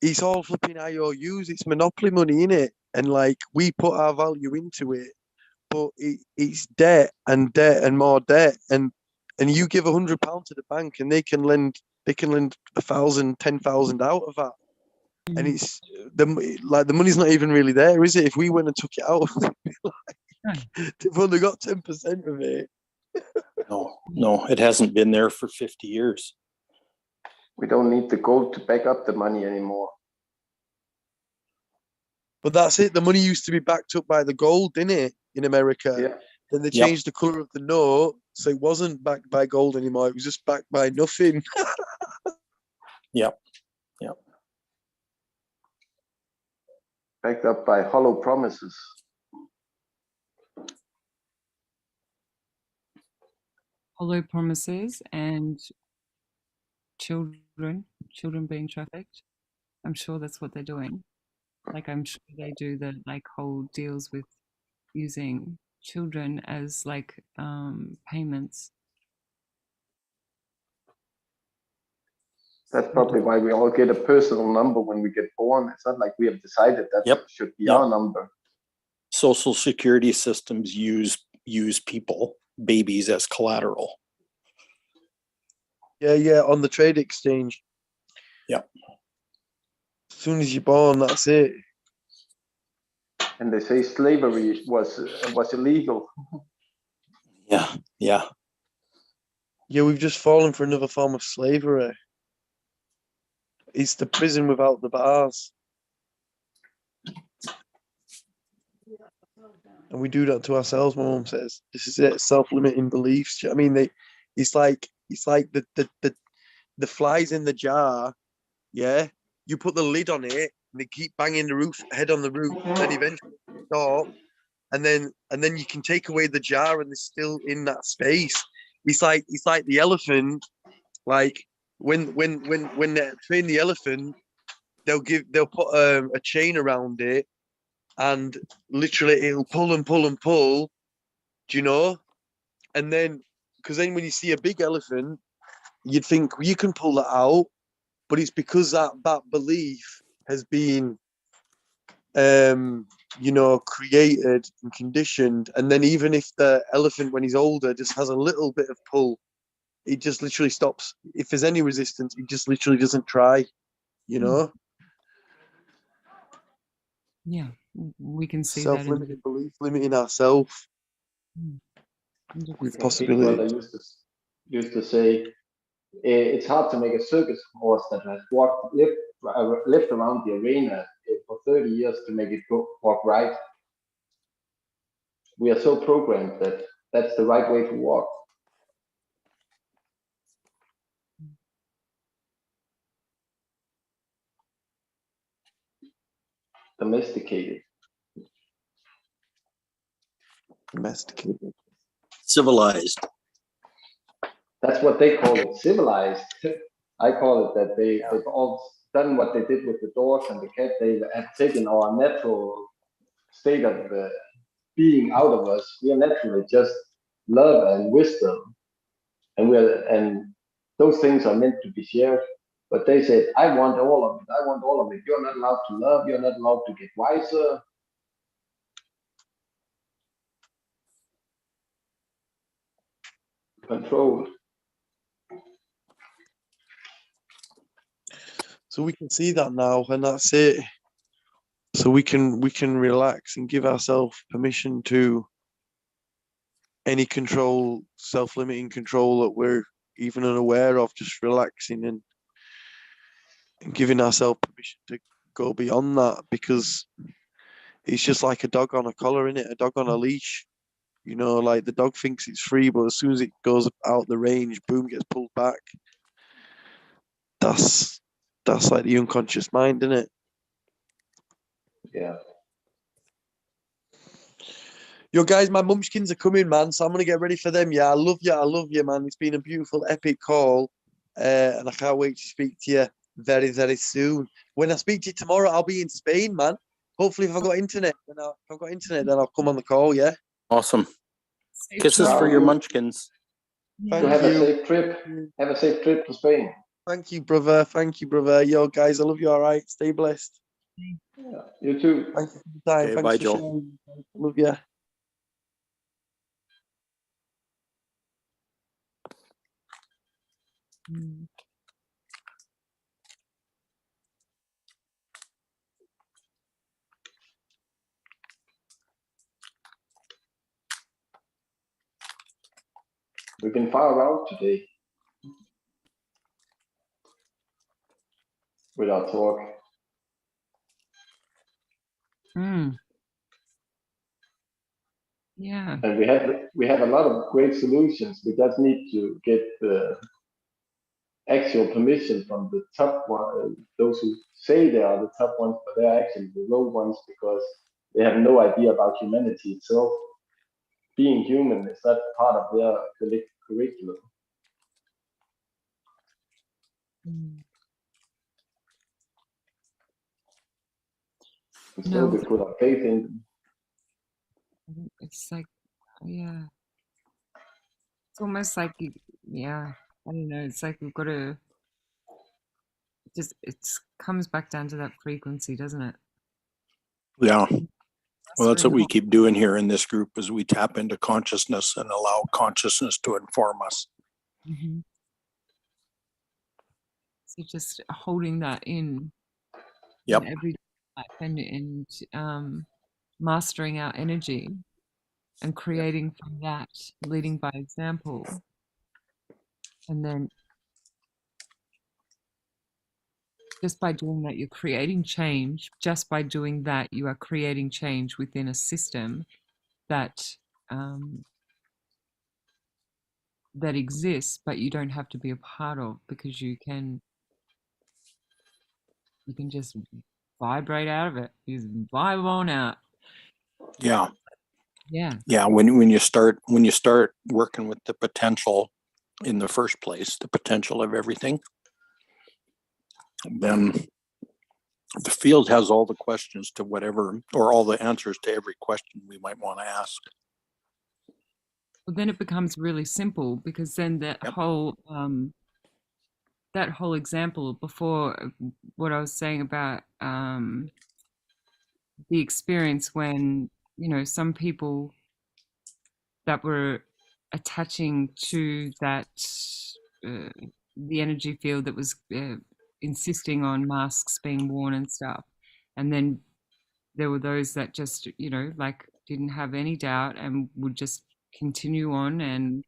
S5: it's all flipping IOUs. It's monopoly money in it, and like we put our value into it, but it's debt and more debt, and you give £100 to the bank, and they can lend 1,000, 10,000 out of that, and it's the money's not even really there, is it? If we went and took it out, they've only got 10% of it.
S3: No, it hasn't been there for 50 years.
S1: We don't need the gold to back up the money anymore.
S5: But that's it. The money used to be backed up by the gold, didn't it, in America?
S1: Yeah.
S5: Then they changed the color of the note, so it wasn't backed by gold anymore. It was just backed by nothing.
S3: Yep.
S1: Backed up by hollow promises.
S7: Hollow promises and children being trafficked. I'm sure that's what they're doing. Like, I'm sure they do the like whole deals with using children as like payments.
S1: That's probably why we all get a personal number when we get born. It's not like we have decided that should be our number.
S3: Social security systems use people, babies, as collateral.
S5: Yeah, on the trade exchange.
S3: Yep.
S5: As soon as you're born, that's it.
S1: And they say slavery was illegal.
S3: Yeah, yeah.
S5: Yeah, we've just fallen for another form of slavery. It's the prison without the bars. And we do that to ourselves, my mum says. This is it, self-limiting beliefs. Do you know what I mean? It's like the flies in the jar, yeah. You put the lid on it and they keep banging the roof head on the roof, then eventually stop. And then you can take away the jar and they're still in that space. It's like the elephant, like when they train the elephant, they'll put a chain around it and literally it'll pull and pull and pull, do you know? And then, because then when you see a big elephant, you'd think you can pull that out, but it's because that belief has been, created and conditioned. And then even if the elephant, when he's older, just has a little bit of pull, it just literally stops. If there's any resistance, it just literally doesn't try, you know?
S7: Yeah, we can see that in
S5: Self-limiting belief, limiting ourselves with
S7: 100%.
S1: People that
S5: possibilities.
S1: used to say it's hard to make a circus horse that has lived around the arena for 30 years to make it walk right. We are so programmed that that's the right way to walk. Domesticated.
S5: Domesticated.
S3: Civilized.
S1: That's what they call it, civilized. I call it that they've all done what they did with the dogs and the cat. They have taken our natural state of being out of us. We are naturally just love and wisdom, and those things are meant to be shared. But they said, I want all of it. I want all of it. You're not allowed to love. You're not allowed to get wiser. Control.
S5: So we can see that now, and that's it. So we can relax and give ourselves permission to any control, self-limiting control that we're even unaware of, just relaxing and giving ourselves permission to go beyond that, because it's just like a dog on a collar, innit? A dog on a leash. You know, like the dog thinks it's free, but as soon as it goes out the range, boom, gets pulled back. That's like the unconscious mind, isn't it?
S1: Yeah.
S5: Yo, guys, my munchkins are coming, man. So I'm gonna get ready for them. Yeah, I love you, man. It's been a beautiful, epic call, and I can't wait to speak to you very, very soon. When I speak to you tomorrow, I'll be in Spain, man. Hopefully, if I've got internet, then I'll come on the call. Yeah.
S3: Awesome.
S7: Safe
S3: Kisses for
S7: travel.
S3: your munchkins.
S5: Thank
S1: So have a
S5: you.
S1: safe trip. Have a safe trip to Spain.
S5: Thank you, brother. Thank you, brother. Yo, guys, I love you. All right. Stay blessed.
S1: Yeah, you too.
S5: Thank you for the time.
S3: Okay,
S5: Thanks
S3: bye,
S5: for
S3: Joel.
S5: sharing. Love you.
S7: Mm.
S1: We've been far out today with our talk.
S7: Mm. Yeah.
S1: And we have a lot of great solutions. We just need to get the actual permission from the top one, those who say they are the top ones, but they're actually the low ones because they have no idea about humanity itself. Being human is not part of their curriculum.
S7: Mm.
S1: And still,
S7: No,
S1: we put our faith in them.
S7: it's like, yeah, it's almost like, yeah, I don't know. It's like we've got to just, it comes back down to that frequency, doesn't it?
S3: Yeah. Well, that's what
S7: really
S3: we keep doing here in this group is we tap into consciousness and allow consciousness to inform us.
S7: Mhm. So just holding that in
S3: Yep.
S7: everyday life and mastering our energy and creating from that, leading by example. And then just by doing that, you're creating change. Just by doing that, you are creating change within a system that that exists, but you don't have to be a part of, because you can just vibrate out of it. You just vibe on out.
S3: Yeah.
S7: Yeah.
S3: Yeah. When you start working with the potential in the first place, the potential of everything, then the field has all the questions to whatever, or all the answers to every question we might want to ask.
S7: Well, then it becomes really simple, because then that
S3: Yep.
S7: whole example before, what I was saying about the experience when, some people that were attaching to that the energy field that was insisting on masks being worn and stuff, and then there were those that just like didn't have any doubt and would just continue on and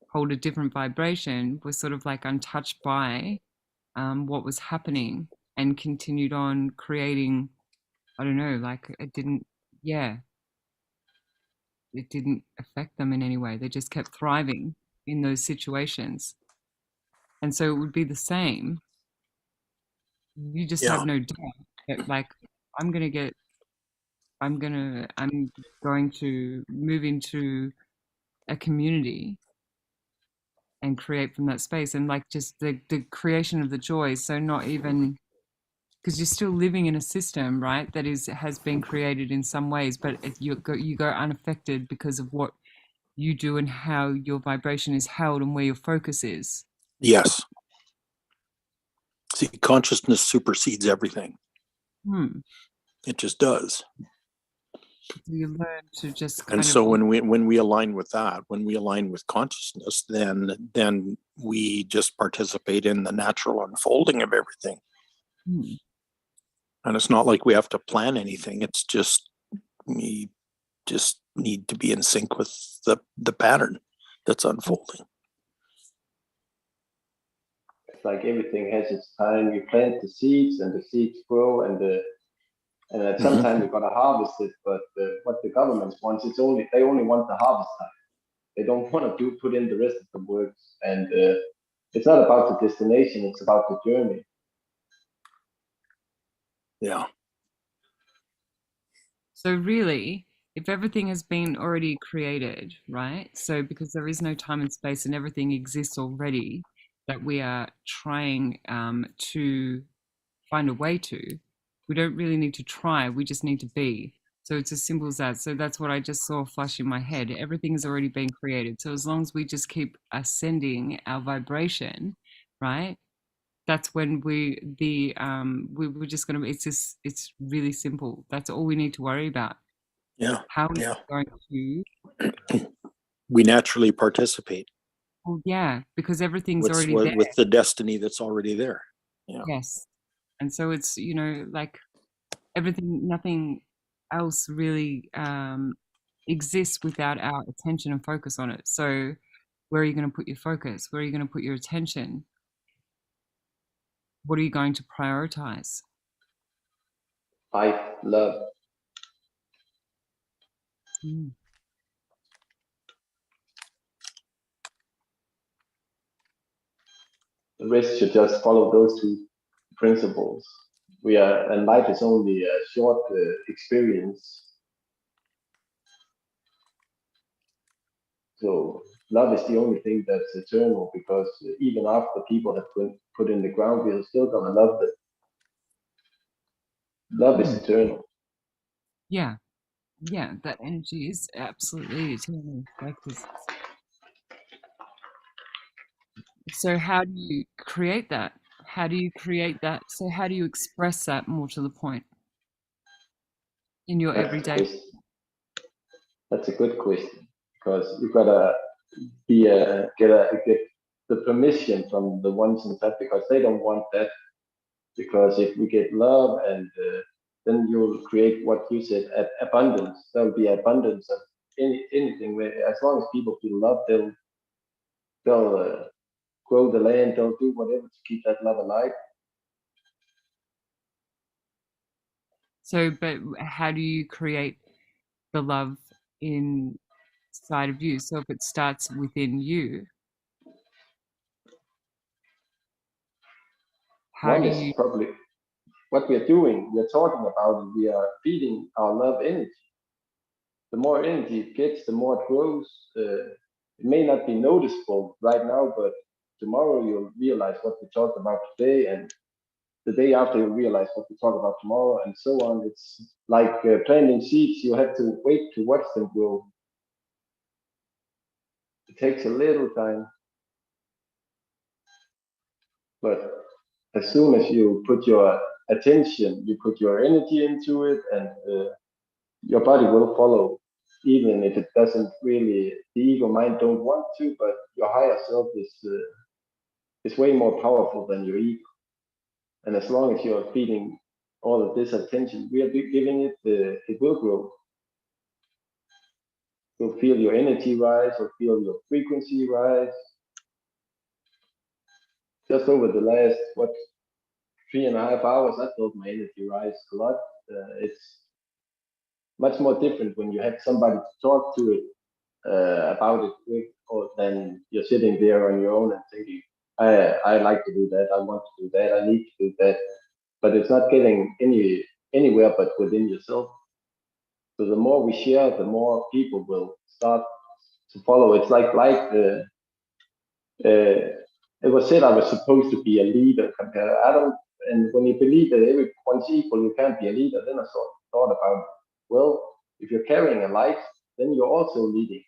S7: hold a different vibration, was sort of like untouched by what was happening and continued on creating. I don't know, like it didn't affect them in any way. They just kept thriving in those situations. And so it would be the same. You just have
S3: Yeah.
S7: no doubt that, like, I'm going to move into a community and create from that space, and like just the creation of the joy. So not even, because you're still living in a system, right, that has been created in some ways, but you go unaffected because of what you do and how your vibration is held and where your focus is.
S3: Yes. See, consciousness supersedes everything. It just does.
S7: You learn to just
S3: And so when we align with that, when we align with consciousness, then we just participate in the natural unfolding of everything. And it's not like we have to plan anything. It's just we just need to be in sync with the pattern that's unfolding.
S1: It's like everything has its time. You plant the seeds and the seeds grow, and at some time you're gonna harvest it. But what the government wants, they only want the harvest time. They don't want to put in the rest of the work. And it's not about the destination; it's about the journey.
S3: Yeah.
S7: So really, if everything has been already created, right? So because there is no time and space and everything exists already that we are trying to find a way to, we don't really need to try, we just need to be. So it's as simple as that. So that's what I just saw flash in my head. Everything has already been created. So as long as we just keep ascending our vibration, right? That's when we're just going to, it's really simple. That's all we need to worry about.
S3: Yeah.
S7: How are we going to?
S3: We naturally participate.
S7: Well, yeah, because everything's already there.
S3: With the destiny that's already there. Yeah.
S7: Yes. And so it's, like everything, nothing else really exists without our attention and focus on it. So where are you going to put your focus? Where are you going to put your attention? What are you going to prioritize?
S1: Life, love. The rest should just follow those two principles. And life is only a short experience. So love is the only thing that's eternal, because even after people have been put in the ground, we're still gonna love them. Love is eternal.
S7: Yeah. Yeah, that energy is absolutely eternal. Like this. So how do you create that? How do you create that? So how do you express that more to the point in your everyday?
S1: That's a good question, because you gotta get the permission from the ones in top because they don't want that. Because if we get love and then you'll create what you said, abundance. There'll be abundance of anything. As long as people feel love, they'll grow the land. They'll do whatever to keep that love alive.
S7: So, but how do you create the love inside of you? So if it starts within you, how
S1: One
S7: do
S1: is
S7: you?
S1: probably what we are doing. We are talking about it. We are feeding our love energy. The more energy it gets, the more it grows. It may not be noticeable right now, but tomorrow you'll realize what we talked about today, and the day after you'll realize what we talk about tomorrow, and so on. It's like planting seeds. You have to wait to watch them grow. It takes a little time, but as soon as you put your attention, you put your energy into it, and your body will follow, even if it doesn't really. The ego mind don't want to, but your higher self is way more powerful than your ego. And as long as you're feeding all of this attention, we are giving it, it will grow. You'll feel your energy rise, you'll feel your frequency rise. Just over the last, 3.5 hours, I felt my energy rise a lot. It's much more different when you have somebody to talk to it about it with, or than you're sitting there on your own and thinking, I like to do that, I want to do that, I need to do that. But it's not getting anywhere but within yourself. So the more we share, the more people will start to follow. It's like it was said I was supposed to be a leader compared. I don't. And when you believe that everyone's equal, you can't be a leader. Then I thought about, well, if you're carrying a light, then you're also leading,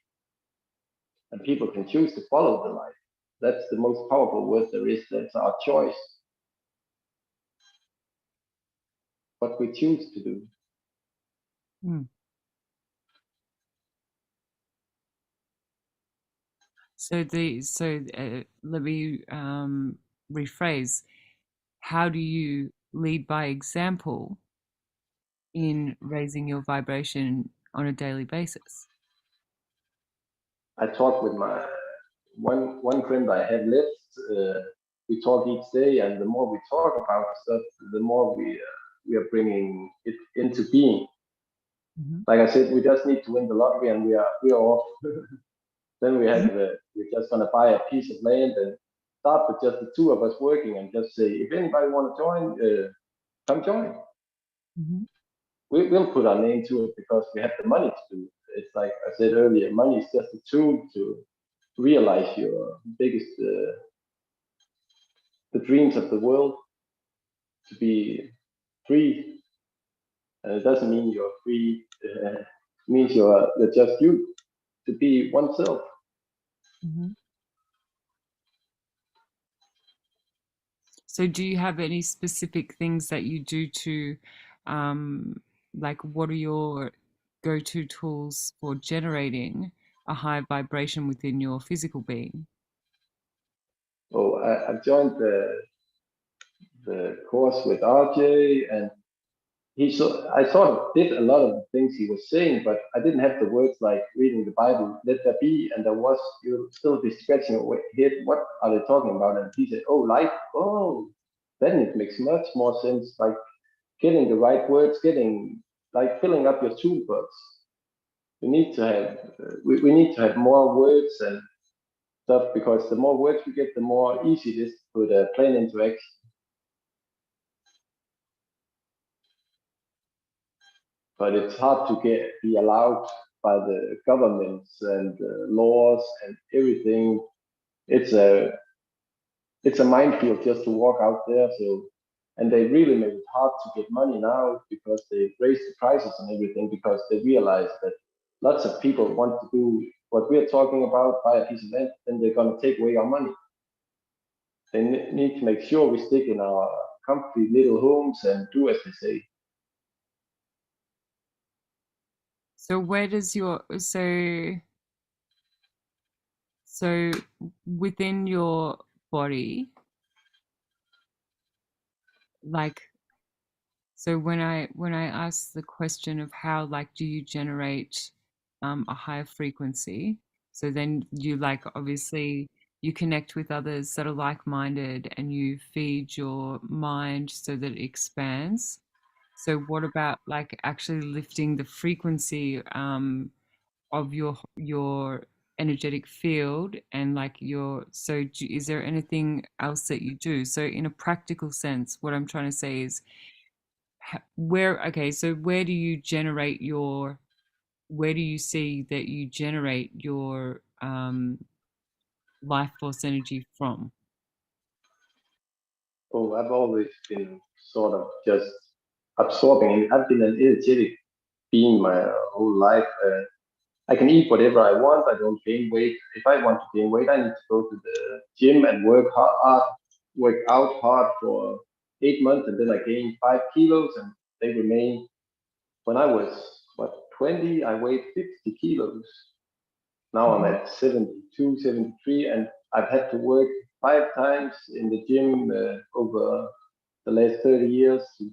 S1: and people can choose to follow the light. That's the most powerful word there is. That's our choice. What we choose to do.
S7: So let me rephrase. How do you lead by example in raising your vibration on a daily basis?
S1: I talk with my one friend I have left. We talk each day, and the more we talk about stuff, the more we are bringing it into being. Like I said, we just need to win the lottery, and we are off. Then we're just gonna buy a piece of land and start with just the two of us working, and just say, if anybody want to join, come join. We'll put our name to it because we have the money to do it. It's like I said earlier, money is just a tool to realize your biggest, the dreams of the world, to be free. And it doesn't mean you're free. It means you're just you, to be oneself.
S7: So do you have any specific things that you do to, like what are your go-to tools for generating a high vibration within your physical being?
S1: Oh, I joined the course with RJ, and I sort of did a lot of the things he was saying, but I didn't have the words like reading the Bible, let there be, and you'll still be scratching your head, what are they talking about? And he said, oh, life, oh, then it makes much more sense, like getting the right words, like filling up your toolbox. We need to have, we need to have more words and stuff, because the more words we get, the more easy it is to put a plan into action. But it's hard to be allowed by the governments and laws and everything. It's a minefield just to walk out there. So, and they really make it hard to get money now because they raise the prices and everything, because they realize that lots of people want to do what we're talking about, buy a piece of land, and they're going to take away our money. They need to make sure we stick in our comfy little homes and do as they say.
S7: So where does your So within your body, like, so when I ask the question of how, like, do you generate a higher frequency? So then you, like, obviously you connect with others that are like-minded and you feed your mind so that it expands. So what about, like, actually lifting the frequency of your energetic field, and like your, so is there anything else that you do? So in a practical sense, what I'm trying to say is, where, okay, so where do you generate your, where do you see that you generate your life force energy from?
S1: Oh, I've always been sort of just absorbing, and I've been an energetic being my whole life. I can eat whatever I want. I don't gain weight. If I want to gain weight, I need to go to the gym and work out hard for 8 months, and then I gain 5 kilos, and they remain. When I was 20, I weighed 50 kilos. Now I'm at 72, 73, and I've had to work 5 times in the gym over the last 30 years to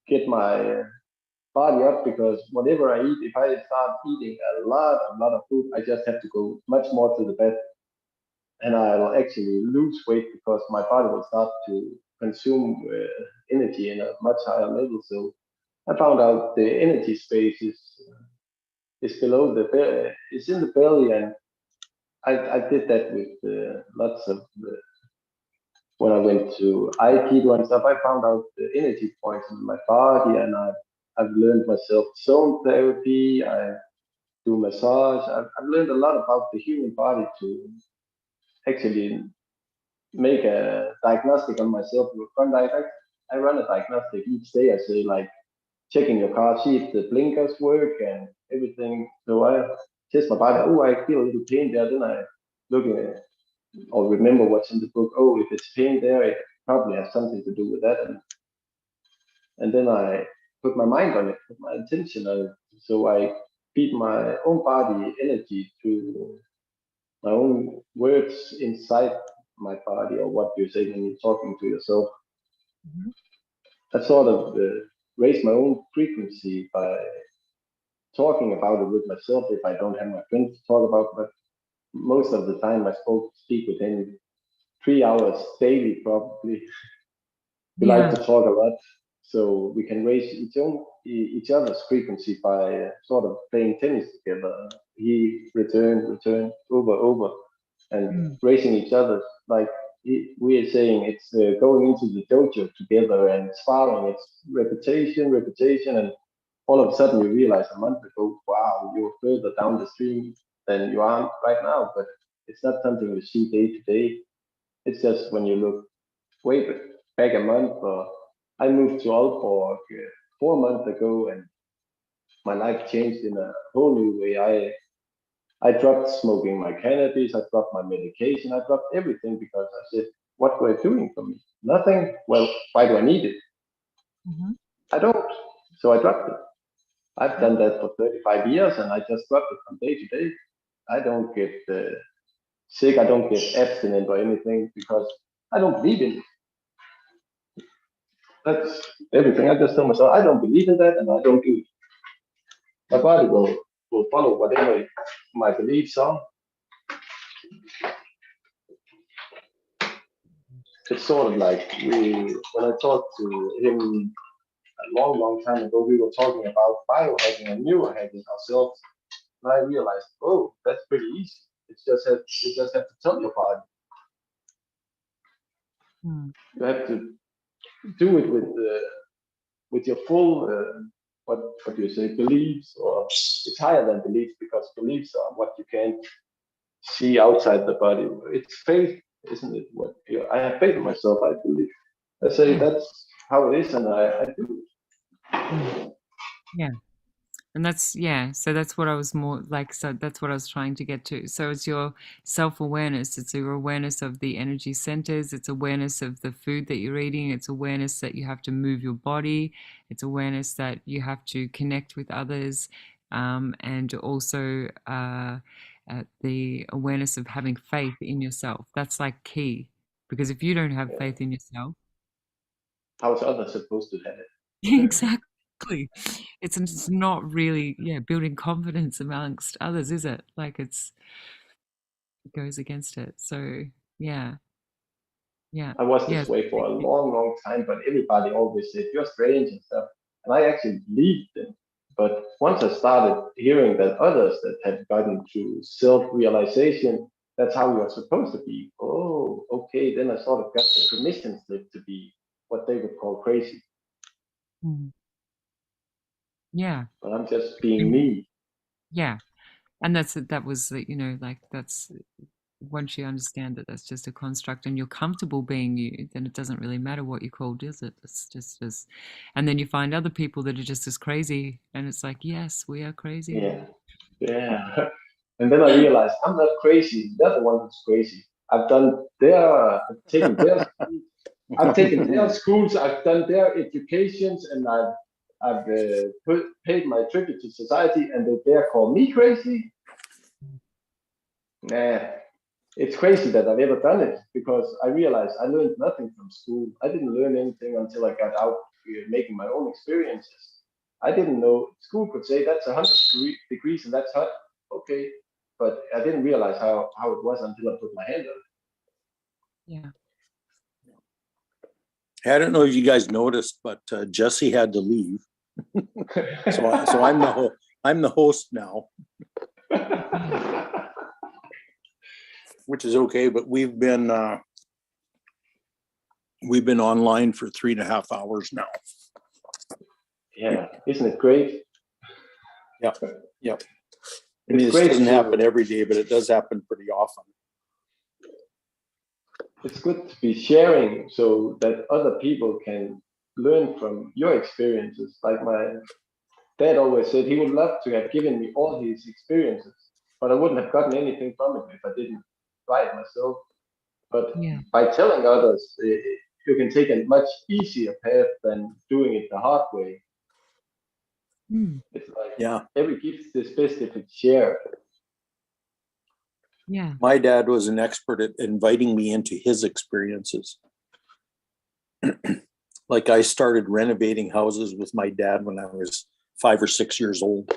S1: get my body up, because whatever I eat, if I start eating a lot of food, I just have to go much more to the bed, and I'll actually lose weight because my body will start to consume energy in a much higher level. So I found out the energy space is below it's in the belly, and I did that with lots of when I went to Aikido and stuff. I found out the energy points in my body, and I've learned myself zone therapy. I do massage. I've learned a lot about the human body to actually make a diagnostic on myself. I run a diagnostic each day. I say, like, checking your car, see if the blinkers work and everything. So I test my body. Oh, I feel a little pain there. Then I look at it or remember what's in the book. Oh, if it's pain there, it probably has something to do with that. And then I put my mind on it, put my attention on it. So I feed my own body energy through my own words inside my body, or what you're saying when you're talking to yourself.
S7: Mhm.
S1: I sort of raise my own frequency by talking about it with myself if I don't have my friends to talk about. But most of the time, I speak with him 3 hours daily, probably. We like
S7: Yeah.
S1: to talk a lot, so we can raise each other's frequency by sort of playing tennis together. He return over, and
S7: Mm.
S1: raising each other. Like we are saying, it's going into the dojo together and sparring. It's repetition, and all of a sudden you realize a month ago, wow, you're further down the stream than you are right now. But it's not something you see day to day. It's just when you look way back a month. I moved to Aalborg 4 months ago, and my life changed in a whole new way. I dropped smoking my cannabis. I dropped my medication. I dropped everything because I said, what were it doing for me? Nothing. Well, why do I need it?
S7: Mhm.
S1: I don't. So I dropped it. I've done that for 35 years, and I just dropped it from day to day. I don't get sick. I don't get abstinent or anything because I don't believe in it. That's everything. I just tell myself I don't believe in that, and I don't do it. My body will follow whatever my beliefs are. It's sort of like when I talked to him a long time ago, we were talking about biohacking and neurohacking ourselves, and I realized, oh, that's pretty easy. You just have to tell your body.
S7: Mm.
S1: You have to do it with your full what do you say, beliefs, or it's higher than beliefs, because beliefs are what you can't see outside the body. It's faith, isn't it? I have faith in myself. I believe. I say
S7: Yeah.
S1: that's how it is, and I do it.
S7: Mm. Yeah. And that's, yeah, so that's what I was more like, so that's what I was trying to get to. So it's your self-awareness, it's your awareness of the energy centers, it's awareness of the food that you're eating, it's awareness that you have to move your body, it's awareness that you have to connect with others, and also the awareness of having faith in yourself. That's like key, because if you don't have
S1: Yeah.
S7: faith in yourself,
S1: How's others supposed to have it?
S7: exactly, it's not really building confidence amongst others, is it? Like it goes against it. So yeah.
S1: I was
S7: Yes.
S1: this way for a long, long time, but everybody always said you're strange and stuff, and I actually believed them. But once I started hearing that others that had gotten to self-realization, that's how you are supposed to be. Oh, okay. Then I sort of got the permission slip to be what they would call crazy,
S7: Mm. Yeah.
S1: but I'm just being me.
S7: Yeah. And that was like that's once you understand that that's just a construct and you're comfortable being you, then it doesn't really matter what you call, does it? It's just as, and then you find other people that are just as crazy, and it's like, yes, we are crazy.
S1: Yeah, yeah. And then I realized I'm not crazy. They're the one who's crazy. I've taken their schools, I've taken their schools, I've done their educations, and I've paid my tribute to society, and they dare call me crazy. Nah, it's crazy that I've ever done it because I realized I learned nothing from school. I didn't learn anything until I got out making my own experiences. I didn't know school could say that's 100 degrees and that's hot. Okay, but I didn't realize how it was until I put my hand on
S7: Yeah.
S3: I don't know if you guys noticed, but Jesse had to leave.
S1: it.
S3: So I'm the host now, which is okay, but we've been online for 3.5 hours now.
S1: Yeah, isn't it great?
S3: Yep. I mean,
S1: It's
S3: this
S1: great
S3: doesn't
S1: to-
S3: happen every day, but it does happen pretty often.
S1: It's good to be sharing so that other people can learn from your experiences. Like my dad always said, he would love to have given me all his experiences, but I wouldn't have gotten anything from it if I didn't try it myself. But
S7: Yeah.
S1: by telling others, you can take a much easier path than doing it the hard way.
S7: Mm.
S1: It's like
S3: Yeah.
S1: every gift is best if it's shared.
S7: Yeah.
S3: My dad was an expert at inviting me into his experiences. Like I started renovating houses with my dad when I was 5 or 6 years old.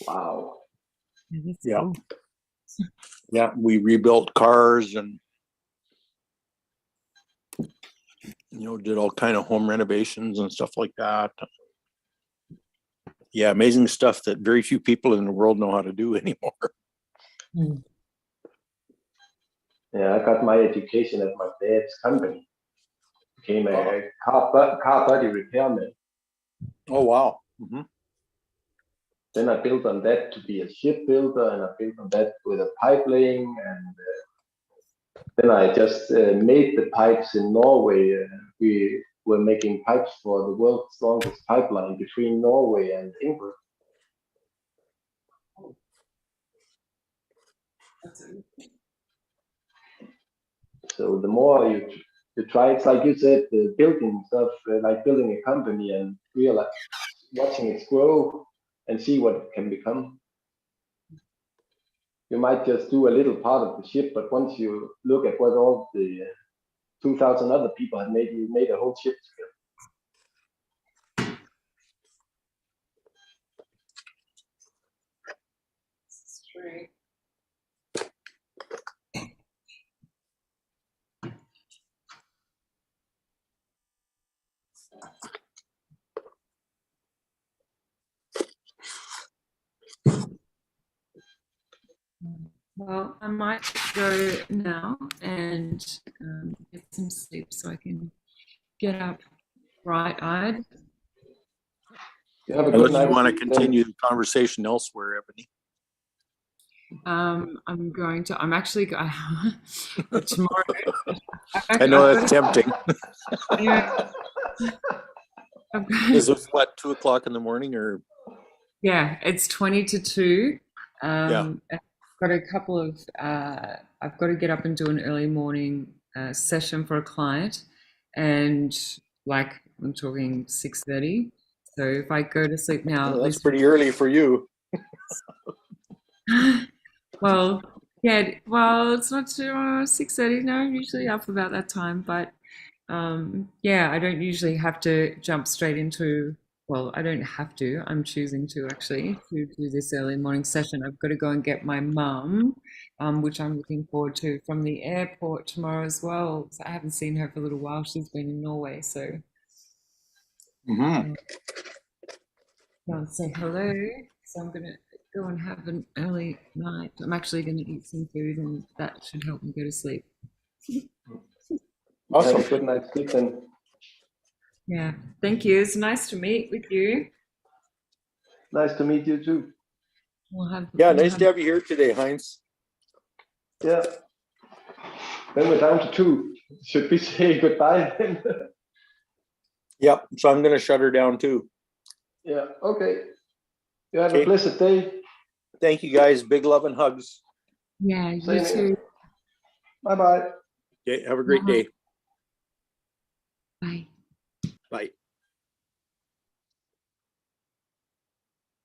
S1: Wow.
S7: That's
S3: Yeah.
S7: cool.
S3: Yeah, we rebuilt cars and did all kind of home renovations and stuff like that. Yeah, amazing stuff that very few people in the world know how to do anymore.
S7: Mm.
S1: Yeah, I got my education at my dad's company. Became a car body repairman.
S3: Oh wow. Mm-hmm.
S1: Then I built on that to be a shipbuilder, and I built on that with a pipe laying, and then I just made the pipes in Norway. We were making pipes for the world's longest pipeline between Norway and England. So the more you try, it's like you said, the building stuff, like building a company and realize watching it grow and see what it can become. You might just do a little part of the ship, but once you look at what all the 2,000 other people have made, you made a whole ship together.
S7: This is true. Well, I might go now and get some sleep so I can get up bright-eyed.
S1: You have a
S3: Unless
S1: good night.
S3: you want to continue the conversation elsewhere, Ebony.
S7: I'm actually tomorrow.
S3: I know that's tempting.
S7: Yeah.
S3: Is it what, 2 o'clock in the morning or?
S7: Yeah, it's 20 to 2.
S3: Yeah.
S7: I've got a couple of, I've got to get up and do an early morning session for a client, and like I'm talking 6:30. So if I go to sleep now,
S3: Well,
S7: at
S3: that's
S7: least
S3: pretty early for you.
S7: Well, yeah. Well, it's not too 6:30. No, I'm usually up about that time, but yeah, I don't usually have to jump straight into. Well, I don't have to. I'm choosing to actually to do this early morning session. I've got to go and get my mum, which I'm looking forward to, from the airport tomorrow as well. So I haven't seen her for a little while. She's been in Norway, so
S3: Mhm.
S7: go and say hello. So I'm gonna go and have an early night. I'm actually gonna eat some food, and that should help me go to sleep.
S1: Have
S3: Awesome.
S1: a good night's sleep then.
S7: Yeah, thank you. It's nice to meet with you.
S1: Nice to meet you too.
S3: Yeah, nice to have you here today, Heinz.
S1: Yeah. Then we're down to 2. Should we say goodbye then?
S3: Yep. So I'm gonna shut her down too.
S1: Yeah, okay. You have
S3: Okay.
S1: a blessed day.
S3: Thank you guys. Big love and hugs.
S7: Yeah, you
S1: Same
S7: too.
S1: here. Bye-bye.
S3: Okay. Have a great
S7: Bye.
S3: day.
S7: Bye.
S3: Bye.